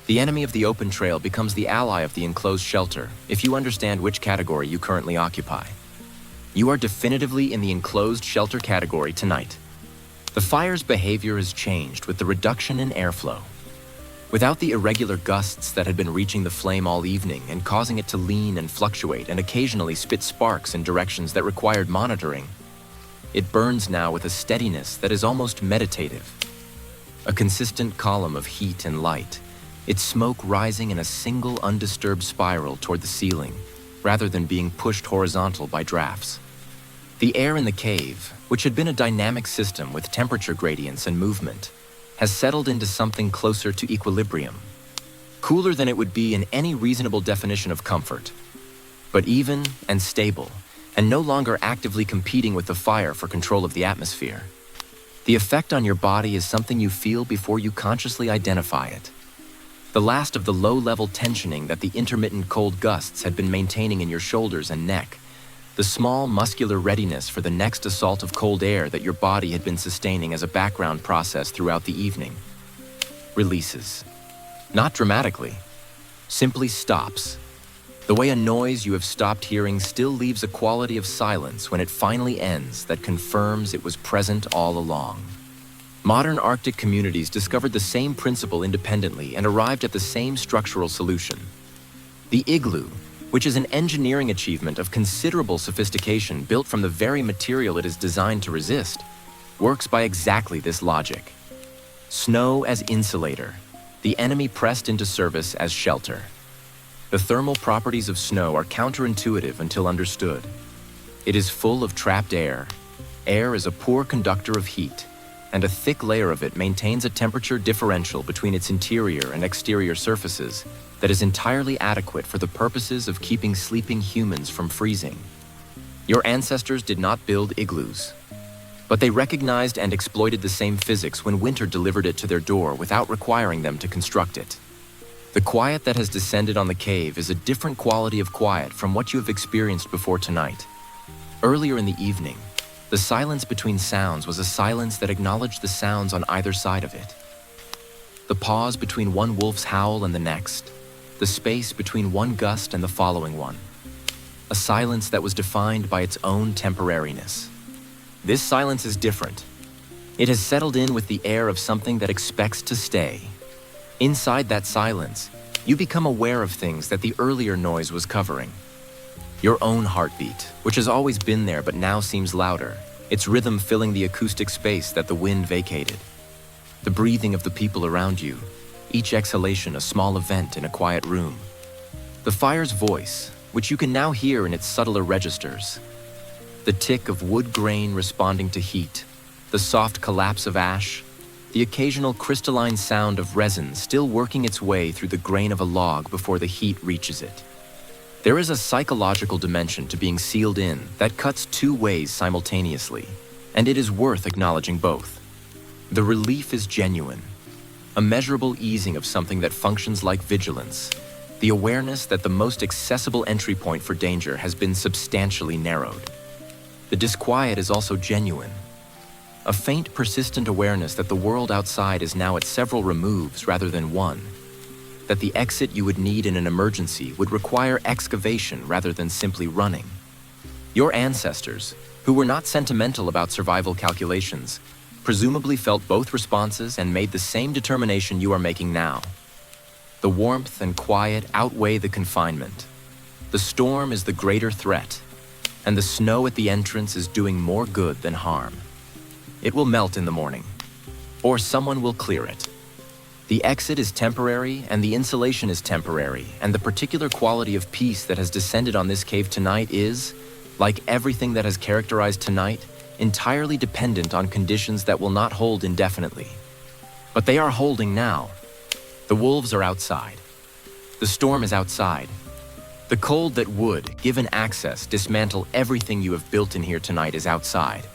The enemy of the open trail becomes the ally of the enclosed shelter if you understand which category you currently occupy. You are definitively in the enclosed shelter category tonight. The fire's behavior has changed with the reduction in airflow. Without the irregular gusts that had been reaching the flame all evening and causing it to lean and fluctuate and occasionally spit sparks in directions that required monitoring, it burns now with a steadiness that is almost meditative. A consistent column of heat and light, its smoke rising in a single undisturbed spiral toward the ceiling, rather than being pushed horizontal by drafts. The air in the cave, which had been a dynamic system with temperature gradients and movement, has settled into something closer to equilibrium. Cooler than it would be in any reasonable definition of comfort, but even and stable, and no longer actively competing with the fire for control of the atmosphere. The effect on your body is something you feel before you consciously identify it. The last of the low-level tensioning that the intermittent cold gusts had been maintaining in your shoulders and neck, the small muscular readiness for the next assault of cold air that your body had been sustaining as a background process throughout the evening, releases. Not dramatically, simply stops. The way a noise you have stopped hearing still leaves a quality of silence when it finally ends that confirms it was present all along. Modern Arctic communities discovered the same principle independently and arrived at the same structural solution. The igloo, which is an engineering achievement of considerable sophistication built from the very material it is designed to resist, works by exactly this logic. Snow as insulator, the enemy pressed into service as shelter. The thermal properties of snow are counterintuitive until understood. It is full of trapped air. Air is a poor conductor of heat, and a thick layer of it maintains a temperature differential between its interior and exterior surfaces that is entirely adequate for the purposes of keeping sleeping humans from freezing. Your ancestors did not build igloos, but they recognized and exploited the same physics when winter delivered it to their door without requiring them to construct it. The quiet that has descended on the cave is a different quality of quiet from what you have experienced before tonight. Earlier in the evening, the silence between sounds was a silence that acknowledged the sounds on either side of it. The pause between one wolf's howl and the next, the space between one gust and the following one. A silence that was defined by its own temporariness. This silence is different. It has settled in with the air of something that expects to stay. Inside that silence, you become aware of things that the earlier noise was covering. Your own heartbeat, which has always been there but now seems louder, its rhythm filling the acoustic space that the wind vacated. The breathing of the people around you, each exhalation a small event in a quiet room. The fire's voice, which you can now hear in its subtler registers. The tick of wood grain responding to heat, the soft collapse of ash, the occasional crystalline sound of resin still working its way through the grain of a log before the heat reaches it. There is a psychological dimension to being sealed in that cuts two ways simultaneously, and it is worth acknowledging both. The relief is genuine, a measurable easing of something that functions like vigilance, the awareness that the most accessible entry point for danger has been substantially narrowed. The disquiet is also genuine, a faint, persistent awareness that the world outside is now at several removes rather than one, that the exit you would need in an emergency would require excavation rather than simply running. Your ancestors, who were not sentimental about survival calculations, presumably felt both responses and made the same determination you are making now. The warmth and quiet outweigh the confinement. The storm is the greater threat, and the snow at the entrance is doing more good than harm. It will melt in the morning, or someone will clear it. The exit is temporary and the insulation is temporary, and the particular quality of peace that has descended on this cave tonight is, like everything that has characterized tonight, entirely dependent on conditions that will not hold indefinitely. But they are holding now. The wolves are outside. The storm is outside. The cold that would, given access, dismantle everything you have built in here tonight is outside.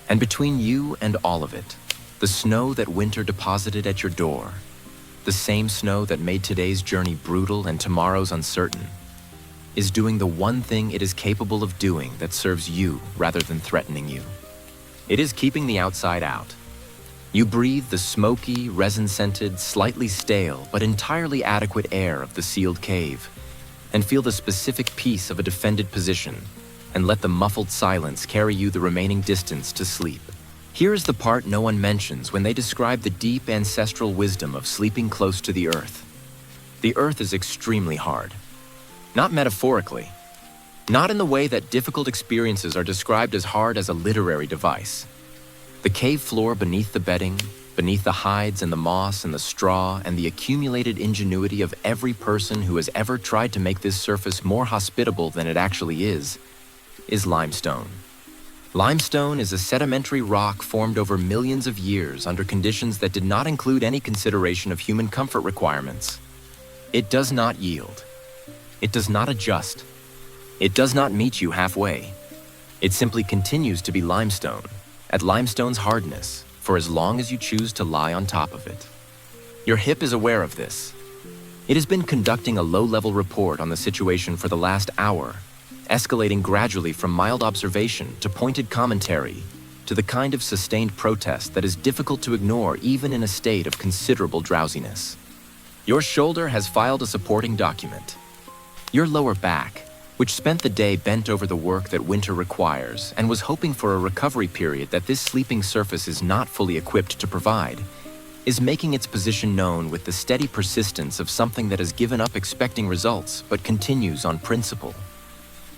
And between you and all of it, the snow that winter deposited at your door, the same snow that made today's journey brutal and tomorrow's uncertain, is doing the one thing it is capable of doing that serves you rather than threatening you. It is keeping the outside out. You breathe the smoky, resin-scented, slightly stale, but entirely adequate air of the sealed cave, and feel the specific peace of a defended position, and let the muffled silence carry you the remaining distance to sleep. Here is the part no one mentions when they describe the deep ancestral wisdom of sleeping close to the earth. The earth is extremely hard. Not metaphorically. Not in the way that difficult experiences are described as hard as a literary device. The cave floor beneath the bedding, beneath the hides and the moss and the straw and the accumulated ingenuity of every person who has ever tried to make this surface more hospitable than it actually is limestone. Limestone is a sedimentary rock formed over millions of years under conditions that did not include any consideration of human comfort requirements. It does not yield. It does not adjust. It does not meet you halfway. It simply continues to be limestone, at limestone's hardness, for as long as you choose to lie on top of it. Your hip is aware of this. It has been conducting a low-level report on the situation for the last hour, escalating gradually from mild observation to pointed commentary to the kind of sustained protest that is difficult to ignore even in a state of considerable drowsiness. Your shoulder has filed a supporting document. Your lower back, which spent the day bent over the work that winter requires and was hoping for a recovery period that this sleeping surface is not fully equipped to provide, is making its position known with the steady persistence of something that has given up expecting results but continues on principle.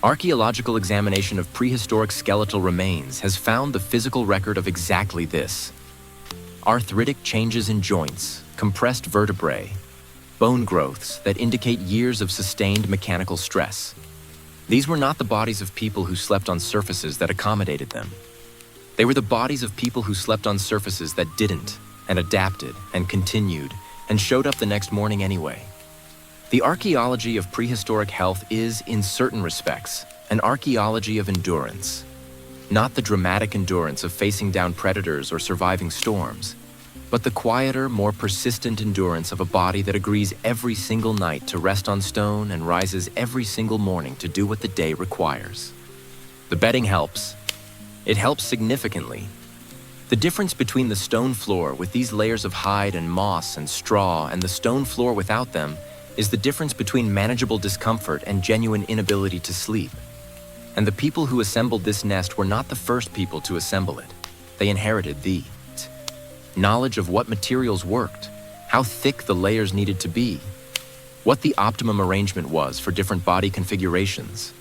Archaeological examination of prehistoric skeletal remains has found the physical record of exactly this. Arthritic changes in joints, compressed vertebrae, bone growths that indicate years of sustained mechanical stress. These were not the bodies of people who slept on surfaces that accommodated them. They were the bodies of people who slept on surfaces that didn't, and adapted, and continued, and showed up the next morning anyway. The archaeology of prehistoric health is, in certain respects, an archaeology of endurance. Not the dramatic endurance of facing down predators or surviving storms, but the quieter, more persistent endurance of a body that agrees every single night to rest on stone and rises every single morning to do what the day requires. The bedding helps. It helps significantly. The difference between the stone floor with these layers of hide and moss and straw and the stone floor without them is the difference between manageable discomfort and genuine inability to sleep. And the people who assembled this nest were not the first people to assemble it. They inherited the knowledge of what materials worked, how thick the layers needed to be, what the optimum arrangement was for different body configurations,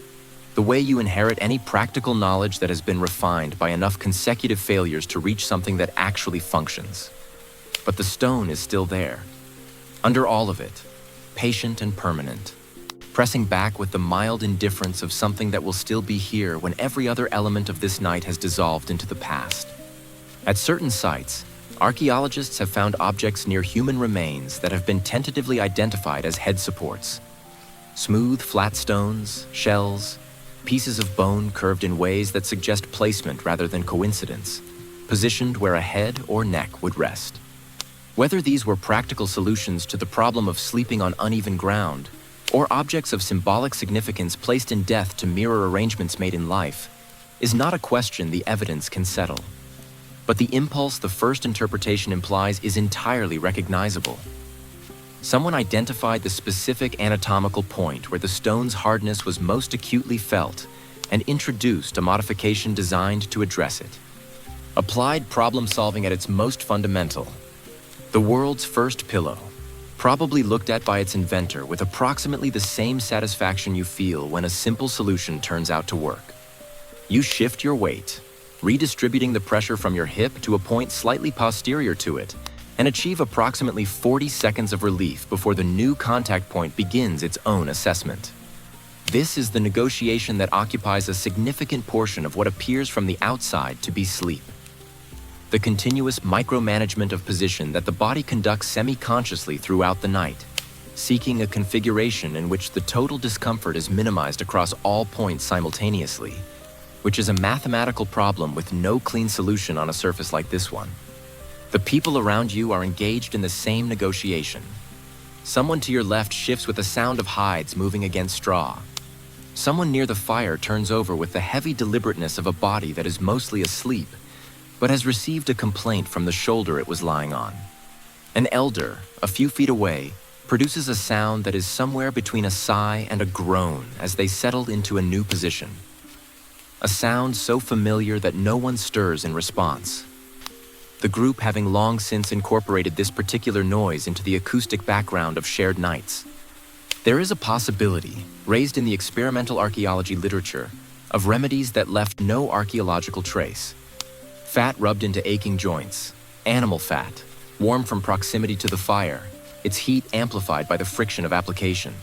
the way you inherit any practical knowledge that has been refined by enough consecutive failures to reach something that actually functions. But the stone is still there, under all of it, patient and permanent, pressing back with the mild indifference of something that will still be here when every other element of this night has dissolved into the past. At certain sites, archaeologists have found objects near human remains that have been tentatively identified as head supports. Smooth, flat stones, shells, pieces of bone curved in ways that suggest placement rather than coincidence, positioned where a head or neck would rest. Whether these were practical solutions to the problem of sleeping on uneven ground, or objects of symbolic significance placed in death to mirror arrangements made in life, is not a question the evidence can settle. But the impulse the first interpretation implies is entirely recognizable. Someone identified the specific anatomical point where the stone's hardness was most acutely felt and introduced a modification designed to address it. Applied problem solving at its most fundamental. The world's first pillow, probably looked at by its inventor with approximately the same satisfaction you feel when a simple solution turns out to work. You shift your weight, redistributing the pressure from your hip to a point slightly posterior to it, and achieve approximately 40 seconds of relief before the new contact point begins its own assessment. This is the negotiation that occupies a significant portion of what appears from the outside to be sleep. The continuous micromanagement of position that the body conducts semi-consciously throughout the night, seeking a configuration in which the total discomfort is minimized across all points simultaneously, which is a mathematical problem with no clean solution on a surface like this one. The people around you are engaged in the same negotiation. Someone to your left shifts with a sound of hides moving against straw. Someone near the fire turns over with the heavy deliberateness of a body that is mostly asleep, but has received a complaint from the shoulder it was lying on. An elder, a few feet away, produces a sound that is somewhere between a sigh and a groan as they settle into a new position. A sound so familiar that no one stirs in response. The group having long since incorporated this particular noise into the acoustic background of shared nights. There is a possibility, raised in the experimental archaeology literature, of remedies that left no archaeological trace. Fat rubbed into aching joints, animal fat, warm from proximity to the fire, its heat amplified by the friction of application.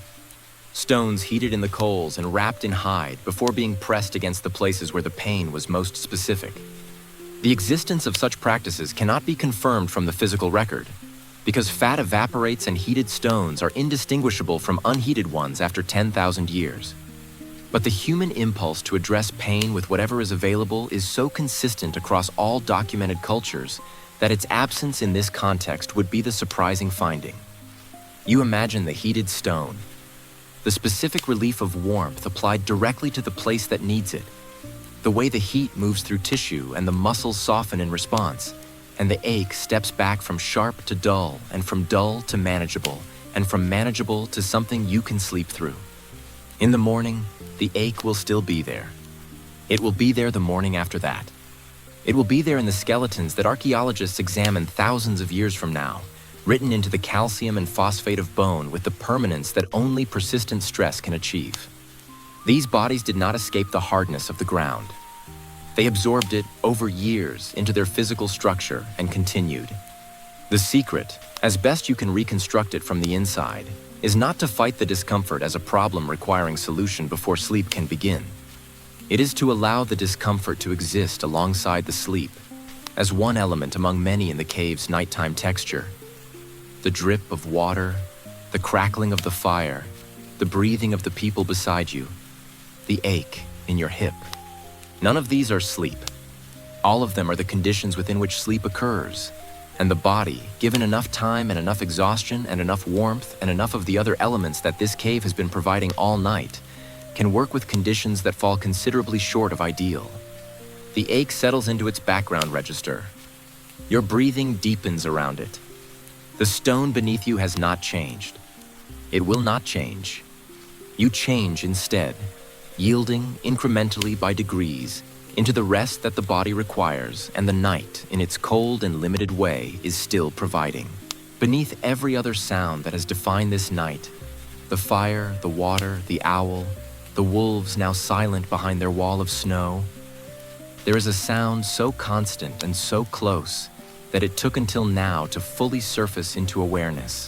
Stones heated in the coals and wrapped in hide before being pressed against the places where the pain was most specific. The existence of such practices cannot be confirmed from the physical record, because fat evaporates and heated stones are indistinguishable from unheated ones after 10,000 years. But the human impulse to address pain with whatever is available is so consistent across all documented cultures that its absence in this context would be the surprising finding. You imagine the heated stone, the specific relief of warmth applied directly to the place that needs it, the way the heat moves through tissue and the muscles soften in response, and the ache steps back from sharp to dull, and from dull to manageable, and from manageable to something you can sleep through. In the morning, the ache will still be there. It will be there the morning after that. It will be there in the skeletons that archaeologists examine thousands of years from now, written into the calcium and phosphate of bone with the permanence that only persistent stress can achieve. These bodies did not escape the hardness of the ground. They absorbed it over years into their physical structure and continued. The secret, as best you can reconstruct it from the inside, is not to fight the discomfort as a problem requiring solution before sleep can begin. It is to allow the discomfort to exist alongside the sleep, as one element among many in the cave's nighttime texture. The drip of water, the crackling of the fire, the breathing of the people beside you, the ache in your hip. None of these are sleep. All of them are the conditions within which sleep occurs, and the body, given enough time and enough exhaustion and enough warmth and enough of the other elements that this cave has been providing all night, can work with conditions that fall considerably short of ideal. The ache settles into its background register. Your breathing deepens around it. The stone beneath you has not changed. It will not change. You change instead, yielding incrementally by degrees into the rest that the body requires and the night, in its cold and limited way, is still providing. Beneath every other sound that has defined this night, the fire, the water, the owl, the wolves now silent behind their wall of snow, there is a sound so constant and so close that it took until now to fully surface into awareness.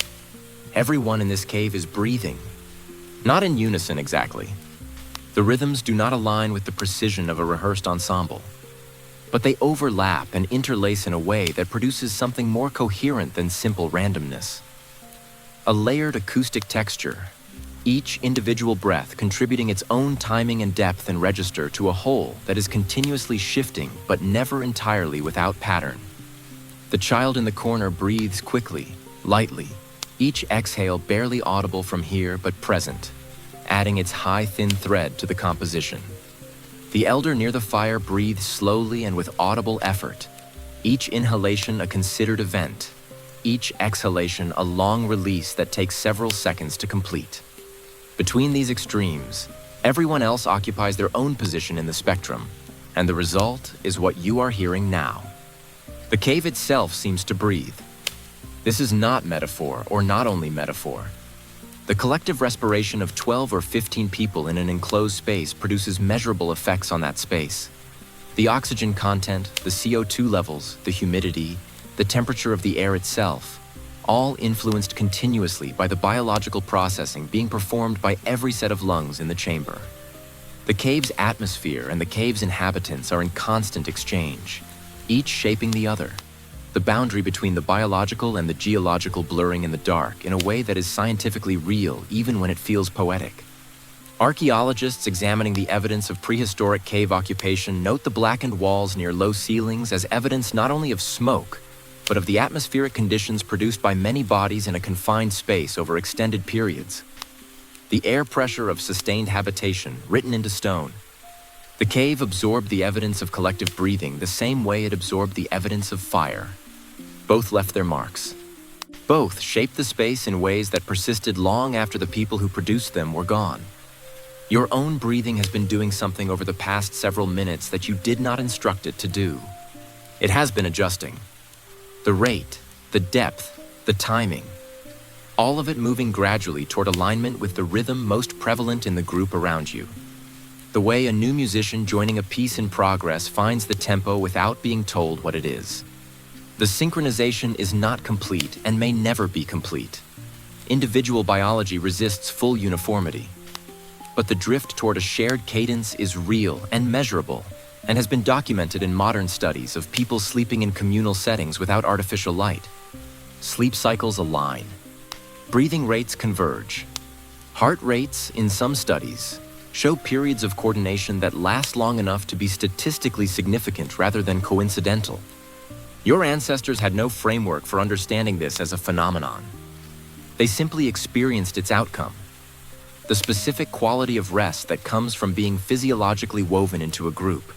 Everyone in this cave is breathing, not in unison exactly. The rhythms do not align with the precision of a rehearsed ensemble, but they overlap and interlace in a way that produces something more coherent than simple randomness. A layered acoustic texture, each individual breath contributing its own timing and depth and register to a whole that is continuously shifting but never entirely without pattern. The child in the corner breathes quickly, lightly, each exhale barely audible from here but present, adding its high, thin thread to the composition. The elder near the fire breathes slowly and with audible effort, each inhalation a considered event, each exhalation a long release that takes several seconds to complete. Between these extremes, everyone else occupies their own position in the spectrum, and the result is what you are hearing now. The cave itself seems to breathe. This is not metaphor, or not only metaphor. The collective respiration of 12 or 15 people in an enclosed space produces measurable effects on that space. The oxygen content, the CO2 levels, the humidity, the temperature of the air itself, all influenced continuously by the biological processing being performed by every set of lungs in the chamber. The cave's atmosphere and the cave's inhabitants are in constant exchange, each shaping the other, the boundary between the biological and the geological blurring in the dark in a way that is scientifically real even when it feels poetic. Archaeologists examining the evidence of prehistoric cave occupation note the blackened walls near low ceilings as evidence not only of smoke, but of the atmospheric conditions produced by many bodies in a confined space over extended periods. the air pressure of sustained habitation written into stone. The cave absorbed the evidence of collective breathing the same way it absorbed the evidence of fire. Both left their marks. Both shaped the space in ways that persisted long after the people who produced them were gone. Your own breathing has been doing something over the past several minutes that you did not instruct it to do. It has been adjusting. The rate, the depth, the timing, all of it moving gradually toward alignment with the rhythm most prevalent in the group around you. The way a new musician joining a piece in progress finds the tempo without being told what it is. The synchronization is not complete and may never be complete. Individual biology resists full uniformity. But the drift toward a shared cadence is real and measurable, and has been documented in modern studies of people sleeping in communal settings without artificial light. Sleep cycles align. Breathing rates converge. Heart rates, in some studies, show periods of coordination that last long enough to be statistically significant rather than coincidental. Your ancestors had no framework for understanding this as a phenomenon. They simply experienced its outcome. The specific quality of rest that comes from being physiologically woven into a group.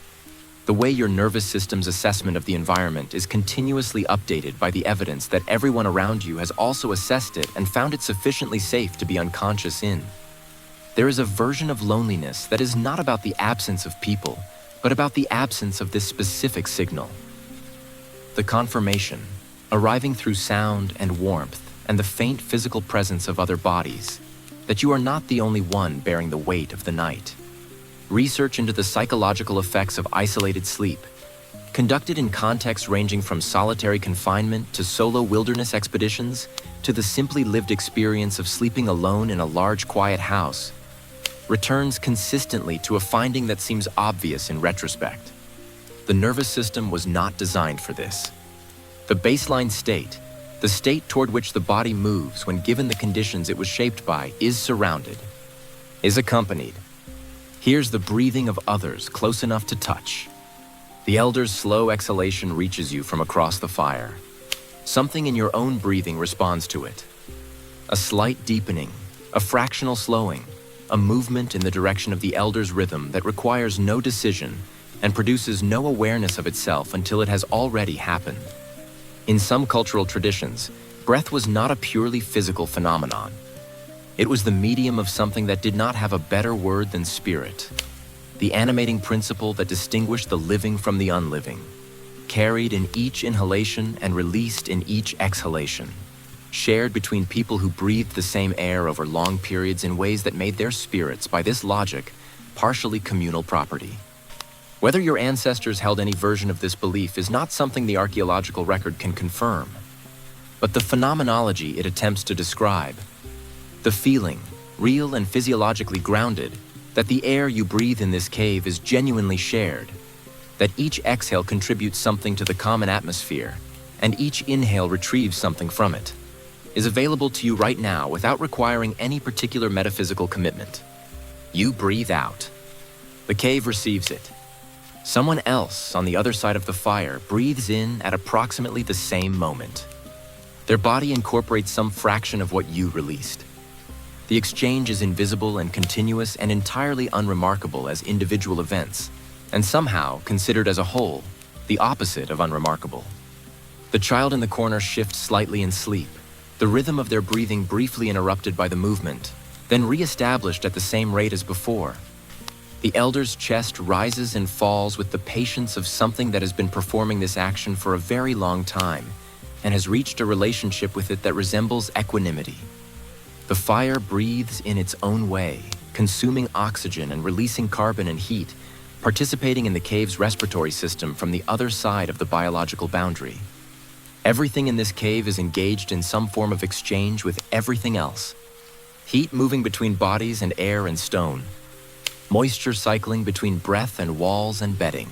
The way your nervous system's assessment of the environment is continuously updated by the evidence that everyone around you has also assessed it and found it sufficiently safe to be unconscious in. There is a version of loneliness that is not about the absence of people, but about the absence of this specific signal. The confirmation, arriving through sound and warmth and the faint physical presence of other bodies, that you are not the only one bearing the weight of the night. Research into the psychological effects of isolated sleep, conducted in contexts ranging from solitary confinement to solo wilderness expeditions to the simply lived experience of sleeping alone in a large quiet house, returns consistently to a finding that seems obvious in retrospect. The nervous system was not designed for this. The baseline state, the state toward which the body moves when given the conditions it was shaped by, is surrounded, is accompanied. Here's the breathing of others close enough to touch. The elder's slow exhalation reaches you from across the fire. Something in your own breathing responds to it. A slight deepening, a fractional slowing, a movement in the direction of the elder's rhythm that requires no decision and produces no awareness of itself until it has already happened. In some cultural traditions, breath was not a purely physical phenomenon. It was the medium of something that did not have a better word than spirit, the animating principle that distinguished the living from the unliving, carried in each inhalation and released in each exhalation, shared between people who breathed the same air over long periods in ways that made their spirits, by this logic, partially communal property. Whether your ancestors held any version of this belief is not something the archaeological record can confirm, but the phenomenology it attempts to describe, the feeling, real and physiologically grounded, that the air you breathe in this cave is genuinely shared, that each exhale contributes something to the common atmosphere, and each inhale retrieves something from it, is available to you right now without requiring any particular metaphysical commitment. You breathe out. The cave receives it. Someone else on the other side of the fire breathes in at approximately the same moment. Their body incorporates some fraction of what you released. The exchange is invisible and continuous and entirely unremarkable as individual events, and somehow, considered as a whole, the opposite of unremarkable. The child in the corner shifts slightly in sleep, the rhythm of their breathing briefly interrupted by the movement, then re-established at the same rate as before. The elder's chest rises and falls with the patience of something that has been performing this action for a very long time and has reached a relationship with it that resembles equanimity. The fire breathes in its own way, consuming oxygen and releasing carbon and heat, participating in the cave's respiratory system from the other side of the biological boundary. Everything in this cave is engaged in some form of exchange with everything else. Heat moving between bodies and air and stone. Moisture cycling between breath and walls and bedding.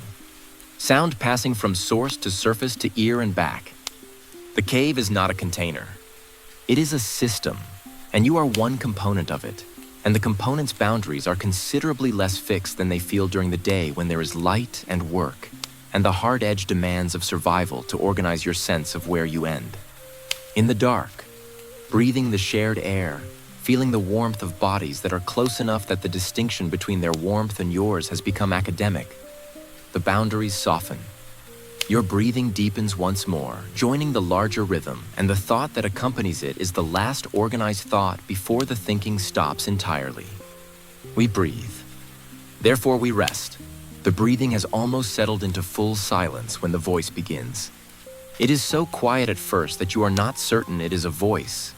Sound passing from source to surface to ear and back. The cave is not a container. It is a system, and you are one component of it, and the component's boundaries are considerably less fixed than they feel during the day when there is light and work, and the hard-edged demands of survival to organize your sense of where you end. In the dark, breathing the shared air, feeling the warmth of bodies that are close enough that the distinction between their warmth and yours has become academic. The boundaries soften. Your breathing deepens once more, joining the larger rhythm, and the thought that accompanies it is the last organized thought before the thinking stops entirely. We breathe. Therefore we rest. The breathing has almost settled into full silence when the voice begins. It is so quiet at first that you are not certain it is a voice.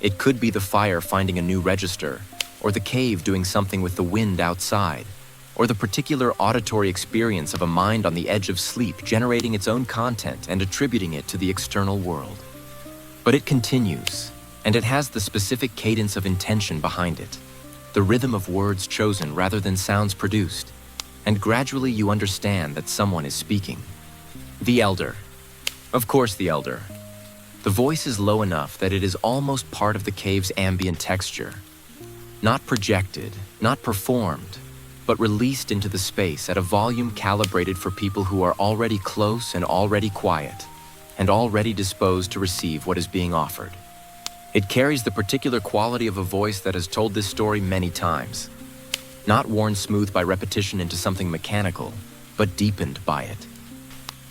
It could be the fire finding a new register, or the cave doing something with the wind outside, or the particular auditory experience of a mind on the edge of sleep generating its own content and attributing it to the external world. But it continues, and it has the specific cadence of intention behind it, the rhythm of words chosen rather than sounds produced, and gradually you understand that someone is speaking. The elder. Of course, the elder. The voice is low enough that it is almost part of the cave's ambient texture. Not projected, not performed, but released into the space at a volume calibrated for people who are already close and already quiet, and already disposed to receive what is being offered. It carries the particular quality of a voice that has told this story many times, not worn smooth by repetition into something mechanical, but deepened by it.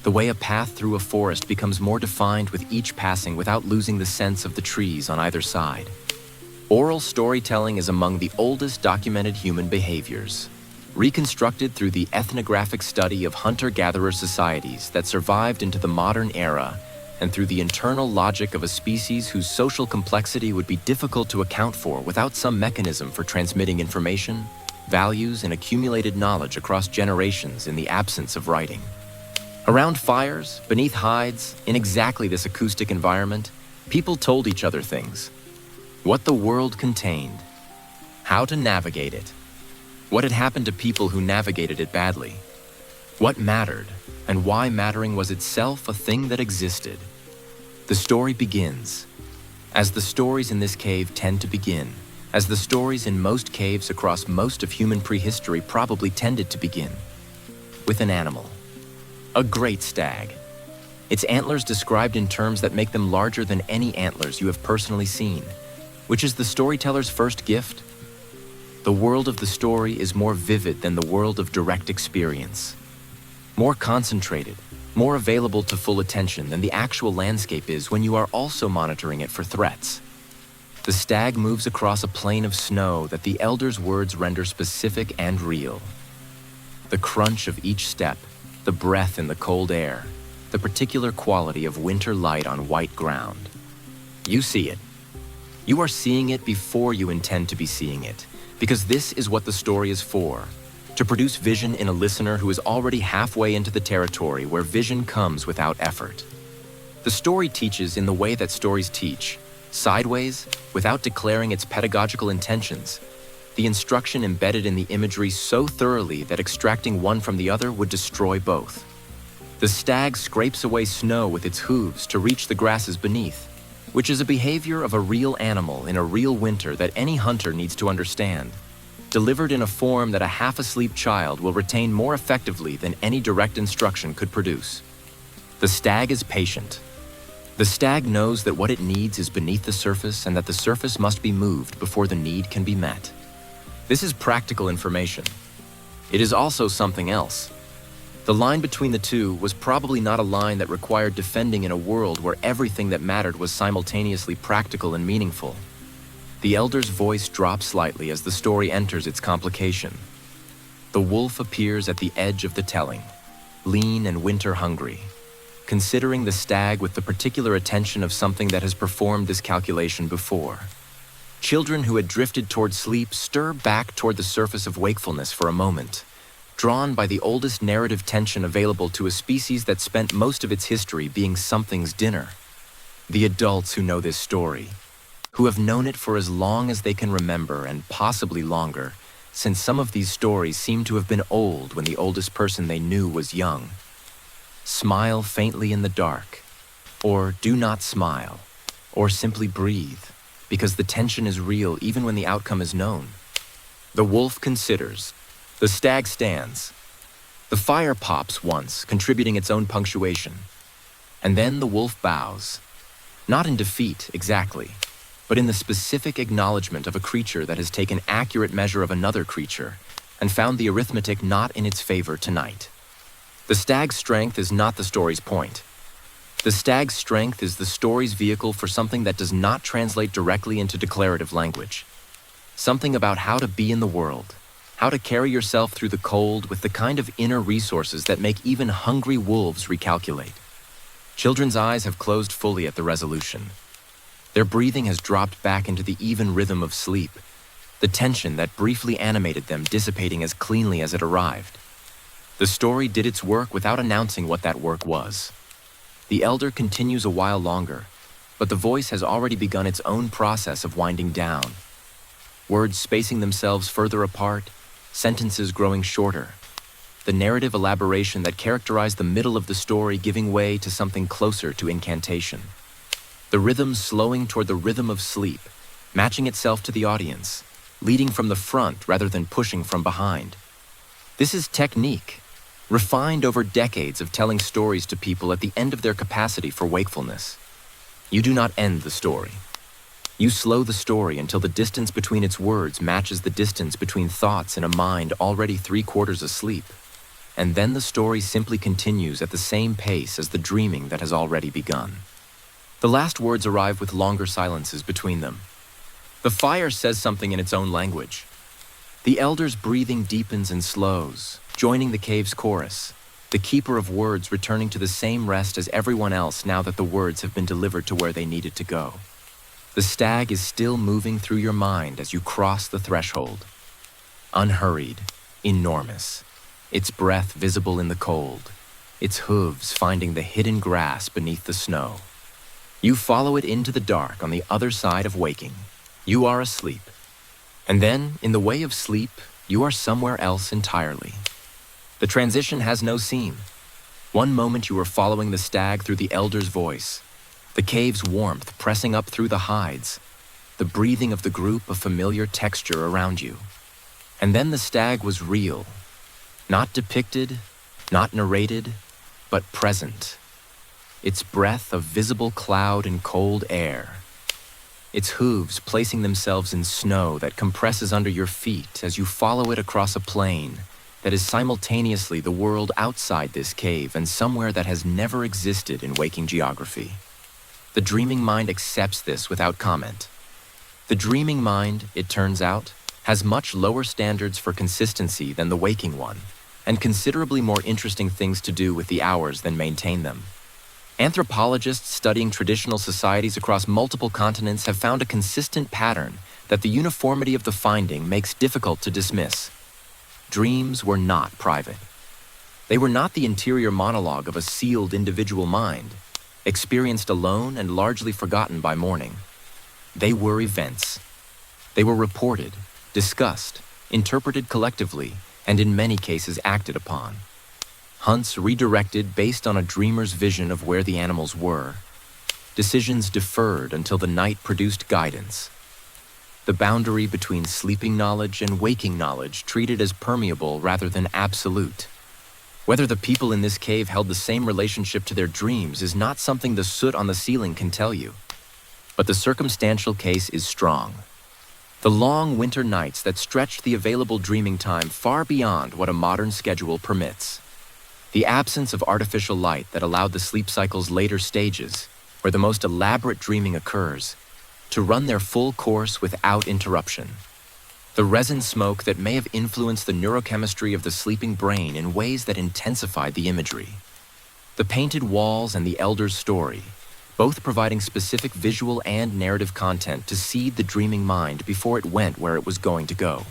The way a path through a forest becomes more defined with each passing without losing the sense of the trees on either side. Oral storytelling is among the oldest documented human behaviors, reconstructed through the ethnographic study of hunter-gatherer societies that survived into the modern era and through the internal logic of a species whose social complexity would be difficult to account for without some mechanism for transmitting information, values, and accumulated knowledge across generations in the absence of writing. Around fires, beneath hides, in exactly this acoustic environment, people told each other things. What the world contained, how to navigate it, what had happened to people who navigated it badly, what mattered, and why mattering was itself a thing that existed. The story begins, as the stories in this cave tend to begin, as the stories in most caves across most of human prehistory probably tended to begin, with an animal. A great stag. Its antlers described in terms that make them larger than any antlers you have personally seen, which is the storyteller's first gift. The world of the story is more vivid than the world of direct experience, more concentrated, more available to full attention than the actual landscape is when you are also monitoring it for threats. The stag moves across a plain of snow that the elder's words render specific and real. The crunch of each step, the breath in the cold air, the particular quality of winter light on white ground. You see it. You are seeing it before you intend to be seeing it, because this is what the story is for, to produce vision in a listener who is already halfway into the territory where vision comes without effort. The story teaches in the way that stories teach, sideways, without declaring its pedagogical intentions, the instruction embedded in the imagery so thoroughly that extracting one from the other would destroy both. The stag scrapes away snow with its hooves to reach the grasses beneath, which is a behavior of a real animal in a real winter that any hunter needs to understand, delivered in a form that a half-asleep child will retain more effectively than any direct instruction could produce. The stag is patient. The stag knows that what it needs is beneath the surface and that the surface must be moved before the need can be met. This is practical information. It is also something else. The line between the two was probably not a line that required defending in a world where everything that mattered was simultaneously practical and meaningful. The elder's voice drops slightly as the story enters its complication. The wolf appears at the edge of the telling, lean and winter-hungry, considering the stag with the particular attention of something that has performed this calculation before. Children who had drifted toward sleep stir back toward the surface of wakefulness for a moment, drawn by the oldest narrative tension available to a species that spent most of its history being something's dinner. The adults who know this story, who have known it for as long as they can remember and possibly longer, since some of these stories seem to have been old when the oldest person they knew was young. Smile faintly in the dark, or do not smile, or simply breathe, because the tension is real even when the outcome is known. The wolf considers. The stag stands. The fire pops once, contributing its own punctuation. And then the wolf bows. Not in defeat, exactly, but in the specific acknowledgement of a creature that has taken accurate measure of another creature and found the arithmetic not in its favor tonight. The stag's strength is not the story's point. The stag's strength is the story's vehicle for something that does not translate directly into declarative language. Something about how to be in the world, how to carry yourself through the cold with the kind of inner resources that make even hungry wolves recalculate. Children's eyes have closed fully at the resolution. Their breathing has dropped back into the even rhythm of sleep, the tension that briefly animated them dissipating as cleanly as it arrived. The story did its work without announcing what that work was. The elder continues a while longer, but the voice has already begun its own process of winding down. Words spacing themselves further apart, sentences growing shorter. The narrative elaboration that characterized the middle of the story giving way to something closer to incantation. The rhythm slowing toward the rhythm of sleep, matching itself to the audience, leading from the front rather than pushing from behind. This is technique, refined over decades of telling stories to people at the end of their capacity for wakefulness. You do not end the story. You slow the story until the distance between its words matches the distance between thoughts in a mind already 3/4 asleep. And then the story simply continues at the same pace as the dreaming that has already begun. The last words arrive with longer silences between them. The fire says something in its own language. The elder's breathing deepens and slows, joining the cave's chorus, the keeper of words returning to the same rest as everyone else now that the words have been delivered to where they needed to go. The stag is still moving through your mind as you cross the threshold. Unhurried, enormous, its breath visible in the cold, its hooves finding the hidden grass beneath the snow. You follow it into the dark on the other side of waking. You are asleep. And then, in the way of sleep, you are somewhere else entirely. The transition has no seam. One moment you are following the stag through the elder's voice, the cave's warmth pressing up through the hides, the breathing of the group of familiar texture around you. And then the stag was real, not depicted, not narrated, but present. Its breath of visible cloud and cold air. Its hooves placing themselves in snow that compresses under your feet as you follow it across a plain that is simultaneously the world outside this cave and somewhere that has never existed in waking geography. The dreaming mind accepts this without comment. The dreaming mind, it turns out, has much lower standards for consistency than the waking one, and considerably more interesting things to do with the hours than maintain them. Anthropologists studying traditional societies across multiple continents have found a consistent pattern that the uniformity of the finding makes difficult to dismiss. Dreams were not private. They were not the interior monologue of a sealed individual mind, experienced alone and largely forgotten by morning. They were events. They were reported, discussed, interpreted collectively, and in many cases acted upon. Hunts redirected based on a dreamer's vision of where the animals were. Decisions deferred until the night produced guidance. The boundary between sleeping knowledge and waking knowledge treated as permeable rather than absolute. Whether the people in this cave held the same relationship to their dreams is not something the soot on the ceiling can tell you. But the circumstantial case is strong. The long winter nights that stretched the available dreaming time far beyond what a modern schedule permits. The absence of artificial light that allowed the sleep cycle's later stages, where the most elaborate dreaming occurs, to run their full course without interruption. The resin smoke that may have influenced the neurochemistry of the sleeping brain in ways that intensified the imagery. The painted walls and the elder's story, both providing specific visual and narrative content to seed the dreaming mind before it went where it was going to go.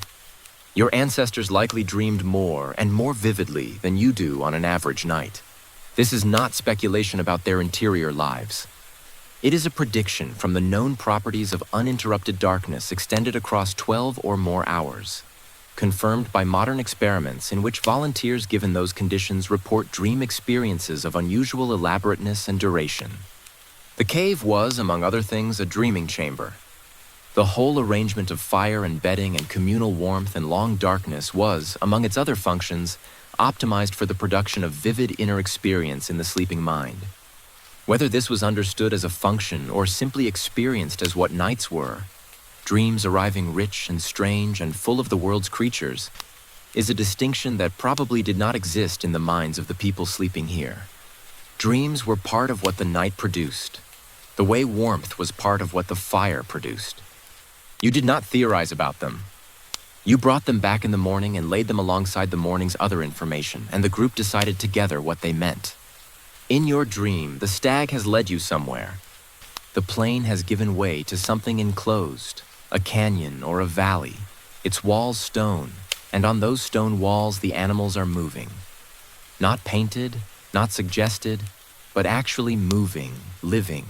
Your ancestors likely dreamed more and more vividly than you do on an average night. This is not speculation about their interior lives. It is a prediction from the known properties of uninterrupted darkness extended across 12 or more hours, confirmed by modern experiments in which volunteers given those conditions report dream experiences of unusual elaborateness and duration. The cave was, among other things, a dreaming chamber. The whole arrangement of fire and bedding and communal warmth and long darkness was, among its other functions, optimized for the production of vivid inner experience in the sleeping mind. Whether this was understood as a function or simply experienced as what nights were, dreams arriving rich and strange and full of the world's creatures, is a distinction that probably did not exist in the minds of the people sleeping here. Dreams were part of what the night produced, the way warmth was part of what the fire produced. You did not theorize about them. You brought them back in the morning and laid them alongside the morning's other information, and the group decided together what they meant. In your dream, the stag has led you somewhere. The plain has given way to something enclosed, a canyon or a valley, its walls stone, and on those stone walls the animals are moving. Not painted, not suggested, but actually moving, living,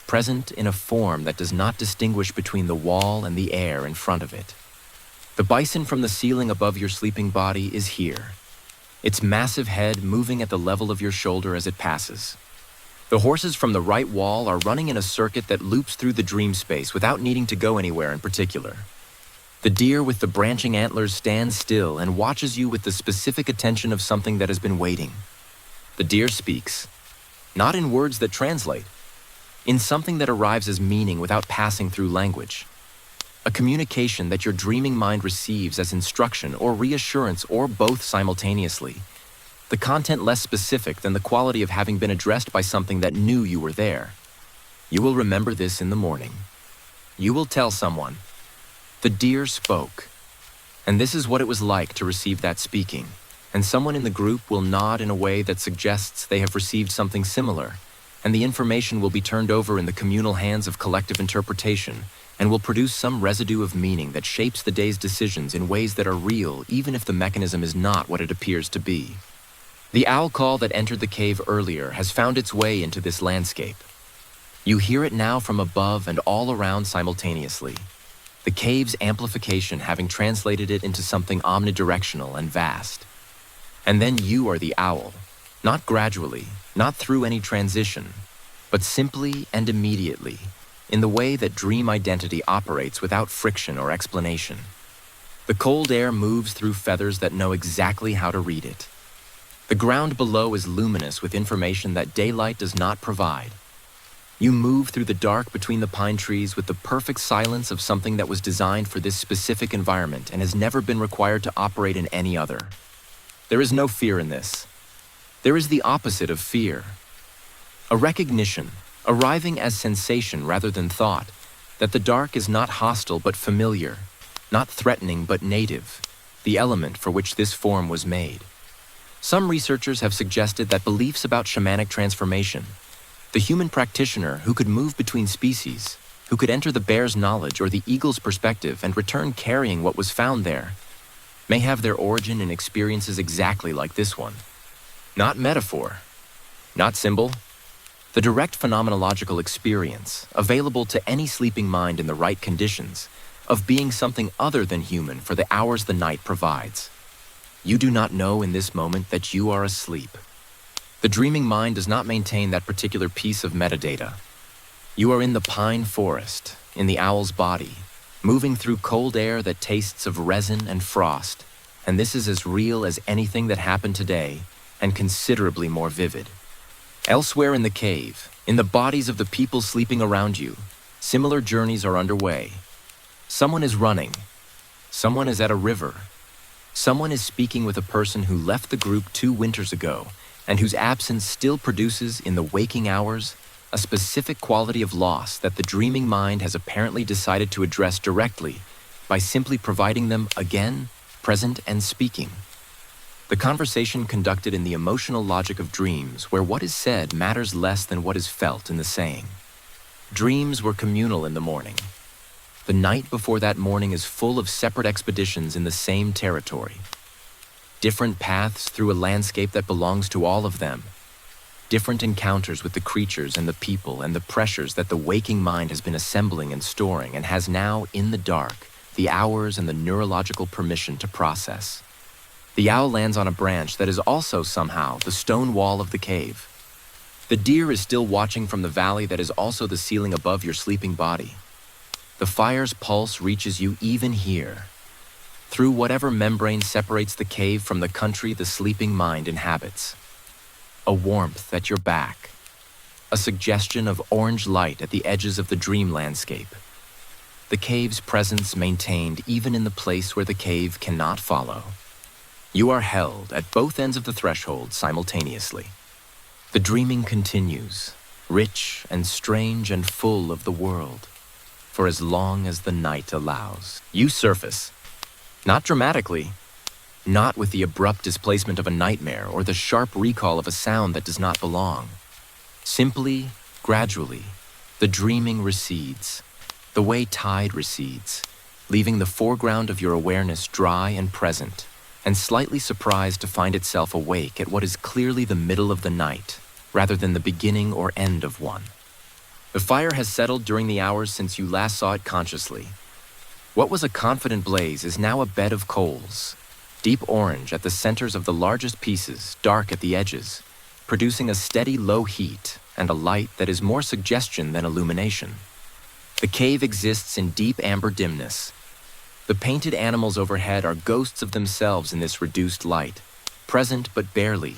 present in a form that does not distinguish between the wall and the air in front of it. The bison from the ceiling above your sleeping body is here, its massive head moving at the level of your shoulder as it passes. The horses from the right wall are running in a circuit that loops through the dream space without needing to go anywhere in particular. The deer with the branching antlers stands still and watches you with the specific attention of something that has been waiting. The deer speaks, not in words that translate, in something that arrives as meaning without passing through language. A communication that your dreaming mind receives as instruction or reassurance or both simultaneously. The content less specific than the quality of having been addressed by something that knew you were there. You will remember this in the morning. You will tell someone, "The deer spoke." And this is what it was like to receive that speaking. And someone in the group will nod in a way that suggests they have received something similar, and the information will be turned over in the communal hands of collective interpretation, and will produce some residue of meaning that shapes the day's decisions in ways that are real, even if the mechanism is not what it appears to be. The owl call that entered the cave earlier has found its way into this landscape. You hear it now from above and all around simultaneously, the cave's amplification having translated it into something omnidirectional and vast. And then you are the owl, not gradually, not through any transition, but simply and immediately, in the way that dream identity operates without friction or explanation. The cold air moves through feathers that know exactly how to read it. The ground below is luminous with information that daylight does not provide. You move through the dark between the pine trees with the perfect silence of something that was designed for this specific environment and has never been required to operate in any other. There is no fear in this. There is the opposite of fear. A recognition, arriving as sensation rather than thought, that the dark is not hostile but familiar, not threatening but native, the element for which this form was made. Some researchers have suggested that beliefs about shamanic transformation, the human practitioner who could move between species, who could enter the bear's knowledge or the eagle's perspective and return carrying what was found there, may have their origin in experiences exactly like this one. Not metaphor, not symbol, the direct phenomenological experience, available to any sleeping mind in the right conditions, of being something other than human for the hours the night provides. You do not know in this moment that you are asleep. The dreaming mind does not maintain that particular piece of metadata. You are in the pine forest, in the owl's body, moving through cold air that tastes of resin and frost, and this is as real as anything that happened today, and considerably more vivid. Elsewhere in the cave, in the bodies of the people sleeping around you, similar journeys are underway. Someone is running. Someone is at a river. Someone is speaking with a person who left the group 2 winters ago and whose absence still produces in the waking hours a specific quality of loss that the dreaming mind has apparently decided to address directly by simply providing them again, present and speaking. The conversation conducted in the emotional logic of dreams, where what is said matters less than what is felt in the saying. Dreams were communal in the morning. The night before that morning is full of separate expeditions in the same territory. Different paths through a landscape that belongs to all of them. Different encounters with the creatures and the people and the pressures that the waking mind has been assembling and storing and has now, in the dark, the hours and the neurological permission to process. The owl lands on a branch that is also somehow the stone wall of the cave. The deer is still watching from the valley that is also the ceiling above your sleeping body. The fire's pulse reaches you even here, through whatever membrane separates the cave from the country the sleeping mind inhabits. A warmth at your back, a suggestion of orange light at the edges of the dream landscape. The cave's presence maintained even in the place where the cave cannot follow. You are held at both ends of the threshold simultaneously. The dreaming continues, rich and strange and full of the world, for as long as the night allows. You surface, not dramatically, not with the abrupt displacement of a nightmare or the sharp recall of a sound that does not belong. Simply, gradually, the dreaming recedes, the way tide recedes, leaving the foreground of your awareness dry and present, and slightly surprised to find itself awake at what is clearly the middle of the night, rather than the beginning or end of one. The fire has settled during the hours since you last saw it consciously. What was a confident blaze is now a bed of coals, deep orange at the centers of the largest pieces, dark at the edges, producing a steady low heat and a light that is more suggestion than illumination. The cave exists in deep amber dimness. The painted animals overhead are ghosts of themselves in this reduced light, present but barely,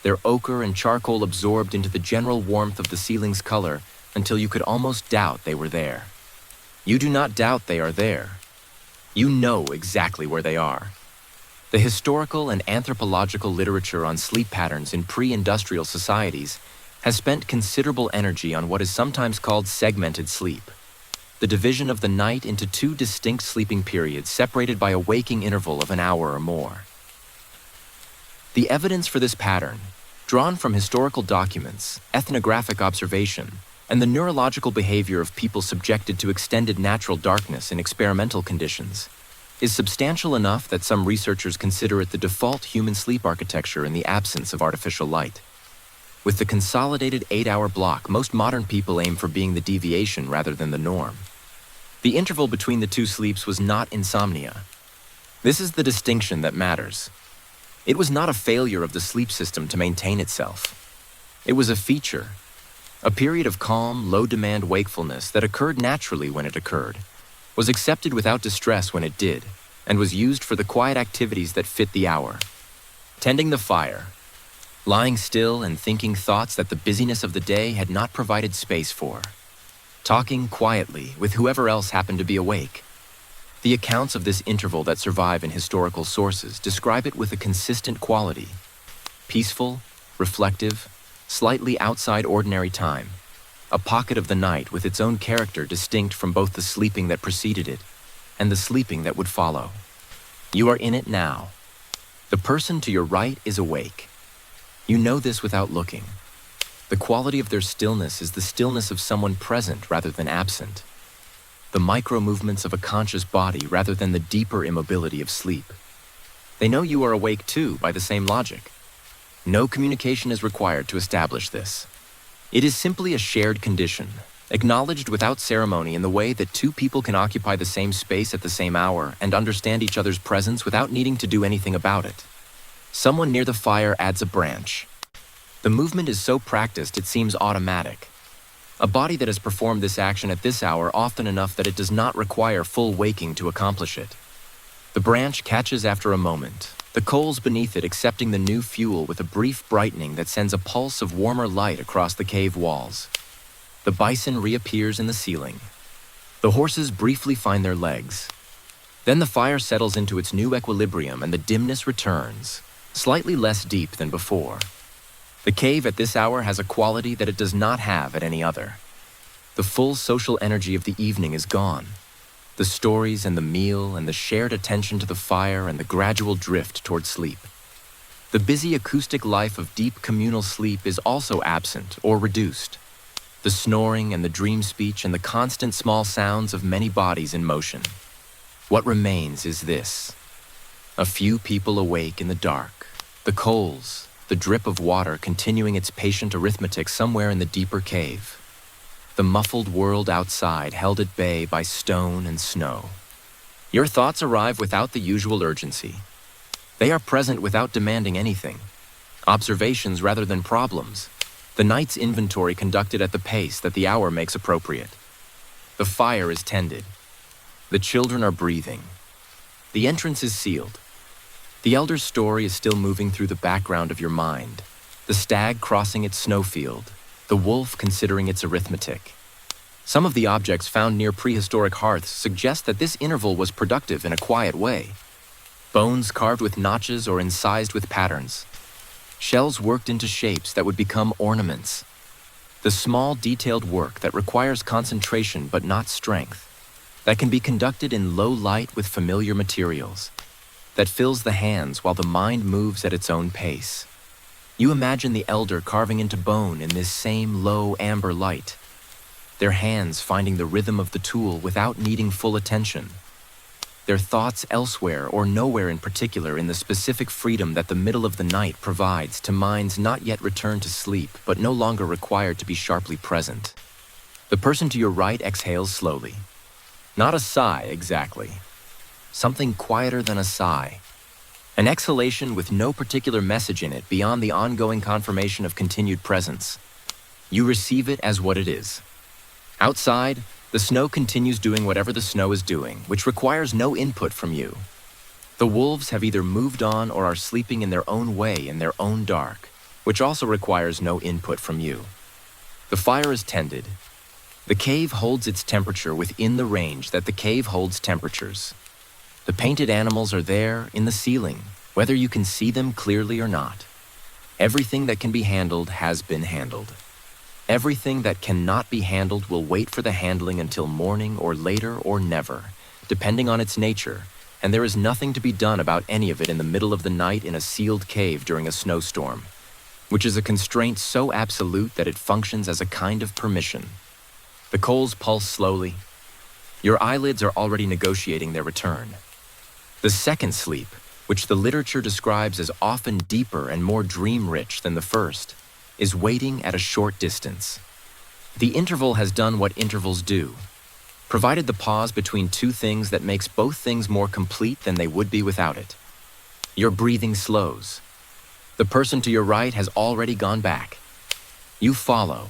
their ochre and charcoal absorbed into the general warmth of the ceiling's color until you could almost doubt they were there. You do not doubt they are there. You know exactly where they are. The historical and anthropological literature on sleep patterns in pre-industrial societies has spent considerable energy on what is sometimes called segmented sleep, the division of the night into two distinct sleeping periods separated by a waking interval of an hour or more. The evidence for this pattern, drawn from historical documents, ethnographic observation, and the neurological behavior of people subjected to extended natural darkness in experimental conditions, is substantial enough that some researchers consider it the default human sleep architecture in the absence of artificial light. With the consolidated 8-hour block, most modern people aim for being the deviation rather than the norm. The interval between the two sleeps was not insomnia. This is the distinction that matters. It was not a failure of the sleep system to maintain itself. It was a feature, a period of calm, low-demand wakefulness that occurred naturally when it occurred, was accepted without distress when it did, and was used for the quiet activities that fit the hour. Tending the fire, lying still and thinking thoughts that the busyness of the day had not provided space for. Talking quietly with whoever else happened to be awake. The accounts of this interval that survive in historical sources describe it with a consistent quality. Peaceful, reflective, slightly outside ordinary time. A pocket of the night with its own character distinct from both the sleeping that preceded it and the sleeping that would follow. You are in it now. The person to your right is awake. You know this without looking. The quality of their stillness is the stillness of someone present rather than absent. The micro-movements of a conscious body rather than the deeper immobility of sleep. They know you are awake too by the same logic. No communication is required to establish this. It is simply a shared condition, acknowledged without ceremony in the way that two people can occupy the same space at the same hour and understand each other's presence without needing to do anything about it. Someone near the fire adds a branch. The movement is so practiced it seems automatic. A body that has performed this action at this hour often enough that it does not require full waking to accomplish it. The branch catches after a moment, the coals beneath it accepting the new fuel with a brief brightening that sends a pulse of warmer light across the cave walls. The bison reappears in the ceiling. The horses briefly find their legs. Then the fire settles into its new equilibrium and the dimness returns, slightly less deep than before. The cave at this hour has a quality that it does not have at any other. The full social energy of the evening is gone. The stories and the meal and the shared attention to the fire and the gradual drift toward sleep. The busy acoustic life of deep communal sleep is also absent or reduced. The snoring and the dream speech and the constant small sounds of many bodies in motion. What remains is this: a few people awake in the dark, the coals, the drip of water continuing its patient arithmetic somewhere in the deeper cave. The muffled world outside held at bay by stone and snow. Your thoughts arrive without the usual urgency. They are present without demanding anything. Observations rather than problems. The night's inventory conducted at the pace that the hour makes appropriate. The fire is tended. The children are breathing. The entrance is sealed. The elder's story is still moving through the background of your mind. The stag crossing its snowfield. the wolf considering its arithmetic. Some of the objects found near prehistoric hearths suggest that this interval was productive in a quiet way. Bones carved with notches or incised with patterns. Shells worked into shapes that would become ornaments. The small, detailed work that requires concentration but not strength, that can be conducted in low light with familiar materials, that fills the hands while the mind moves at its own pace. You imagine the elder carving into bone in this same low amber light, their hands finding the rhythm of the tool without needing full attention, their thoughts elsewhere or nowhere in particular in the specific freedom that the middle of the night provides to minds not yet returned to sleep but no longer required to be sharply present. The person to your right exhales slowly. Not a sigh exactly. Something quieter than a sigh. An exhalation with no particular message in it beyond the ongoing confirmation of continued presence. You receive it as what it is. Outside, the snow continues doing whatever the snow is doing, which requires no input from you. The wolves have either moved on or are sleeping in their own way in their own dark, which also requires no input from you. The fire is tended. The cave holds its temperature within the range that the cave holds temperatures. The painted animals are there in the ceiling, whether you can see them clearly or not. Everything that can be handled has been handled. Everything that cannot be handled will wait for the handling until morning or later or never, depending on its nature, and there is nothing to be done about any of it in the middle of the night in a sealed cave during a snowstorm, which is a constraint so absolute that it functions as a kind of permission. The coals pulse slowly. Your eyelids are already negotiating their return. The second sleep, which the literature describes as often deeper and more dream-rich than the first, is waiting at a short distance. The interval has done what intervals do, provided the pause between two things that makes both things more complete than they would be without it. Your breathing slows. The person to your right has already gone back. You follow,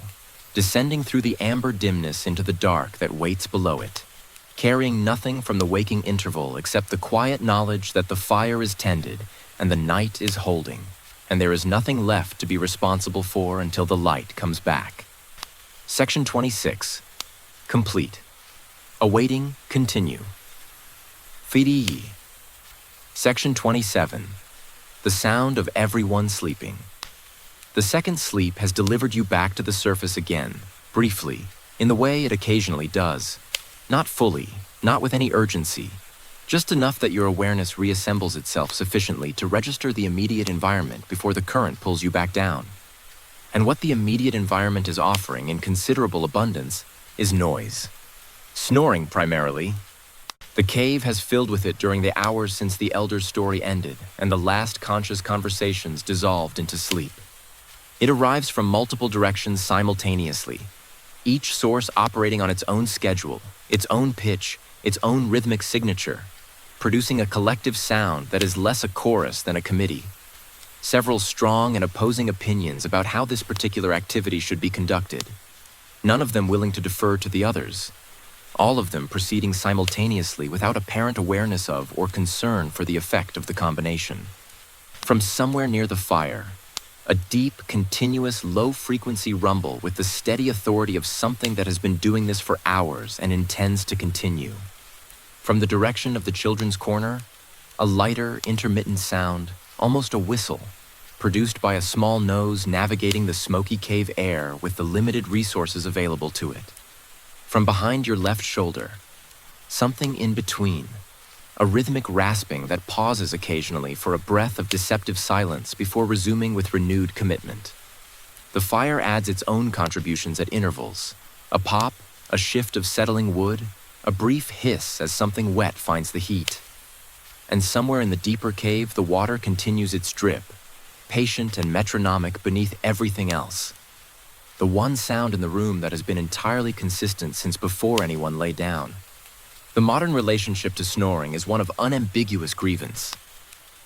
descending through the amber dimness into the dark that waits below it, carrying nothing from the waking interval except the quiet knowledge that the fire is tended and the night is holding, and there is nothing left to be responsible for until the light comes back. Section 26. Complete. Awaiting, continue. Fidii. Section 27. The sound of everyone sleeping. The second sleep has delivered you back to the surface again, briefly, in the way it occasionally does. Not fully, not with any urgency, just enough that your awareness reassembles itself sufficiently to register the immediate environment before the current pulls you back down. And what the immediate environment is offering in considerable abundance is noise. Snoring primarily. The cave has filled with it during the hours since the elder's story ended and the last conscious conversations dissolved into sleep. It arrives from multiple directions simultaneously, each source operating on its own schedule, its own pitch, its own rhythmic signature, producing a collective sound that is less a chorus than a committee. Several strong and opposing opinions about how this particular activity should be conducted, none of them willing to defer to the others, all of them proceeding simultaneously without apparent awareness of or concern for the effect of the combination. From somewhere near the fire, a deep, continuous, low-frequency rumble with the steady authority of something that has been doing this for hours and intends to continue. From the direction of the children's corner, a lighter, intermittent sound, almost a whistle, produced by a small nose navigating the smoky cave air with the limited resources available to it. From behind your left shoulder, something in between, a rhythmic rasping that pauses occasionally for a breath of deceptive silence before resuming with renewed commitment. The fire adds its own contributions at intervals, a pop, a shift of settling wood, a brief hiss as something wet finds the heat. And somewhere in the deeper cave, the water continues its drip, patient and metronomic beneath everything else. The one sound in the room that has been entirely consistent since before anyone lay down. The modern relationship to snoring is one of unambiguous grievance.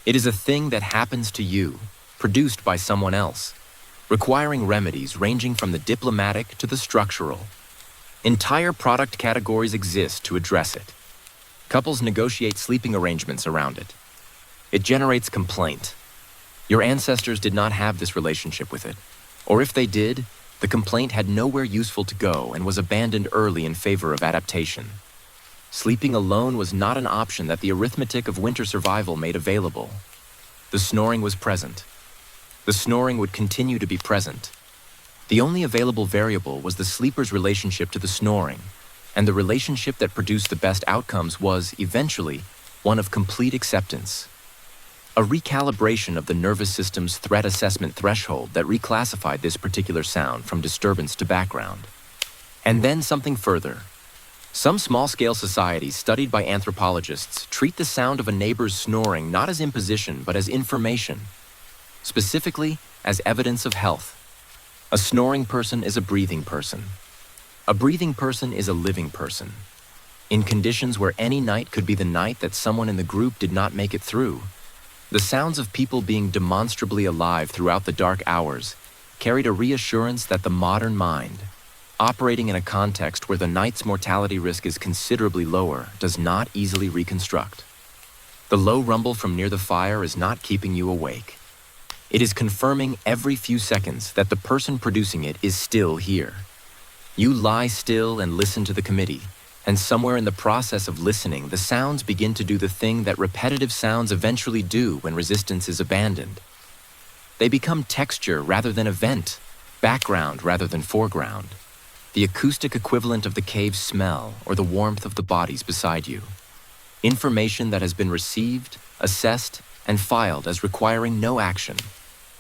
It is a thing that happens to you, produced by someone else, requiring remedies ranging from the diplomatic to the structural. Entire product categories exist to address it. Couples negotiate sleeping arrangements around it. It generates complaint. Your ancestors did not have this relationship with it, or if they did, The complaint had nowhere useful to go and was abandoned early in favor of adaptation. Sleeping alone was not an option that the arithmetic of winter survival made available. The snoring was present. The snoring would continue to be present. The only available variable was the sleeper's relationship to the snoring, and the relationship that produced the best outcomes was, eventually, one of complete acceptance. A recalibration of the nervous system's threat assessment threshold that reclassified this particular sound from disturbance to background. And then something further. Some small-scale societies studied by anthropologists treat the sound of a neighbor's snoring not as imposition but as information, specifically as evidence of health. A snoring person is a breathing person. A breathing person is a living person. In conditions where any night could be the night that someone in the group did not make it through, the sounds of people being demonstrably alive throughout the dark hours carried a reassurance that the modern mind, operating in a context where the night's mortality risk is considerably lower, does not easily reconstruct. The low rumble from near the fire is not keeping you awake. It is confirming every few seconds that the person producing it is still here. You lie still and listen to the committee, and somewhere in the process of listening, the sounds begin to do the thing that repetitive sounds eventually do when resistance is abandoned. They become texture rather than event, background rather than foreground, the acoustic equivalent of the cave's smell or the warmth of the bodies beside you. Information that has been received, assessed, and filed as requiring no action,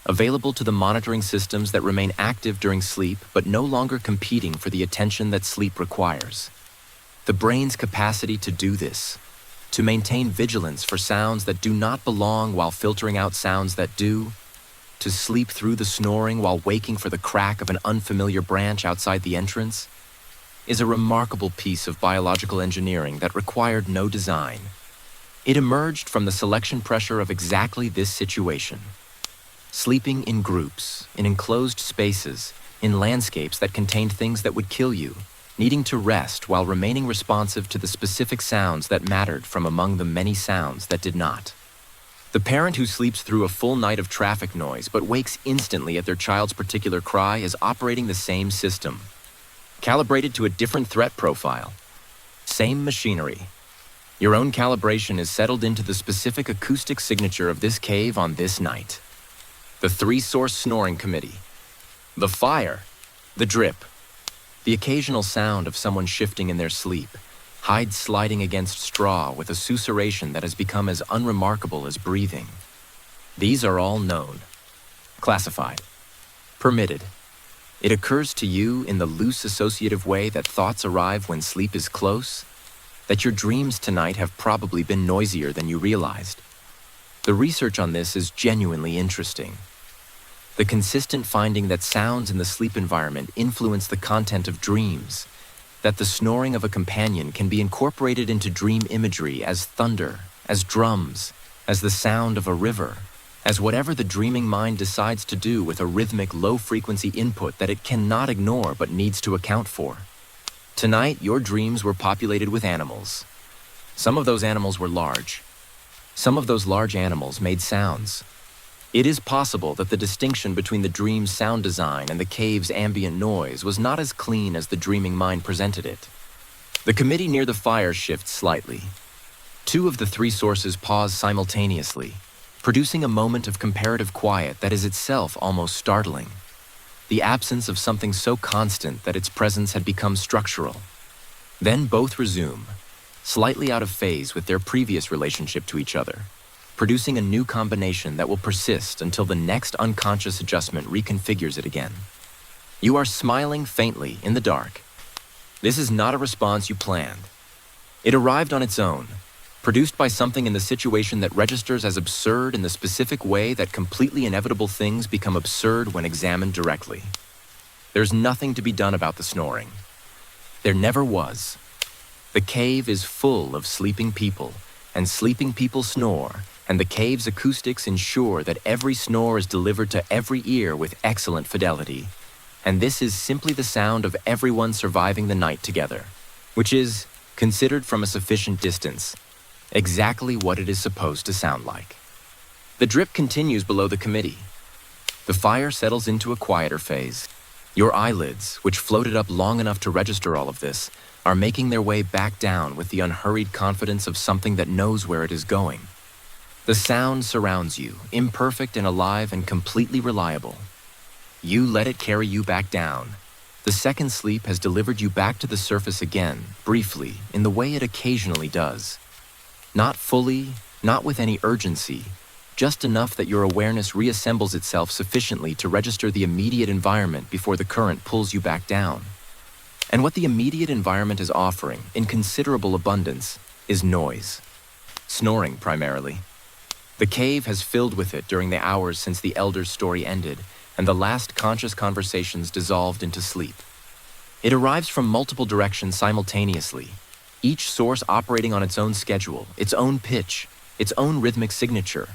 available to the monitoring systems that remain active during sleep but no longer competing for the attention that sleep requires. The brain's capacity to do this, to maintain vigilance for sounds that do not belong while filtering out sounds that do, to sleep through the snoring while waking for the crack of an unfamiliar branch outside the entrance, is a remarkable piece of biological engineering that required no design. It emerged from the selection pressure of exactly this situation. Sleeping in groups, in enclosed spaces, in landscapes that contained things that would kill you, needing to rest while remaining responsive to the specific sounds that mattered from among the many sounds that did not. The parent who sleeps through a full night of traffic noise but wakes instantly at their child's particular cry is operating the same system, calibrated to a different threat profile. Same machinery. Your own calibration is settled into the specific acoustic signature of this cave on this night. The three-source snoring committee. The fire. The drip. The occasional sound of someone shifting in their sleep, hide sliding against straw with a susurration that has become as unremarkable as breathing. These are all known, classified, permitted. It occurs to you in the loose associative way that thoughts arrive when sleep is close, that your dreams tonight have probably been noisier than you realized. The research on this is genuinely interesting. The consistent finding that sounds in the sleep environment influence the content of dreams, that the snoring of a companion can be incorporated into dream imagery as thunder, as drums, as the sound of a river, as whatever the dreaming mind decides to do with a rhythmic low-frequency input that it cannot ignore but needs to account for. Tonight, your dreams were populated with animals. Some of those animals were large. Some of those large animals made sounds. It is possible that the distinction between the dream's sound design and the cave's ambient noise was not as clean as the dreaming mind presented it. The committee near the fire shifts slightly. Two of the three sources pause simultaneously, producing a moment of comparative quiet that is itself almost startling. The absence of something so constant that its presence had become structural. Then both resume, slightly out of phase with their previous relationship to each other, producing a new combination that will persist until the next unconscious adjustment reconfigures it again. You are smiling faintly in the dark. This is not a response you planned. It arrived on its own, produced by something in the situation that registers as absurd in the specific way that completely inevitable things become absurd when examined directly. There's nothing to be done about the snoring. There never was. The cave is full of sleeping people, and sleeping people snore, and the cave's acoustics ensure that every snore is delivered to every ear with excellent fidelity. And this is simply the sound of everyone surviving the night together, which is, considered from a sufficient distance, exactly what it is supposed to sound like. The drip continues below the committee. The fire settles into a quieter phase. Your eyelids, which floated up long enough to register all of this, are making their way back down with the unhurried confidence of something that knows where it is going. The sound surrounds you, imperfect and alive and completely reliable. You let it carry you back down. The second sleep has delivered you back to the surface again, briefly, in the way it occasionally does. Not fully, not with any urgency, just enough that your awareness reassembles itself sufficiently to register the immediate environment before the current pulls you back down. And what the immediate environment is offering, in considerable abundance, is noise. Snoring, primarily. The cave has filled with it during the hours since the elder's story ended, and the last conscious conversations dissolved into sleep. It arrives from multiple directions simultaneously, each source operating on its own schedule, its own pitch, its own rhythmic signature,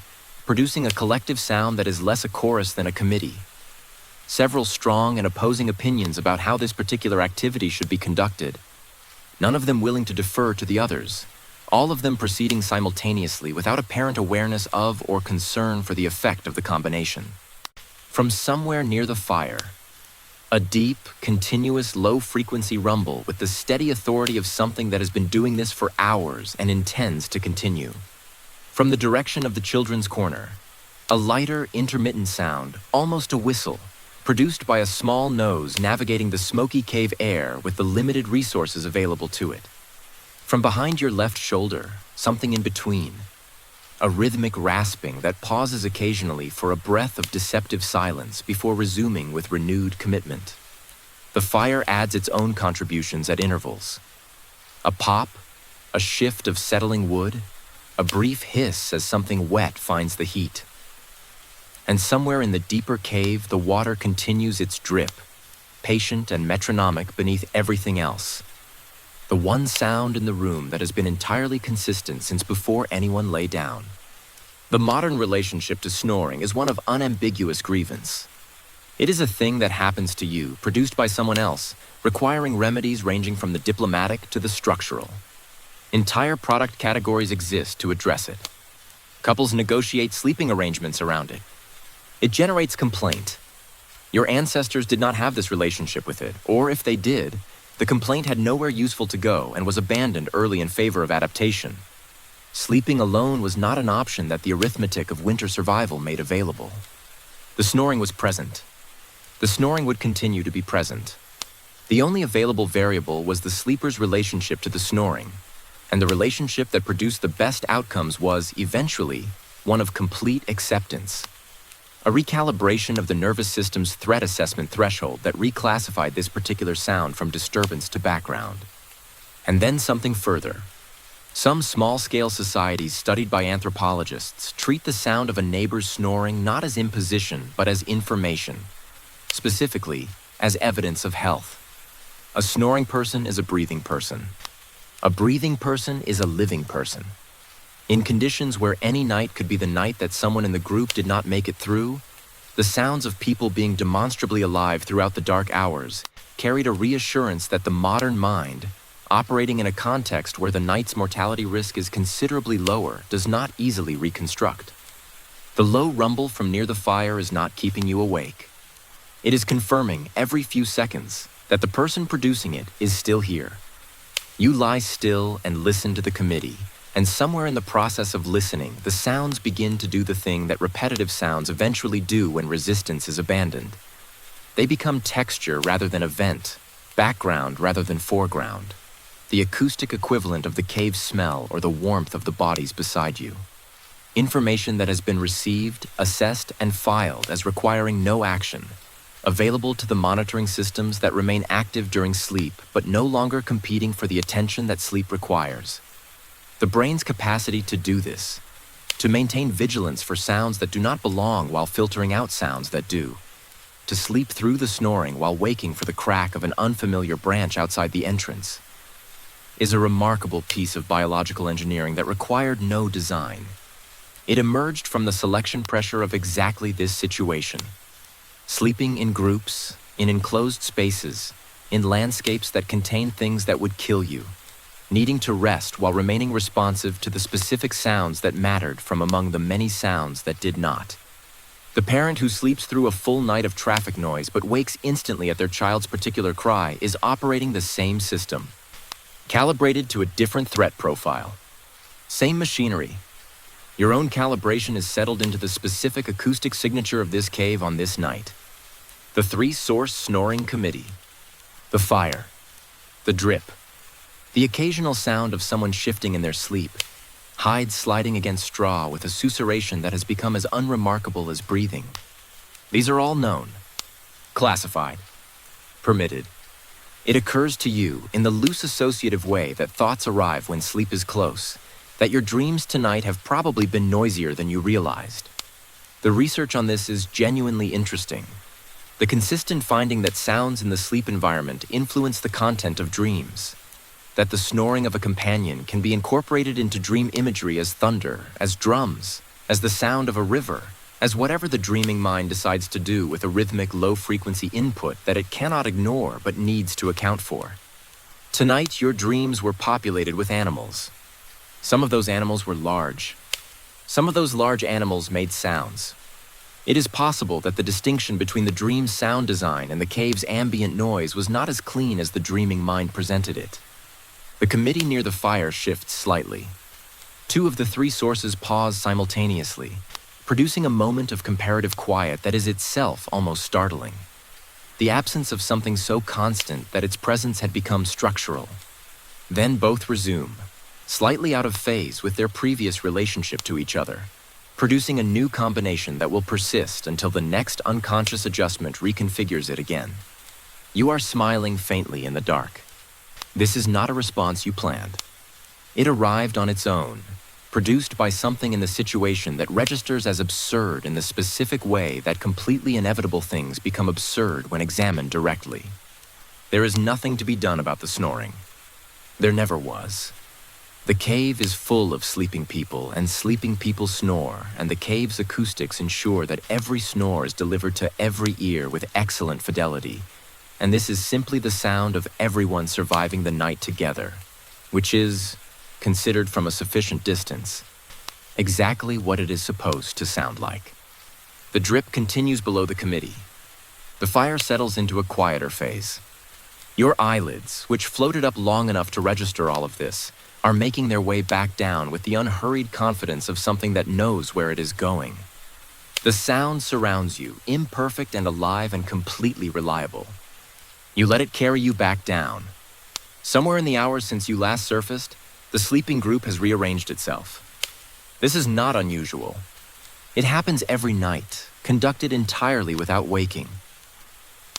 producing a collective sound that is less a chorus than a committee. Several strong and opposing opinions about how this particular activity should be conducted, none of them willing to defer to the others, all of them proceeding simultaneously without apparent awareness of or concern for the effect of the combination. From somewhere near the fire, a deep, continuous, low-frequency rumble with the steady authority of something that has been doing this for hours and intends to continue. From the direction of the children's corner, a lighter, intermittent sound, almost a whistle, produced by a small nose navigating the smoky cave air with the limited resources available to it. From behind your left shoulder, something in between, a rhythmic rasping that pauses occasionally for a breath of deceptive silence before resuming with renewed commitment. The fire adds its own contributions at intervals. A pop, a shift of settling wood, a brief hiss as something wet finds the heat. And somewhere in the deeper cave, the water continues its drip, patient and metronomic beneath everything else. The one sound in the room that has been entirely consistent since before anyone lay down. The modern relationship to snoring is one of unambiguous grievance. It is a thing that happens to you, produced by someone else, requiring remedies ranging from the diplomatic to the structural. Entire product categories exist to address it. Couples negotiate sleeping arrangements around it. It generates complaint. Your ancestors did not have this relationship with it, or if they did, the complaint had nowhere useful to go and was abandoned early in favor of adaptation. Sleeping alone was not an option that the arithmetic of winter survival made available. The snoring was present. The snoring would continue to be present. The only available variable was the sleeper's relationship to the snoring, and the relationship that produced the best outcomes was, eventually, one of complete acceptance. A recalibration of the nervous system's threat assessment threshold that reclassified this particular sound from disturbance to background. And then something further. Some small-scale societies studied by anthropologists treat the sound of a neighbor's snoring not as imposition, but as information. Specifically, as evidence of health. A snoring person is a breathing person. A breathing person is a living person. In conditions where any night could be the night that someone in the group did not make it through, the sounds of people being demonstrably alive throughout the dark hours carried a reassurance that the modern mind, operating in a context where the night's mortality risk is considerably lower, does not easily reconstruct. The low rumble from near the fire is not keeping you awake. It is confirming every few seconds that the person producing it is still here. You lie still and listen to the committee, and somewhere in the process of listening, the sounds begin to do the thing that repetitive sounds eventually do when resistance is abandoned. They become texture rather than event, background rather than foreground, the acoustic equivalent of the cave smell or the warmth of the bodies beside you. Information that has been received, assessed, and filed as requiring no action, available to the monitoring systems that remain active during sleep but no longer competing for the attention that sleep requires. The brain's capacity to do this, to maintain vigilance for sounds that do not belong while filtering out sounds that do, to sleep through the snoring while waking for the crack of an unfamiliar branch outside the entrance, is a remarkable piece of biological engineering that required no design. It emerged from the selection pressure of exactly this situation. Sleeping in groups, in enclosed spaces, in landscapes that contain things that would kill you, needing to rest while remaining responsive to the specific sounds that mattered from among the many sounds that did not. The parent who sleeps through a full night of traffic noise but wakes instantly at their child's particular cry is operating the same system, calibrated to a different threat profile. Same machinery. Your own calibration is settled into the specific acoustic signature of this cave on this night. The three-source snoring committee. The fire. The drip. The occasional sound of someone shifting in their sleep. Hides sliding against straw with a susurration that has become as unremarkable as breathing. These are all known. Classified. Permitted. It occurs to you in the loose associative way that thoughts arrive when sleep is close, that your dreams tonight have probably been noisier than you realized. The research on this is genuinely interesting. The consistent finding that sounds in the sleep environment influence the content of dreams, that the snoring of a companion can be incorporated into dream imagery as thunder, as drums, as the sound of a river, as whatever the dreaming mind decides to do with a rhythmic low-frequency input that it cannot ignore but needs to account for. Tonight, your dreams were populated with animals. Some of those animals were large. Some of those large animals made sounds. It is possible that the distinction between the dream's sound design and the cave's ambient noise was not as clean as the dreaming mind presented it. The committee near the fire shifts slightly. Two of the three sources pause simultaneously, producing a moment of comparative quiet that is itself almost startling. The absence of something so constant that its presence had become structural. Then both resume, slightly out of phase with their previous relationship to each other, producing a new combination that will persist until the next unconscious adjustment reconfigures it again. You are smiling faintly in the dark. This is not a response you planned. It arrived on its own, produced by something in the situation that registers as absurd in the specific way that completely inevitable things become absurd when examined directly. There is nothing to be done about the snoring. There never was. The cave is full of sleeping people, and sleeping people snore, and the cave's acoustics ensure that every snore is delivered to every ear with excellent fidelity, and this is simply the sound of everyone surviving the night together, which is, considered from a sufficient distance, exactly what it is supposed to sound like. The drip continues below the committee. The fire settles into a quieter phase. Your eyelids, which floated up long enough to register all of this, are making their way back down with the unhurried confidence of something that knows where it is going. The sound surrounds you, imperfect and alive and completely reliable. You let it carry you back down. Somewhere in the hours since you last surfaced, the sleeping group has rearranged itself. This is not unusual. It happens every night, conducted entirely without waking.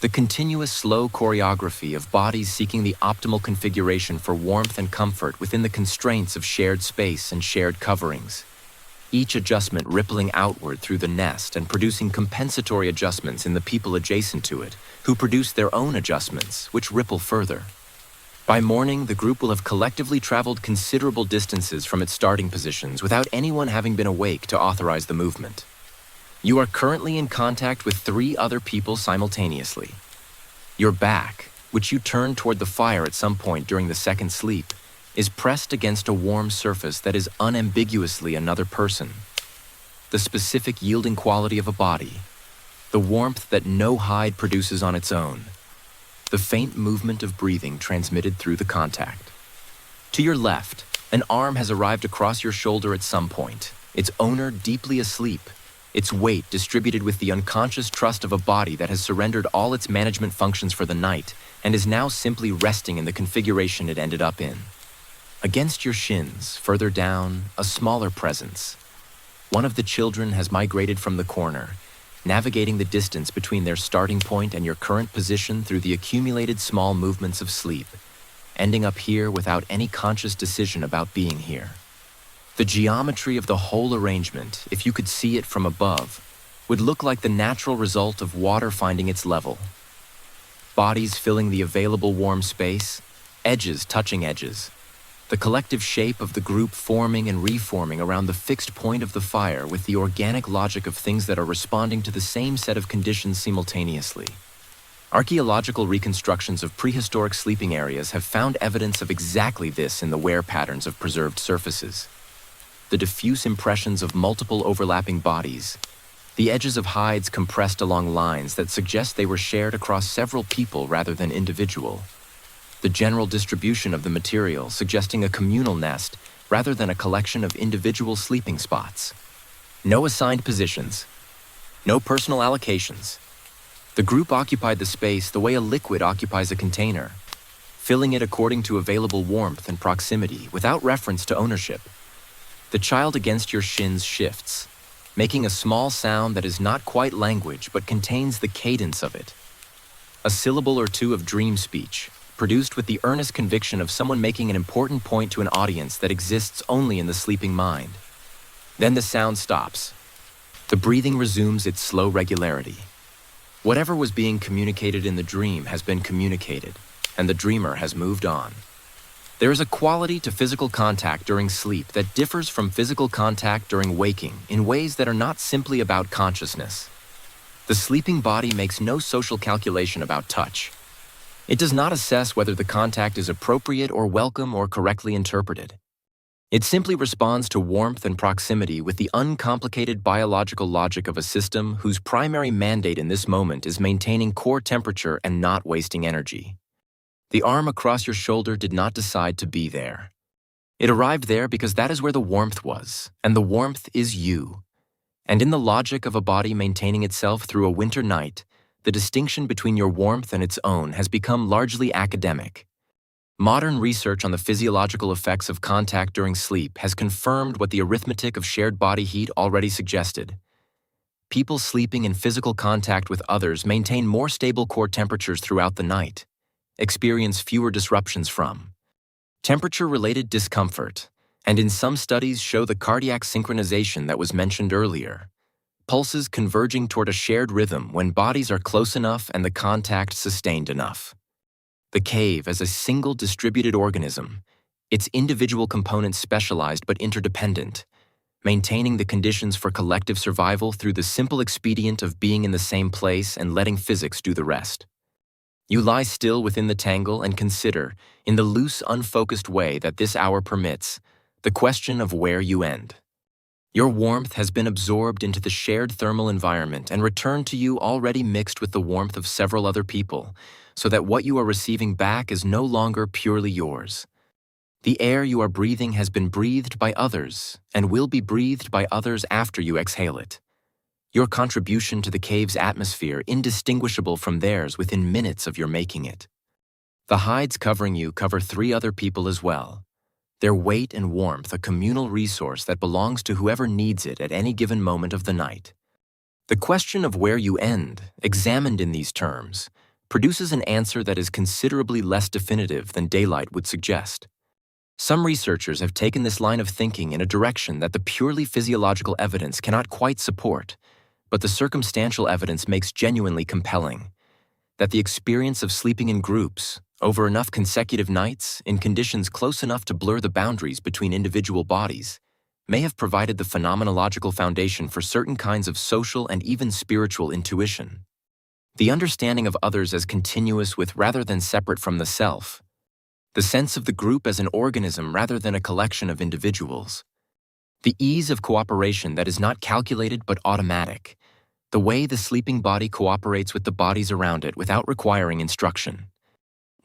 The continuous slow choreography of bodies seeking the optimal configuration for warmth and comfort within the constraints of shared space and shared coverings. Each adjustment rippling outward through the nest and producing compensatory adjustments in the people adjacent to it, who produce their own adjustments, which ripple further. By morning, the group will have collectively traveled considerable distances from its starting positions without anyone having been awake to authorize the movement. You are currently in contact with 3 other people simultaneously. Your back, which you turned toward the fire at some point during the second sleep, is pressed against a warm surface that is unambiguously another person. The specific yielding quality of a body, the warmth that no hide produces on its own, the faint movement of breathing transmitted through the contact. To your left, an arm has arrived across your shoulder at some point, its owner deeply asleep, its weight distributed with the unconscious trust of a body that has surrendered all its management functions for the night and is now simply resting in the configuration it ended up in. Against your shins, further down, a smaller presence. One of the children has migrated from the corner, navigating the distance between their starting point and your current position through the accumulated small movements of sleep, ending up here without any conscious decision about being here. The geometry of the whole arrangement, if you could see it from above, would look like the natural result of water finding its level. Bodies filling the available warm space, edges touching edges, the collective shape of the group forming and reforming around the fixed point of the fire with the organic logic of things that are responding to the same set of conditions simultaneously. Archaeological reconstructions of prehistoric sleeping areas have found evidence of exactly this in the wear patterns of preserved surfaces. The diffuse impressions of multiple overlapping bodies, The edges of hides compressed along lines that suggest they were shared across several people rather than individual. The general distribution of the material suggesting a communal nest rather than a collection of individual sleeping spots. No assigned positions. No personal allocations. The group occupied the space the way a liquid occupies a container, filling it according to available warmth and proximity without reference to ownership. The child against your shins shifts, making a small sound that is not quite language but contains the cadence of it. A syllable or two of dream speech, produced with the earnest conviction of someone making an important point to an audience that exists only in the sleeping mind. Then the sound stops. The breathing resumes its slow regularity. Whatever was being communicated in the dream has been communicated, and the dreamer has moved on. There is a quality to physical contact during sleep that differs from physical contact during waking in ways that are not simply about consciousness. The sleeping body makes no social calculation about touch. It does not assess whether the contact is appropriate or welcome or correctly interpreted. It simply responds to warmth and proximity with the uncomplicated biological logic of a system whose primary mandate in this moment is maintaining core temperature and not wasting energy. The arm across your shoulder did not decide to be there. It arrived there because that is where the warmth was, and the warmth is you. And in the logic of a body maintaining itself through a winter night, the distinction between your warmth and its own has become largely academic. Modern research on the physiological effects of contact during sleep has confirmed what the arithmetic of shared body heat already suggested. People sleeping in physical contact with others maintain more stable core temperatures throughout the night, experience fewer disruptions from temperature-related discomfort, and in some studies show the cardiac synchronization that was mentioned earlier, pulses converging toward a shared rhythm when bodies are close enough and the contact sustained enough. The cave as a single distributed organism, its individual components specialized but interdependent, maintaining the conditions for collective survival through the simple expedient of being in the same place and letting physics do the rest. You lie still within the tangle and consider, in the loose, unfocused way that this hour permits, the question of where you end. Your warmth has been absorbed into the shared thermal environment and returned to you already mixed with the warmth of several other people, so that what you are receiving back is no longer purely yours. The air you are breathing has been breathed by others and will be breathed by others after you exhale it. Your contribution to the cave's atmosphere indistinguishable from theirs within minutes of your making it. The hides covering you cover 3 other people as well. Their weight and warmth a communal resource that belongs to whoever needs it at any given moment of the night. The question of where you end, examined in these terms, produces an answer that is considerably less definitive than daylight would suggest. Some researchers have taken this line of thinking in a direction that the purely physiological evidence cannot quite support, but the circumstantial evidence makes genuinely compelling, that the experience of sleeping in groups, over enough consecutive nights, in conditions close enough to blur the boundaries between individual bodies, may have provided the phenomenological foundation for certain kinds of social and even spiritual intuition. The understanding of others as continuous with rather than separate from the self, the sense of the group as an organism rather than a collection of individuals, the ease of cooperation that is not calculated but automatic, the way the sleeping body cooperates with the bodies around it without requiring instruction.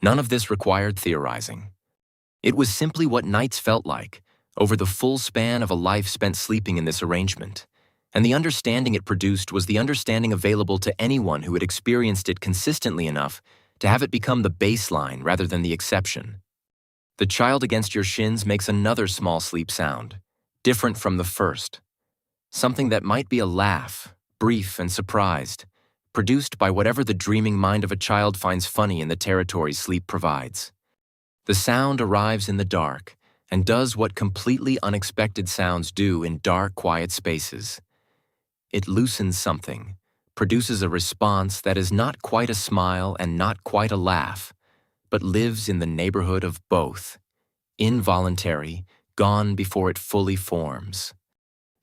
None of this required theorizing. It was simply what nights felt like, over the full span of a life spent sleeping in this arrangement, and the understanding it produced was the understanding available to anyone who had experienced it consistently enough to have it become the baseline rather than the exception. The child against your shins makes another small sleep sound, different from the first. Something that might be a laugh, brief and surprised, produced by whatever the dreaming mind of a child finds funny in the territory sleep provides. The sound arrives in the dark and does what completely unexpected sounds do in dark, quiet spaces. It loosens something, produces a response that is not quite a smile and not quite a laugh, but lives in the neighborhood of both, involuntary, gone before it fully forms.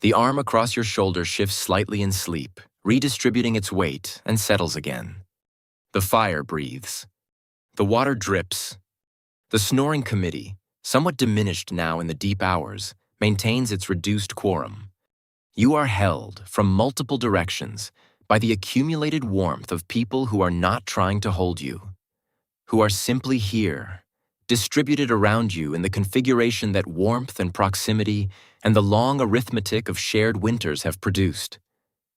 The arm across your shoulder shifts slightly in sleep, redistributing its weight, and settles again. The fire breathes. The water drips. The snoring committee, somewhat diminished now in the deep hours, maintains its reduced quorum. You are held from multiple directions by the accumulated warmth of people who are not trying to hold you, who are simply here, distributed around you in the configuration that warmth and proximity and the long arithmetic of shared winters have produced.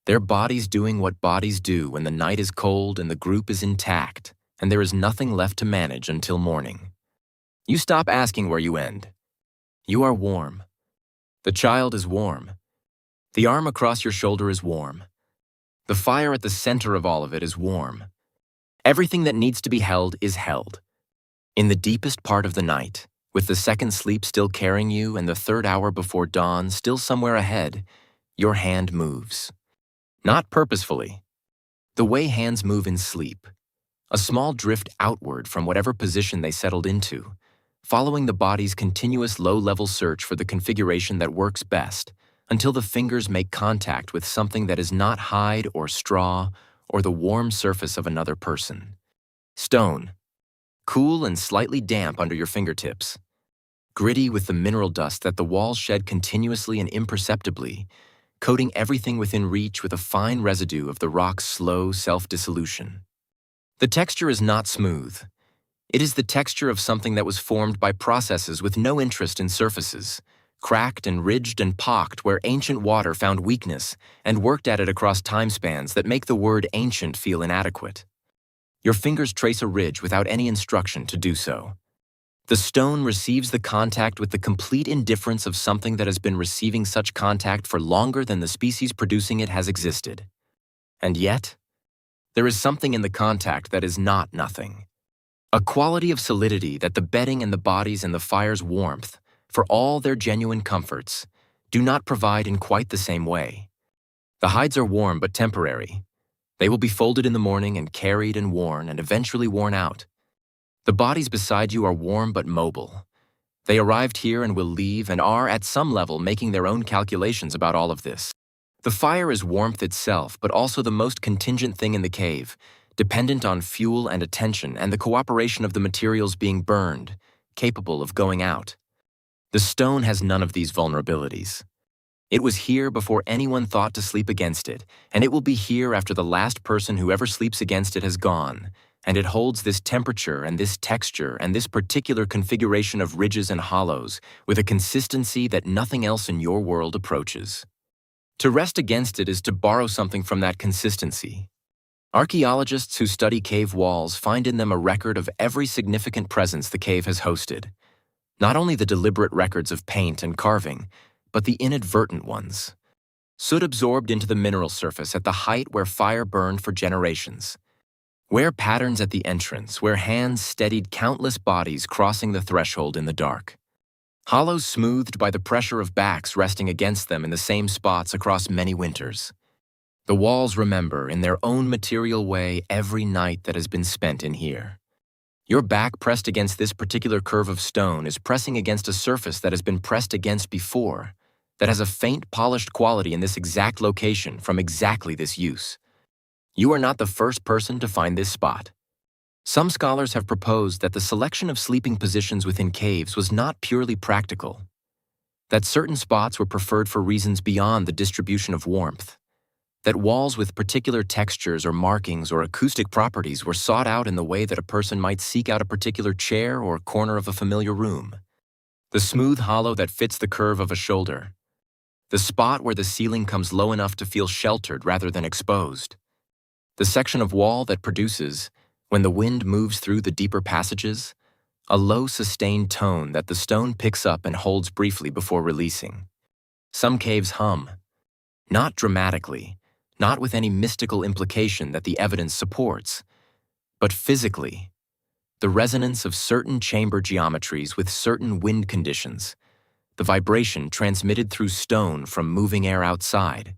Their bodies doing what bodies do when the night is cold and the group is intact, and there is nothing left to manage until morning. You stop asking where you end. You are warm. The child is warm. The arm across your shoulder is warm. The fire at the center of all of it is warm. Everything that needs to be held is held. In the deepest part of the night, with the second sleep still carrying you and the third hour before dawn still somewhere ahead, your hand moves. Not purposefully. The way hands move in sleep, a small drift outward from whatever position they settled into, following the body's continuous low-level search for the configuration that works best, until the fingers make contact with something that is not hide or straw or the warm surface of another person. Stone, cool and slightly damp under your fingertips. Gritty with the mineral dust that the walls shed continuously and imperceptibly, coating everything within reach with a fine residue of the rock's slow self-dissolution. The texture is not smooth. It is the texture of something that was formed by processes with no interest in surfaces, cracked and ridged and pocked where ancient water found weakness and worked at it across time spans that make the word ancient feel inadequate. Your fingers trace a ridge without any instruction to do so. The stone receives the contact with the complete indifference of something that has been receiving such contact for longer than the species producing it has existed. And yet, there is something in the contact that is not nothing. A quality of solidity that the bedding and the bodies and the fire's warmth, for all their genuine comforts, do not provide in quite the same way. The hides are warm but temporary. They will be folded in the morning and carried and worn and eventually worn out. The bodies beside you are warm but mobile. They arrived here and will leave and are, at some level, making their own calculations about all of this. The fire is warmth itself, but also the most contingent thing in the cave, dependent on fuel and attention and the cooperation of the materials being burned, capable of going out. The stone has none of these vulnerabilities. It was here before anyone thought to sleep against it, and it will be here after the last person who ever sleeps against it has gone, and it holds this temperature and this texture and this particular configuration of ridges and hollows with a consistency that nothing else in your world approaches. To rest against it is to borrow something from that consistency. Archaeologists who study cave walls find in them a record of every significant presence the cave has hosted. Not only the deliberate records of paint and carving, but the inadvertent ones. Soot absorbed into the mineral surface at the height where fire burned for generations. Where patterns at the entrance, where hands steadied countless bodies crossing the threshold in the dark. Hollows smoothed by the pressure of backs resting against them in the same spots across many winters. The walls remember in their own material way every night that has been spent in here. Your back pressed against this particular curve of stone is pressing against a surface that has been pressed against before, that has a faint polished quality in this exact location from exactly this use. You are not the first person to find this spot. Some scholars have proposed that the selection of sleeping positions within caves was not purely practical, that certain spots were preferred for reasons beyond the distribution of warmth, that walls with particular textures or markings or acoustic properties were sought out in the way that a person might seek out a particular chair or corner of a familiar room. The smooth hollow that fits the curve of a shoulder. The spot where the ceiling comes low enough to feel sheltered rather than exposed. The section of wall that produces, when the wind moves through the deeper passages, a low sustained tone that the stone picks up and holds briefly before releasing. Some caves hum, not dramatically, not with any mystical implication that the evidence supports, but physically, the resonance of certain chamber geometries with certain wind conditions, the vibration transmitted through stone from moving air outside.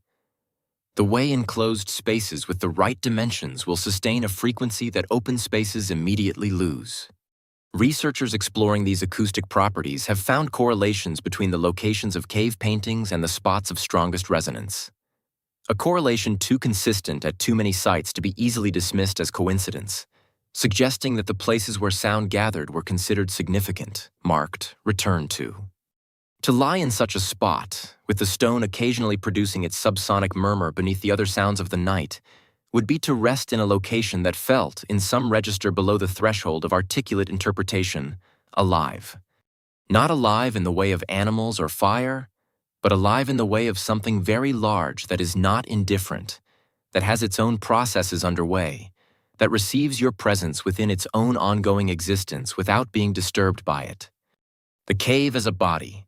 The way enclosed spaces with the right dimensions will sustain a frequency that open spaces immediately lose. Researchers exploring these acoustic properties have found correlations between the locations of cave paintings and the spots of strongest resonance. A correlation too consistent at too many sites to be easily dismissed as coincidence, suggesting that the places where sound gathered were considered significant, marked, returned to. To lie in such a spot, with the stone occasionally producing its subsonic murmur beneath the other sounds of the night, would be to rest in a location that felt, in some register below the threshold of articulate interpretation, alive. Not alive in the way of animals or fire, but alive in the way of something very large that is not indifferent, that has its own processes underway, that receives your presence within its own ongoing existence without being disturbed by it. The cave as a body,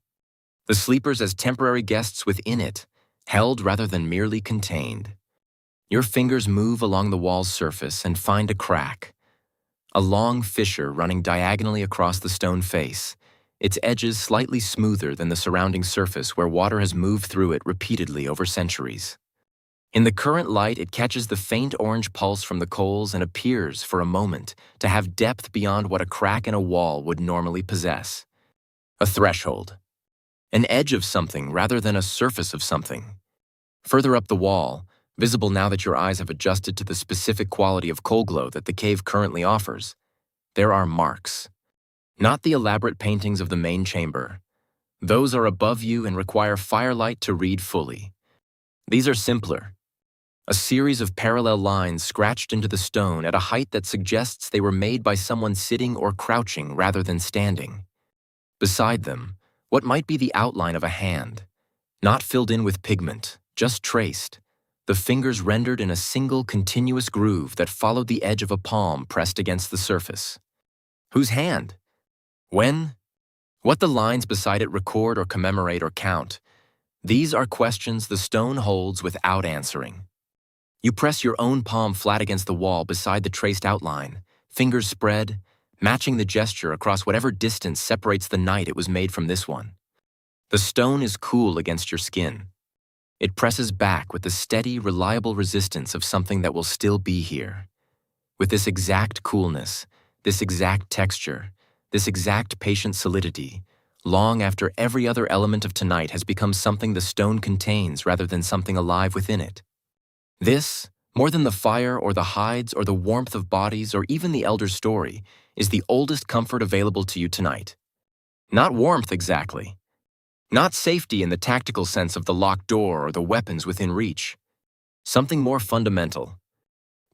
the sleepers as temporary guests within it, held rather than merely contained. Your fingers move along the wall's surface and find a crack, a long fissure running diagonally across the stone face, its edges slightly smoother than the surrounding surface where water has moved through it repeatedly over centuries. In the current light, it catches the faint orange pulse from the coals and appears, for a moment, to have depth beyond what a crack in a wall would normally possess. A threshold. An edge of something rather than a surface of something. Further up the wall, visible now that your eyes have adjusted to the specific quality of coal glow that the cave currently offers, there are marks. Not the elaborate paintings of the main chamber. Those are above you and require firelight to read fully. These are simpler. A series of parallel lines scratched into the stone at a height that suggests they were made by someone sitting or crouching rather than standing. Beside them, what might be the outline of a hand, not filled in with pigment, just traced, the fingers rendered in a single continuous groove that followed the edge of a palm pressed against the surface. Whose hand? When? What the lines beside it record or commemorate or count? These are questions the stone holds without answering. You press your own palm flat against the wall beside the traced outline, fingers spread, matching the gesture across whatever distance separates the night it was made from this one. The stone is cool against your skin. It presses back with the steady, reliable resistance of something that will still be here. With this exact coolness, this exact texture, this exact patient solidity, long after every other element of tonight has become something the stone contains rather than something alive within it. This, more than the fire or the hides or the warmth of bodies or even the elder story, is the oldest comfort available to you tonight. Not warmth exactly. Not safety in the tactical sense of the locked door or the weapons within reach. Something more fundamental.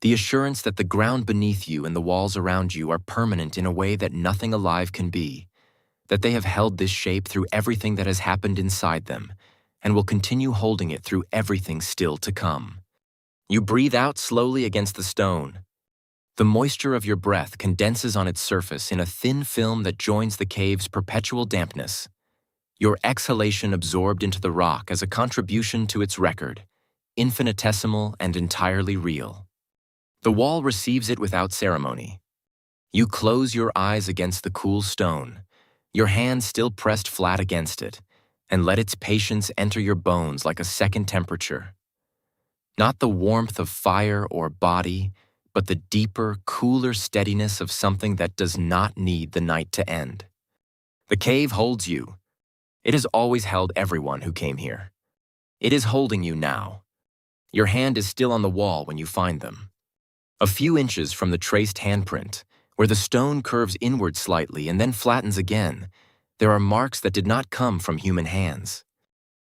The assurance that the ground beneath you and the walls around you are permanent in a way that nothing alive can be, that they have held this shape through everything that has happened inside them, and will continue holding it through everything still to come. You breathe out slowly against the stone. The moisture of your breath condenses on its surface in a thin film that joins the cave's perpetual dampness. Your exhalation absorbed into the rock as a contribution to its record, infinitesimal and entirely real. The wall receives it without ceremony. You close your eyes against the cool stone, your hand still pressed flat against it, and let its patience enter your bones like a second temperature. Not the warmth of fire or body, but the deeper, cooler steadiness of something that does not need the night to end. The cave holds you. It has always held everyone who came here. It is holding you now. Your hand is still on the wall when you find them. A few inches from the traced handprint, where the stone curves inward slightly and then flattens again, there are marks that did not come from human hands.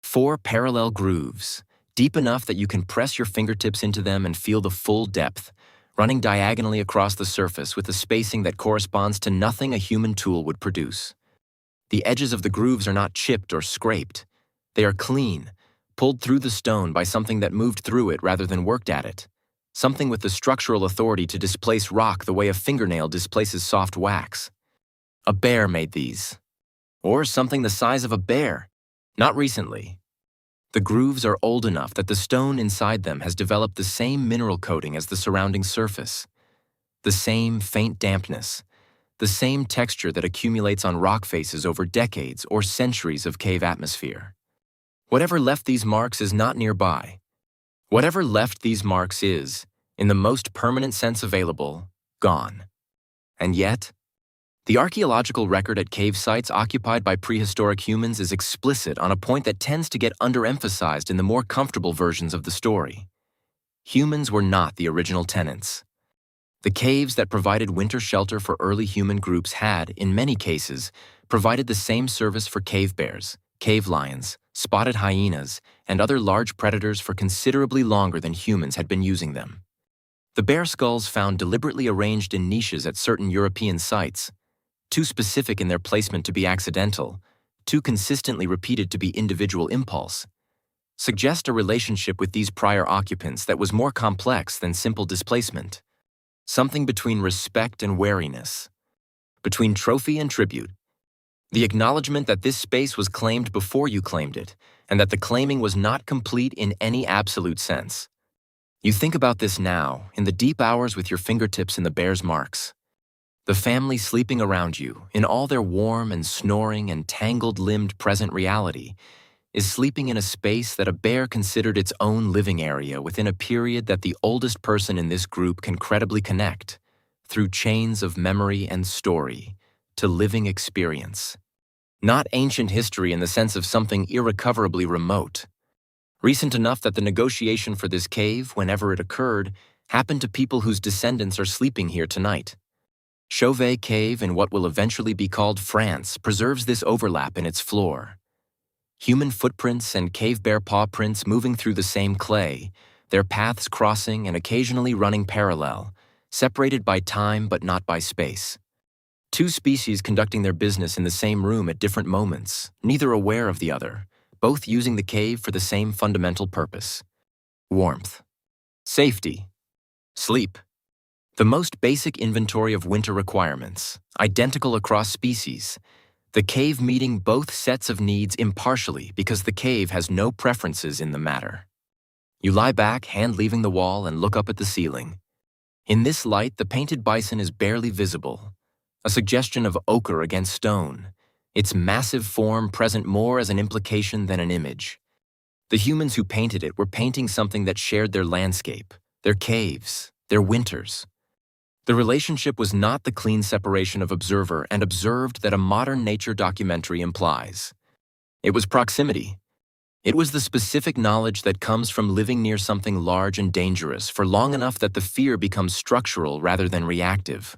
4 parallel grooves, deep enough that you can press your fingertips into them and feel the full depth, running diagonally across the surface with a spacing that corresponds to nothing a human tool would produce. The edges of the grooves are not chipped or scraped. They are clean, pulled through the stone by something that moved through it rather than worked at it. Something with the structural authority to displace rock the way a fingernail displaces soft wax. A bear made these. Or something the size of a bear. Not recently. The grooves are old enough that the stone inside them has developed the same mineral coating as the surrounding surface. The same faint dampness. The same texture that accumulates on rock faces over decades or centuries of cave atmosphere. Whatever left these marks is not nearby. Whatever left these marks is, in the most permanent sense available, gone. And yet, the archaeological record at cave sites occupied by prehistoric humans is explicit on a point that tends to get underemphasized in the more comfortable versions of the story. Humans were not the original tenants. The caves that provided winter shelter for early human groups had, in many cases, provided the same service for cave bears, cave lions, spotted hyenas, and other large predators for considerably longer than humans had been using them. The bear skulls found deliberately arranged in niches at certain European sites, too specific in their placement to be accidental, too consistently repeated to be individual impulse, suggest a relationship with these prior occupants that was more complex than simple displacement. Something between respect and wariness, between trophy and tribute. The acknowledgement that this space was claimed before you claimed it, and that the claiming was not complete in any absolute sense. You think about this now, in the deep hours with your fingertips in the bear's marks. The family sleeping around you, in all their warm and snoring and tangled-limbed present reality, is sleeping in a space that a bear considered its own living area within a period that the oldest person in this group can credibly connect, through chains of memory and story, to living experience. Not ancient history in the sense of something irrecoverably remote. Recent enough that the negotiation for this cave, whenever it occurred, happened to people whose descendants are sleeping here tonight. Chauvet Cave, in what will eventually be called France, preserves this overlap in its floor. Human footprints and cave bear paw prints moving through the same clay, their paths crossing and occasionally running parallel, separated by time but not by space. Two species conducting their business in the same room at different moments, neither aware of the other, both using the cave for the same fundamental purpose: warmth, safety, sleep. The most basic inventory of winter requirements, identical across species. The cave meeting both sets of needs impartially because the cave has no preferences in the matter. You lie back, hand leaving the wall, and look up at the ceiling. In this light, the painted bison is barely visible, a suggestion of ochre against stone, its massive form present more as an implication than an image. The humans who painted it were painting something that shared their landscape, their caves, their winters. The relationship was not the clean separation of observer and observed that a modern nature documentary implies. It was proximity. It was the specific knowledge that comes from living near something large and dangerous for long enough that the fear becomes structural rather than reactive.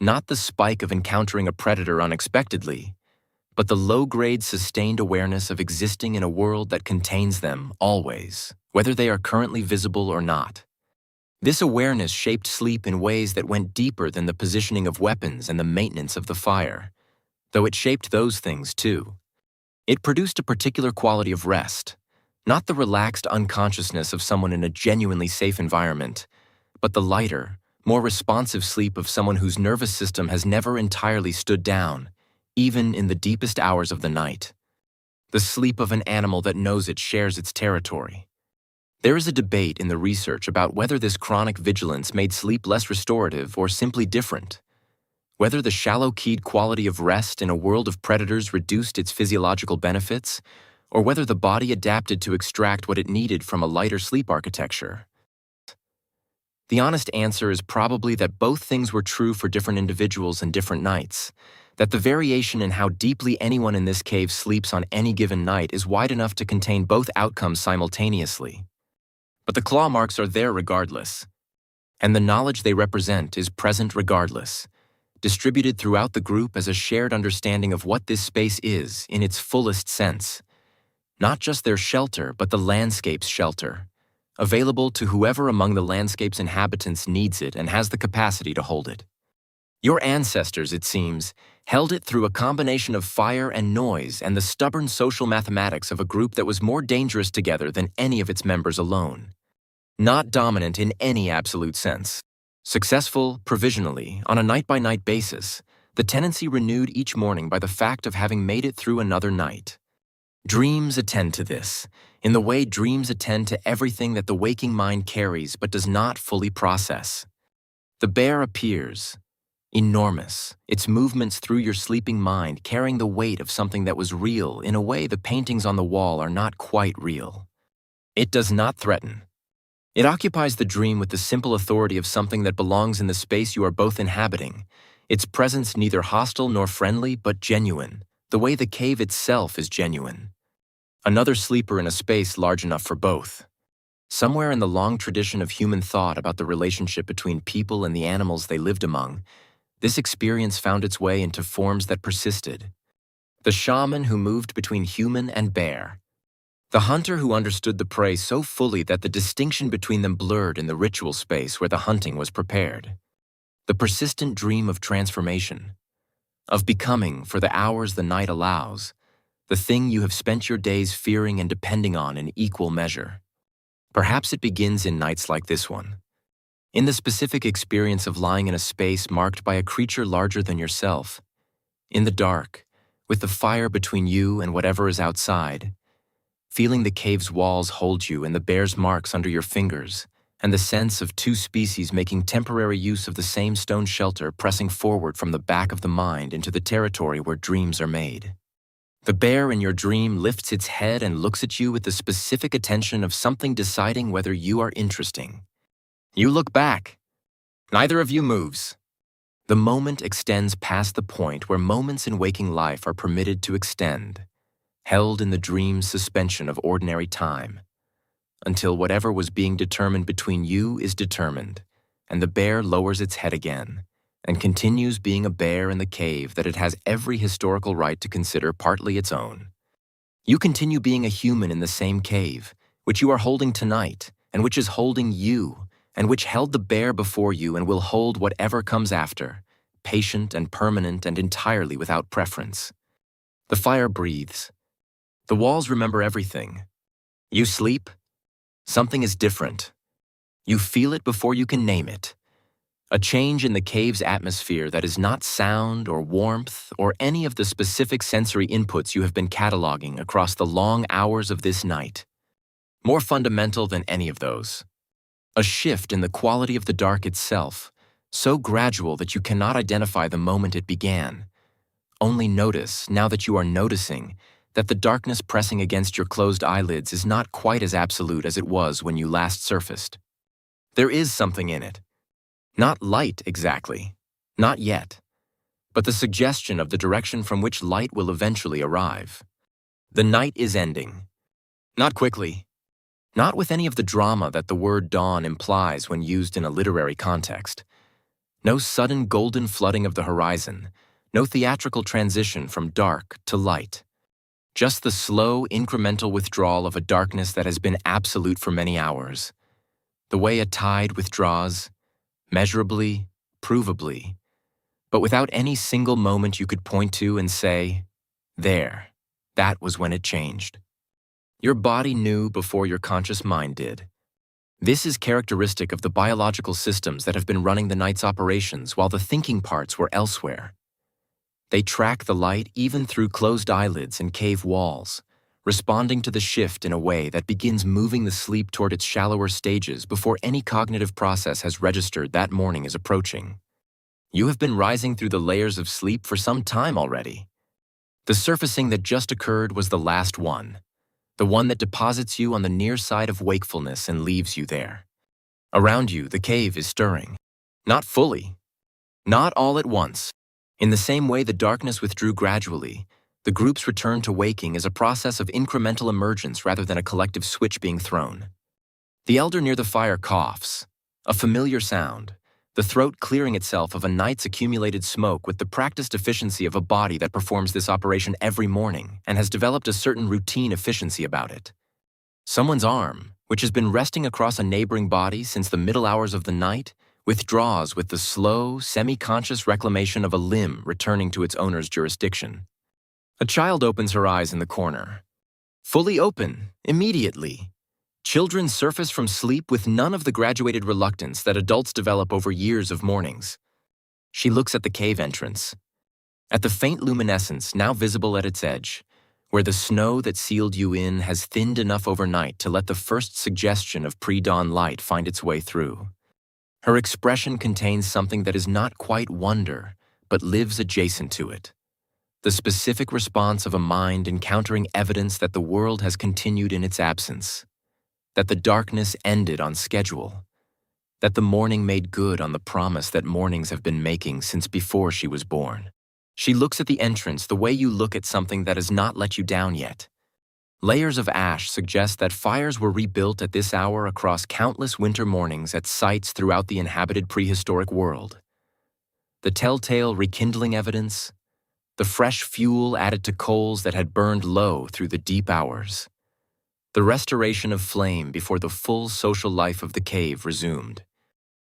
Not the spike of encountering a predator unexpectedly, but the low-grade sustained awareness of existing in a world that contains them always, whether they are currently visible or not. This awareness shaped sleep in ways that went deeper than the positioning of weapons and the maintenance of the fire, though it shaped those things too. It produced a particular quality of rest, not the relaxed unconsciousness of someone in a genuinely safe environment, but the lighter, more responsive sleep of someone whose nervous system has never entirely stood down, even in the deepest hours of the night. The sleep of an animal that knows it shares its territory. There is a debate in the research about whether this chronic vigilance made sleep less restorative or simply different. Whether the shallow-keyed quality of rest in a world of predators reduced its physiological benefits, or whether the body adapted to extract what it needed from a lighter sleep architecture. The honest answer is probably that both things were true for different individuals and different nights, that the variation in how deeply anyone in this cave sleeps on any given night is wide enough to contain both outcomes simultaneously. But the claw marks are there regardless, and the knowledge they represent is present regardless, distributed throughout the group as a shared understanding of what this space is in its fullest sense. Not just their shelter, but the landscape's shelter, available to whoever among the landscape's inhabitants needs it and has the capacity to hold it. Your ancestors, it seems, held it through a combination of fire and noise and the stubborn social mathematics of a group that was more dangerous together than any of its members alone. Not dominant in any absolute sense. Successful, provisionally, on a night-by-night basis, the tenancy renewed each morning by the fact of having made it through another night. Dreams attend to this, in the way dreams attend to everything that the waking mind carries but does not fully process. The bear appears, enormous, its movements through your sleeping mind carrying the weight of something that was real in a way the paintings on the wall are not quite real. It does not threaten. It occupies the dream with the simple authority of something that belongs in the space you are both inhabiting, its presence neither hostile nor friendly but genuine, the way the cave itself is genuine. Another sleeper in a space large enough for both. Somewhere in the long tradition of human thought about the relationship between people and the animals they lived among, this experience found its way into forms that persisted. The shaman who moved between human and bear. The hunter who understood the prey so fully that the distinction between them blurred in the ritual space where the hunting was prepared. The persistent dream of transformation, of becoming, for the hours the night allows, the thing you have spent your days fearing and depending on in equal measure. Perhaps it begins in nights like this one, in the specific experience of lying in a space marked by a creature larger than yourself, in the dark, with the fire between you and whatever is outside, feeling the cave's walls hold you and the bear's marks under your fingers, and the sense of two species making temporary use of the same stone shelter pressing forward from the back of the mind into the territory where dreams are made. The bear in your dream lifts its head and looks at you with the specific attention of something deciding whether you are interesting. You look back. Neither of you moves. The moment extends past the point where moments in waking life are permitted to extend, held in the dream's suspension of ordinary time, until whatever was being determined between you is determined, and the bear lowers its head again, and continues being a bear in the cave that it has every historical right to consider partly its own. You continue being a human in the same cave, which you are holding tonight, and which is holding you, and which held the bear before you and will hold whatever comes after, patient and permanent and entirely without preference. The fire breathes. The walls remember everything. You sleep. Something is different. You feel it before you can name it. A change in the cave's atmosphere that is not sound or warmth or any of the specific sensory inputs you have been cataloging across the long hours of this night. More fundamental than any of those. A shift in the quality of the dark itself, so gradual that you cannot identify the moment it began. Only notice, now that you are noticing, that the darkness pressing against your closed eyelids is not quite as absolute as it was when you last surfaced. There is something in it. Not light exactly, not yet, but the suggestion of the direction from which light will eventually arrive. The night is ending. Not quickly. Not with any of the drama that the word dawn implies when used in a literary context. No sudden golden flooding of the horizon, no theatrical transition from dark to light. Just the slow, incremental withdrawal of a darkness that has been absolute for many hours. The way a tide withdraws, measurably, provably, but without any single moment you could point to and say, there, that was when it changed. Your body knew before your conscious mind did. This is characteristic of the biological systems that have been running the night's operations while the thinking parts were elsewhere. They track the light even through closed eyelids and cave walls, responding to the shift in a way that begins moving the sleep toward its shallower stages before any cognitive process has registered that morning is approaching. You have been rising through the layers of sleep for some time already. The surfacing that just occurred was the last one, the one that deposits you on the near side of wakefulness and leaves you there. Around you, the cave is stirring. Not fully. Not all at once. In the same way the darkness withdrew gradually, the group's return to waking is a process of incremental emergence rather than a collective switch being thrown. The elder near the fire coughs, a familiar sound, the throat clearing itself of a night's accumulated smoke with the practiced efficiency of a body that performs this operation every morning and has developed a certain routine efficiency about it. Someone's arm, which has been resting across a neighboring body since the middle hours of the night, withdraws with the slow, semi-conscious reclamation of a limb returning to its owner's jurisdiction. A child opens her eyes in the corner. Fully open, immediately. Children surface from sleep with none of the graduated reluctance that adults develop over years of mornings. She looks at the cave entrance, at the faint luminescence now visible at its edge, where the snow that sealed you in has thinned enough overnight to let the first suggestion of pre-dawn light find its way through. Her expression contains something that is not quite wonder, but lives adjacent to it. The specific response of a mind encountering evidence that the world has continued in its absence, that the darkness ended on schedule, that the morning made good on the promise that mornings have been making since before she was born. She looks at the entrance the way you look at something that has not let you down yet. Layers of ash suggest that fires were rebuilt at this hour across countless winter mornings at sites throughout the inhabited prehistoric world. The telltale rekindling evidence, the fresh fuel added to coals that had burned low through the deep hours. The restoration of flame before the full social life of the cave resumed.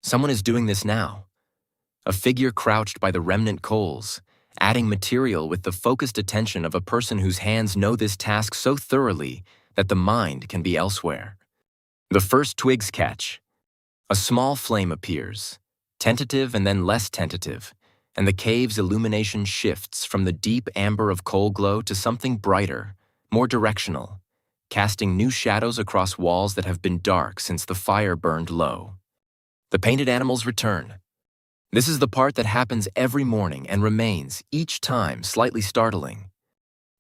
Someone is doing this now. A figure crouched by the remnant coals, adding material with the focused attention of a person whose hands know this task so thoroughly that the mind can be elsewhere. The first twigs catch. A small flame appears, tentative and then less tentative, and the cave's illumination shifts from the deep amber of coal glow to something brighter, more directional, casting new shadows across walls that have been dark since the fire burned low. The painted animals return. This is the part that happens every morning and remains, each time, slightly startling.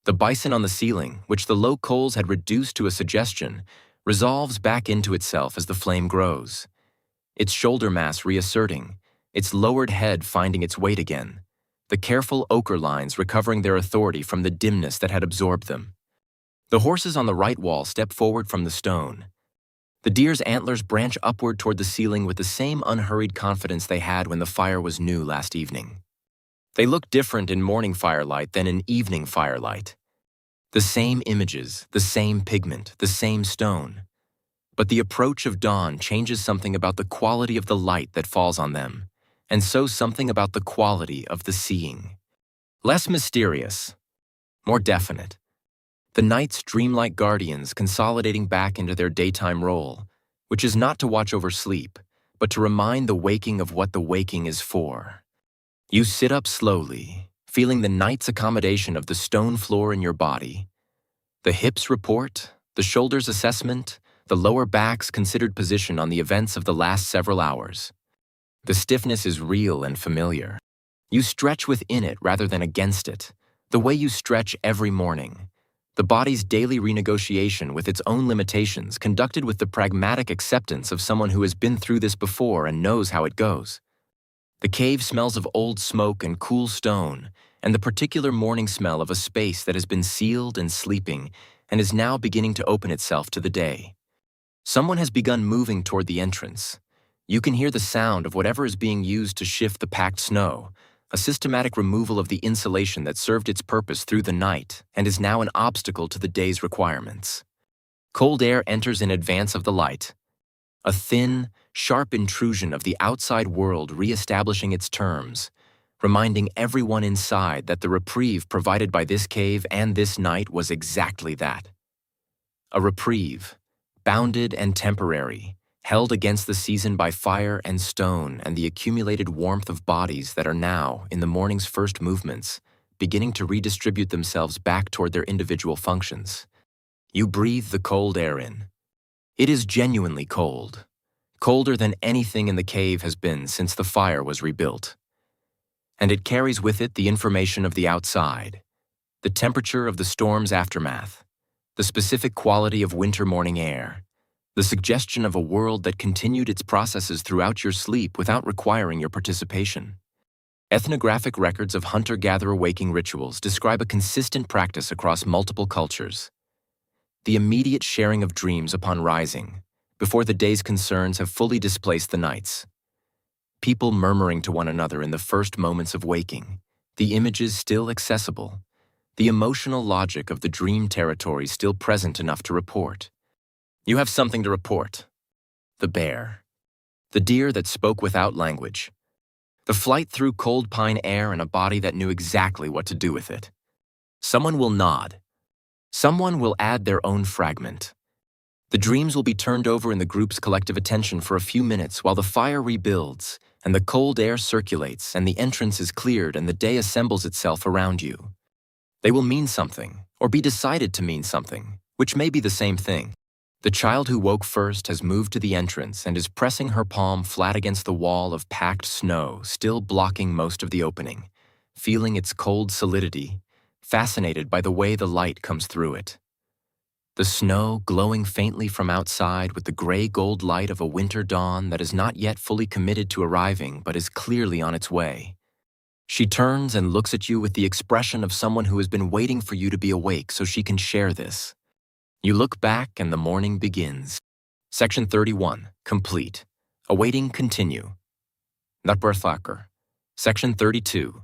The bison on the ceiling, which the low coals had reduced to a suggestion, resolves back into itself as the flame grows. Its shoulder mass reasserting, its lowered head finding its weight again, the careful ochre lines recovering their authority from the dimness that had absorbed them. The horses on the right wall step forward from the stone. The deer's antlers branch upward toward the ceiling with the same unhurried confidence they had when the fire was new last evening. They look different in morning firelight than in evening firelight. The same images, the same pigment, the same stone. But the approach of dawn changes something about the quality of the light that falls on them, and so something about the quality of the seeing. Less mysterious, more definite. The night's dreamlike guardians consolidating back into their daytime role, which is not to watch over sleep, but to remind the waking of what the waking is for. You sit up slowly, feeling the night's accommodation of the stone floor in your body. The hips report, the shoulders assessment, the lower back's considered position on the events of the last several hours. The stiffness is real and familiar. You stretch within it rather than against it, the way you stretch every morning. The body's daily renegotiation with its own limitations conducted with the pragmatic acceptance of someone who has been through this before and knows how it goes. The cave smells of old smoke and cool stone, and the particular morning smell of a space that has been sealed and sleeping and is now beginning to open itself to the day. Someone has begun moving toward the entrance. You can hear the sound of whatever is being used to shift the packed snow, a systematic removal of the insulation that served its purpose through the night and is now an obstacle to the day's requirements. Cold air enters in advance of the light. A thin, sharp intrusion of the outside world reestablishing its terms, reminding everyone inside that the reprieve provided by this cave and this night was exactly that. A reprieve, bounded and temporary, held against the season by fire and stone and the accumulated warmth of bodies that are now, in the morning's first movements, beginning to redistribute themselves back toward their individual functions. You breathe the cold air in. It is genuinely cold, colder than anything in the cave has been since the fire was rebuilt. And it carries with it the information of the outside, the temperature of the storm's aftermath, the specific quality of winter morning air, the suggestion of a world that continued its processes throughout your sleep without requiring your participation. Ethnographic records of hunter-gatherer waking rituals describe a consistent practice across multiple cultures. The immediate sharing of dreams upon rising, before the day's concerns have fully displaced the night's. People murmuring to one another in the first moments of waking, the images still accessible, the emotional logic of the dream territory still present enough to report. You have something to report. The bear. The deer that spoke without language. The flight through cold pine air in a body that knew exactly what to do with it. Someone will nod. Someone will add their own fragment. The dreams will be turned over in the group's collective attention for a few minutes while the fire rebuilds and the cold air circulates and the entrance is cleared and the day assembles itself around you. They will mean something, or be decided to mean something, which may be the same thing. The child who woke first has moved to the entrance and is pressing her palm flat against the wall of packed snow, still blocking most of the opening, feeling its cold solidity, fascinated by the way the light comes through it. The snow glowing faintly from outside with the gray-gold light of a winter dawn that is not yet fully committed to arriving but is clearly on its way. She turns and looks at you with the expression of someone who has been waiting for you to be awake so she can share this. You look back and the morning begins. Section 31, complete. Awaiting continue. Nutberthacker. Section 32,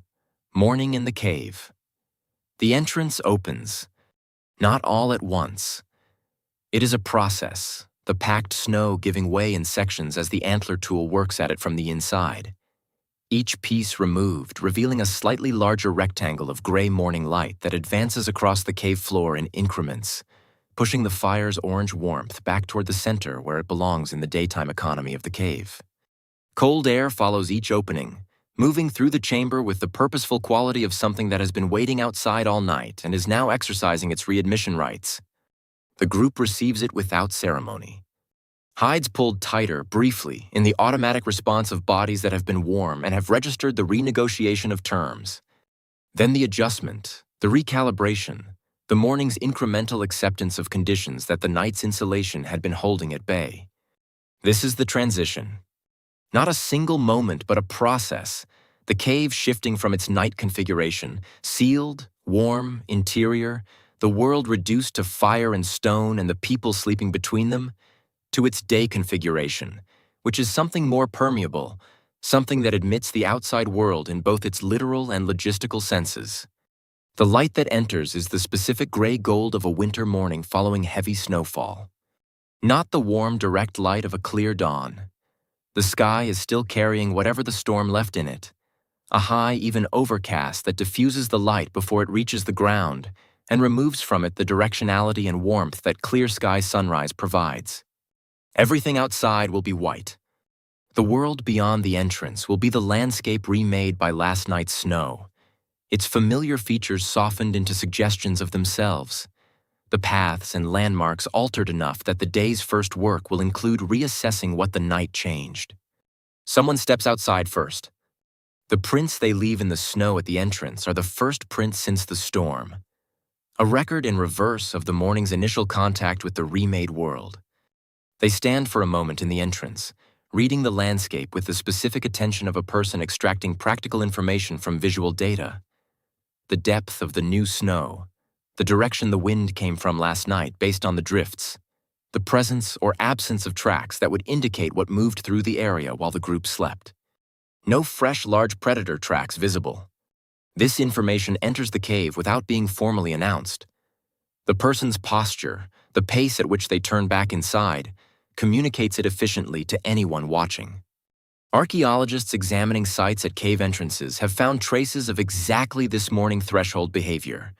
morning in the cave. The entrance opens, not all at once. It is a process, the packed snow giving way in sections as the antler tool works at it from the inside. Each piece removed, revealing a slightly larger rectangle of gray morning light that advances across the cave floor in increments, pushing the fire's orange warmth back toward the center where it belongs in the daytime economy of the cave. Cold air follows each opening, moving through the chamber with the purposeful quality of something that has been waiting outside all night and is now exercising its readmission rights. The group receives it without ceremony. Hides pulled tighter, briefly, in the automatic response of bodies that have been warm and have registered the renegotiation of terms. Then the adjustment, the recalibration, the morning's incremental acceptance of conditions that the night's insulation had been holding at bay. This is the transition. Not a single moment, but a process, the cave shifting from its night configuration, sealed, warm, interior, the world reduced to fire and stone and the people sleeping between them, to its day configuration, which is something more permeable, something that admits the outside world in both its literal and logistical senses. The light that enters is the specific gray gold of a winter morning following heavy snowfall. Not the warm, direct light of a clear dawn. The sky is still carrying whatever the storm left in it, a high, even overcast that diffuses the light before it reaches the ground and removes from it the directionality and warmth that clear sky sunrise provides. Everything outside will be white. The world beyond the entrance will be the landscape remade by last night's snow, its familiar features softened into suggestions of themselves. The paths and landmarks altered enough that the day's first work will include reassessing what the night changed. Someone steps outside first. The prints they leave in the snow at the entrance are the first prints since the storm, a record in reverse of the morning's initial contact with the remade world. They stand for a moment in the entrance, reading the landscape with the specific attention of a person extracting practical information from visual data. The depth of the new snow, the direction the wind came from last night based on the drifts, the presence or absence of tracks that would indicate what moved through the area while the group slept. No fresh large predator tracks visible. This information enters the cave without being formally announced. The person's posture, the pace at which they turn back inside, communicates it efficiently to anyone watching. Archaeologists examining sites at cave entrances have found traces of exactly this morning threshold behavior.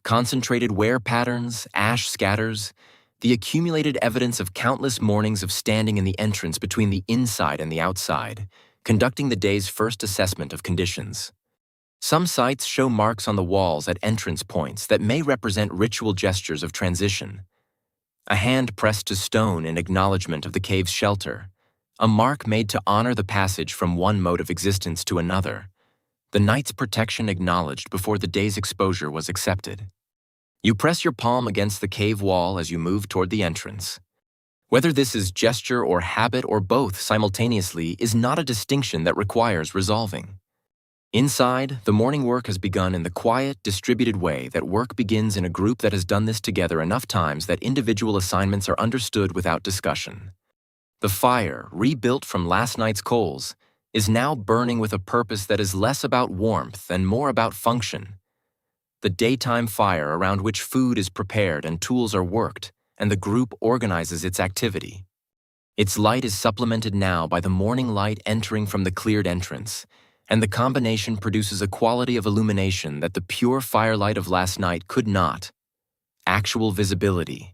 Concentrated wear patterns, ash scatters, the accumulated evidence of countless mornings of standing in the entrance between the inside and the outside, conducting the day's first assessment of conditions. Some sites show marks on the walls at entrance points that may represent ritual gestures of transition. A hand pressed to stone in acknowledgement of the cave's shelter, a mark made to honor the passage from one mode of existence to another, the night's protection acknowledged before the day's exposure was accepted. You press your palm against the cave wall as you move toward the entrance. Whether this is gesture or habit or both simultaneously is not a distinction that requires resolving. Inside, the morning work has begun in the quiet, distributed way that work begins in a group that has done this together enough times that individual assignments are understood without discussion. The fire, rebuilt from last night's coals, is now burning with a purpose that is less about warmth and more about function. The daytime fire around which food is prepared and tools are worked, and the group organizes its activity. Its light is supplemented now by the morning light entering from the cleared entrance, and the combination produces a quality of illumination that the pure firelight of last night could not. Actual visibility,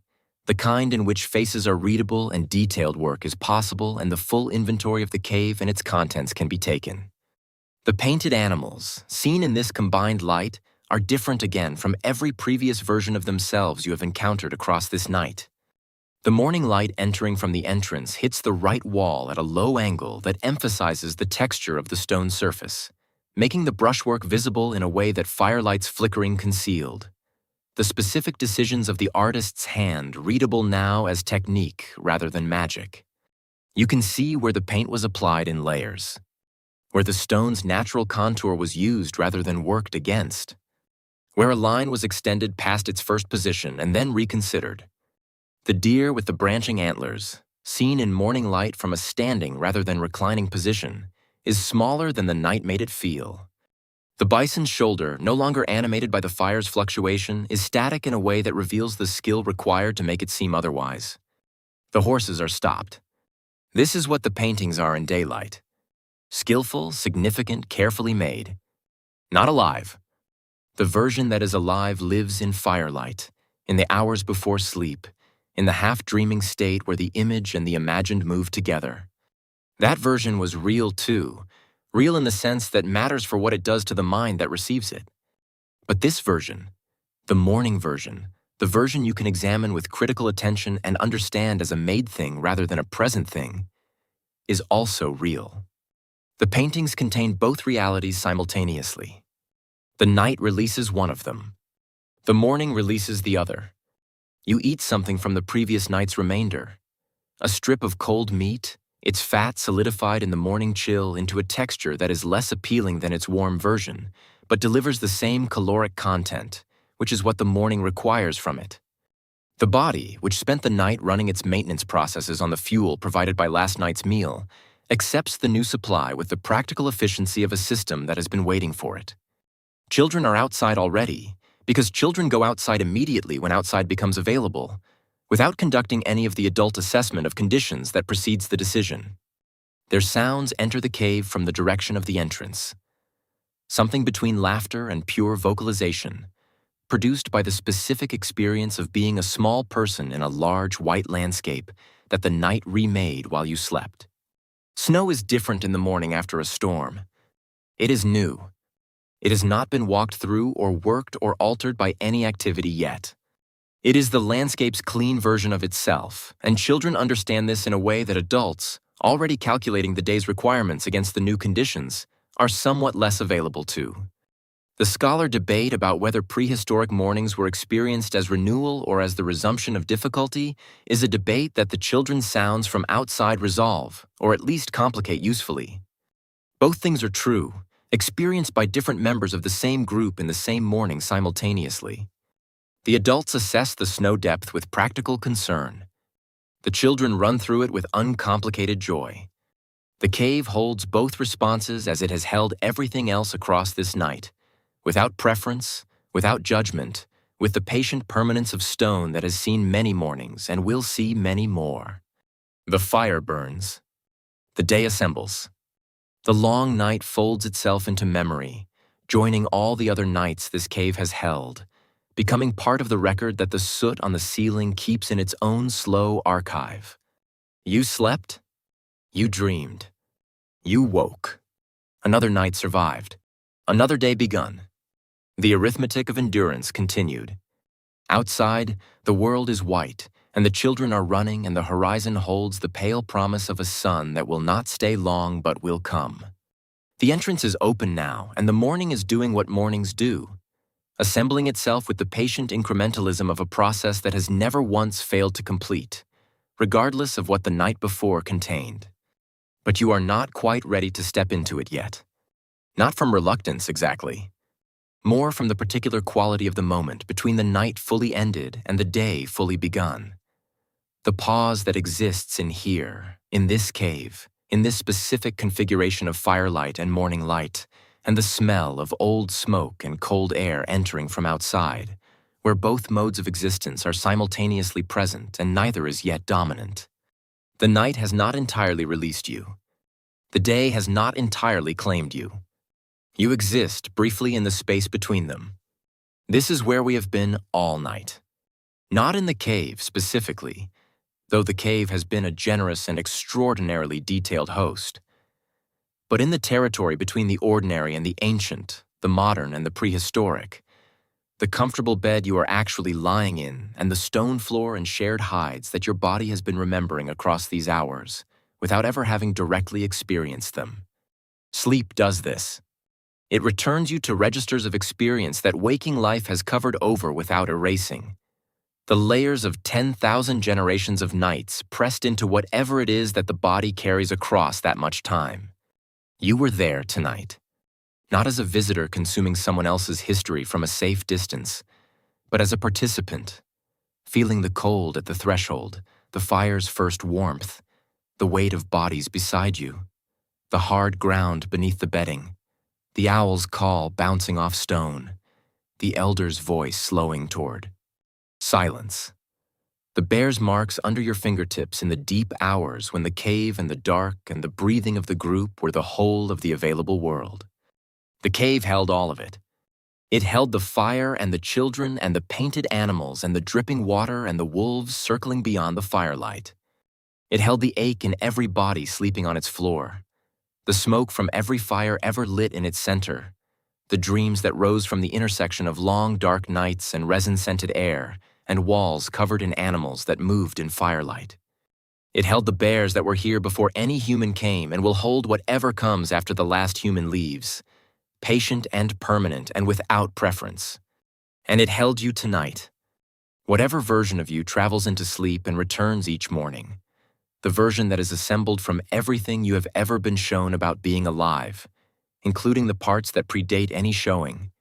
the kind in which faces are readable and detailed work is possible and the full inventory of the cave and its contents can be taken. The painted animals, seen in this combined light, are different again from every previous version of themselves you have encountered across this night. The morning light entering from the entrance hits the right wall at a low angle that emphasizes the texture of the stone surface, making the brushwork visible in a way that firelight's flickering concealed. The specific decisions of the artist's hand readable now as technique rather than magic. You can see where the paint was applied in layers, where the stone's natural contour was used rather than worked against, where a line was extended past its first position and then reconsidered. The deer with the branching antlers, seen in morning light from a standing rather than reclining position, is smaller than the night made it feel. The bison's shoulder, no longer animated by the fire's fluctuation, is static in a way that reveals the skill required to make it seem otherwise. The horses are stopped. This is what the paintings are in daylight. Skillful, significant, carefully made. Not alive. The version that is alive lives in firelight, in the hours before sleep, in the half-dreaming state where the image and the imagined move together. That version was real too, real in the sense that matters for what it does to the mind that receives it. But this version, the morning version, the version you can examine with critical attention and understand as a made thing rather than a present thing, is also real. The paintings contain both realities simultaneously. The night releases one of them. The morning releases the other. You eat something from the previous night's remainder. A strip of cold meat, its fat solidified in the morning chill into a texture that is less appealing than its warm version, but delivers the same caloric content, which is what the morning requires from it. The body, which spent the night running its maintenance processes on the fuel provided by last night's meal, accepts the new supply with the practical efficiency of a system that has been waiting for it. Children are outside already, because children go outside immediately when outside becomes available, without conducting any of the adult assessment of conditions that precedes the decision. Their sounds enter the cave from the direction of the entrance. Something between laughter and pure vocalization, produced by the specific experience of being a small person in a large white landscape that the night remade while you slept. Snow is different in the morning after a storm. It is new. It has not been walked through or worked or altered by any activity yet. It is the landscape's clean version of itself, and children understand this in a way that adults, already calculating the day's requirements against the new conditions, are somewhat less available to. The scholar debate about whether prehistoric mornings were experienced as renewal or as the resumption of difficulty is a debate that the children's sounds from outside resolve, or at least complicate usefully. Both things are true, experienced by different members of the same group in the same morning simultaneously. The adults assess the snow depth with practical concern. The children run through it with uncomplicated joy. The cave holds both responses as it has held everything else across this night, without preference, without judgment, with the patient permanence of stone that has seen many mornings and will see many more. The fire burns. The day assembles. The long night folds itself into memory, joining all the other nights this cave has held, becoming part of the record that the soot on the ceiling keeps in its own slow archive. You slept. You dreamed. You woke. Another night survived. Another day begun. The arithmetic of endurance continued. Outside, the world is white, and the children are running, and the horizon holds the pale promise of a sun that will not stay long but will come. The entrance is open now, and the morning is doing what mornings do, assembling itself with the patient incrementalism of a process that has never once failed to complete, regardless of what the night before contained. But you are not quite ready to step into it yet. Not from reluctance, exactly. More from the particular quality of the moment between the night fully ended and the day fully begun. The pause that exists in here, in this cave, in this specific configuration of firelight and morning light, and the smell of old smoke and cold air entering from outside, where both modes of existence are simultaneously present and neither is yet dominant. The night has not entirely released you. The day has not entirely claimed you. You exist briefly in the space between them. This is where we have been all night. Not in the cave specifically, though the cave has been a generous and extraordinarily detailed host, but in the territory between the ordinary and the ancient, the modern and the prehistoric, the comfortable bed you are actually lying in, and the stone floor and shared hides that your body has been remembering across these hours, without ever having directly experienced them. Sleep does this. It returns you to registers of experience that waking life has covered over without erasing. The layers of 10,000 generations of nights pressed into whatever it is that the body carries across that much time. You were there tonight, not as a visitor consuming someone else's history from a safe distance, but as a participant, feeling the cold at the threshold, the fire's first warmth, the weight of bodies beside you, the hard ground beneath the bedding, The owl's call bouncing off stone, the elder's voice slowing toward. Silence. The bear's marks under your fingertips in the deep hours when the cave and the dark and the breathing of the group were the whole of the available world. The cave held all of it. It held the fire and the children and the painted animals and the dripping water and the wolves circling beyond the firelight. It held the ache in every body sleeping on its floor, the smoke from every fire ever lit in its center, the dreams that rose from the intersection of long dark nights and resin-scented air and walls covered in animals that moved in firelight. It held the bears that were here before any human came and will hold whatever comes after the last human leaves, patient and permanent and without preference. And it held you tonight. Whatever version of you travels into sleep and returns each morning, the version that is assembled from everything you have ever been shown about being alive, including the parts that predate any showing,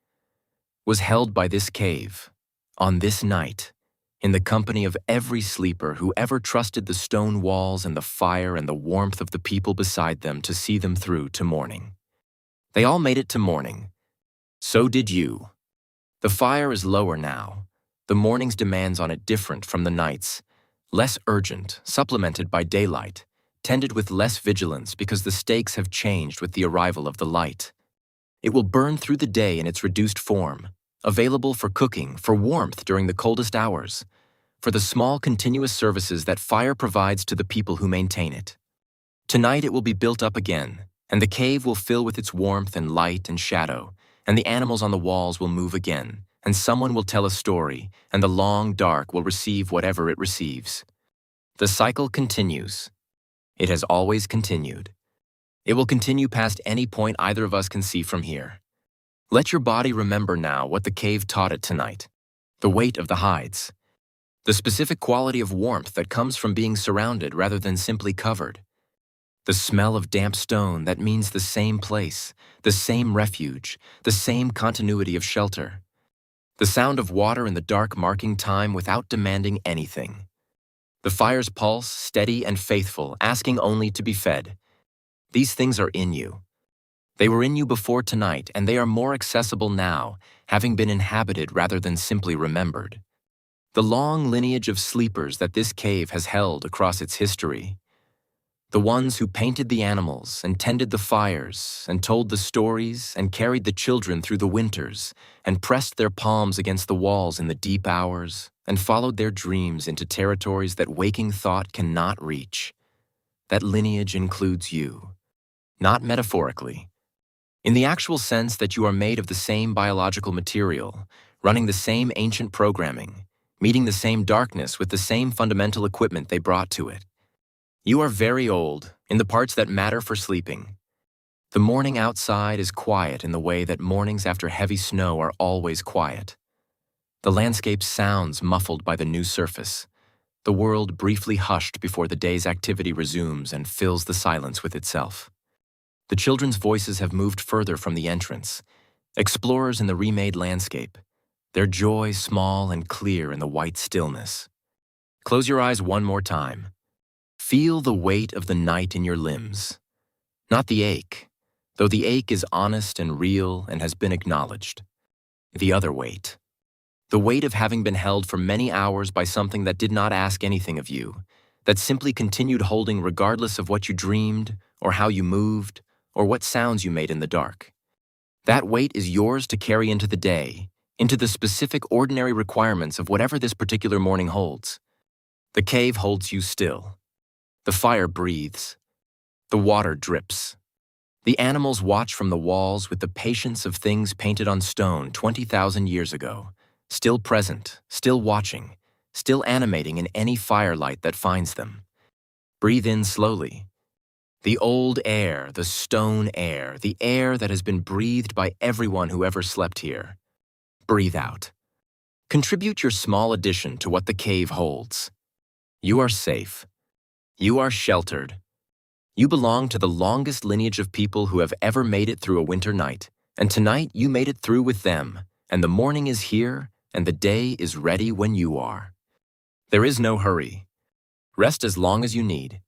was held by this cave, on this night, in the company of every sleeper who ever trusted the stone walls and the fire and the warmth of the people beside them to see them through to morning. They all made it to morning. So did you. The fire is lower now, the morning's demands on it different from the night's, less urgent, supplemented by daylight, tended with less vigilance because the stakes have changed with the arrival of the light. It will burn through the day in its reduced form, available for cooking, for warmth during the coldest hours, for the small continuous services that fire provides to the people who maintain it. Tonight it will be built up again, and the cave will fill with its warmth and light and shadow, and the animals on the walls will move again, and someone will tell a story, and the long dark will receive whatever it receives. The cycle continues. It has always continued. It will continue past any point either of us can see from here. Let your body remember now what the cave taught it tonight. The weight of the hides. The specific quality of warmth that comes from being surrounded rather than simply covered. The smell of damp stone that means the same place, the same refuge, the same continuity of shelter. The sound of water in the dark marking time without demanding anything. The fire's pulse, steady and faithful, asking only to be fed. These things are in you. They were in you before tonight, and they are more accessible now, having been inhabited rather than simply remembered. The long lineage of sleepers that this cave has held across its history. The ones who painted the animals and tended the fires and told the stories and carried the children through the winters and pressed their palms against the walls in the deep hours and followed their dreams into territories that waking thought cannot reach. That lineage includes you. Not metaphorically. In the actual sense that you are made of the same biological material, running the same ancient programming, meeting the same darkness with the same fundamental equipment they brought to it. You are very old in the parts that matter for sleeping. The morning outside is quiet in the way that mornings after heavy snow are always quiet. The landscape sounds muffled by the new surface, the world briefly hushed before the day's activity resumes and fills the silence with itself. The children's voices have moved further from the entrance, explorers in the remade landscape, their joy small and clear in the white stillness. Close your eyes one more time. Feel the weight of the night in your limbs. Not the ache, though the ache is honest and real and has been acknowledged. The other weight. The weight of having been held for many hours by something that did not ask anything of you, that simply continued holding regardless of what you dreamed, or how you moved, or what sounds you made in the dark. That weight is yours to carry into the day, into the specific ordinary requirements of whatever this particular morning holds. The cave holds you still. The fire breathes. The water drips. The animals watch from the walls with the patience of things painted on stone 20,000 years ago, still present, still watching, still animating in any firelight that finds them. Breathe in slowly. The old air, the stone air, the air that has been breathed by everyone who ever slept here. Breathe out. Contribute your small addition to what the cave holds. You are safe. You are sheltered. You belong to the longest lineage of people who have ever made it through a winter night, and tonight you made it through with them, and the morning is here, and the day is ready when you are. There is no hurry. Rest as long as you need.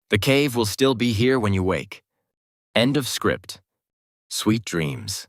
The cave will still be here when you wake. End of script. Sweet dreams.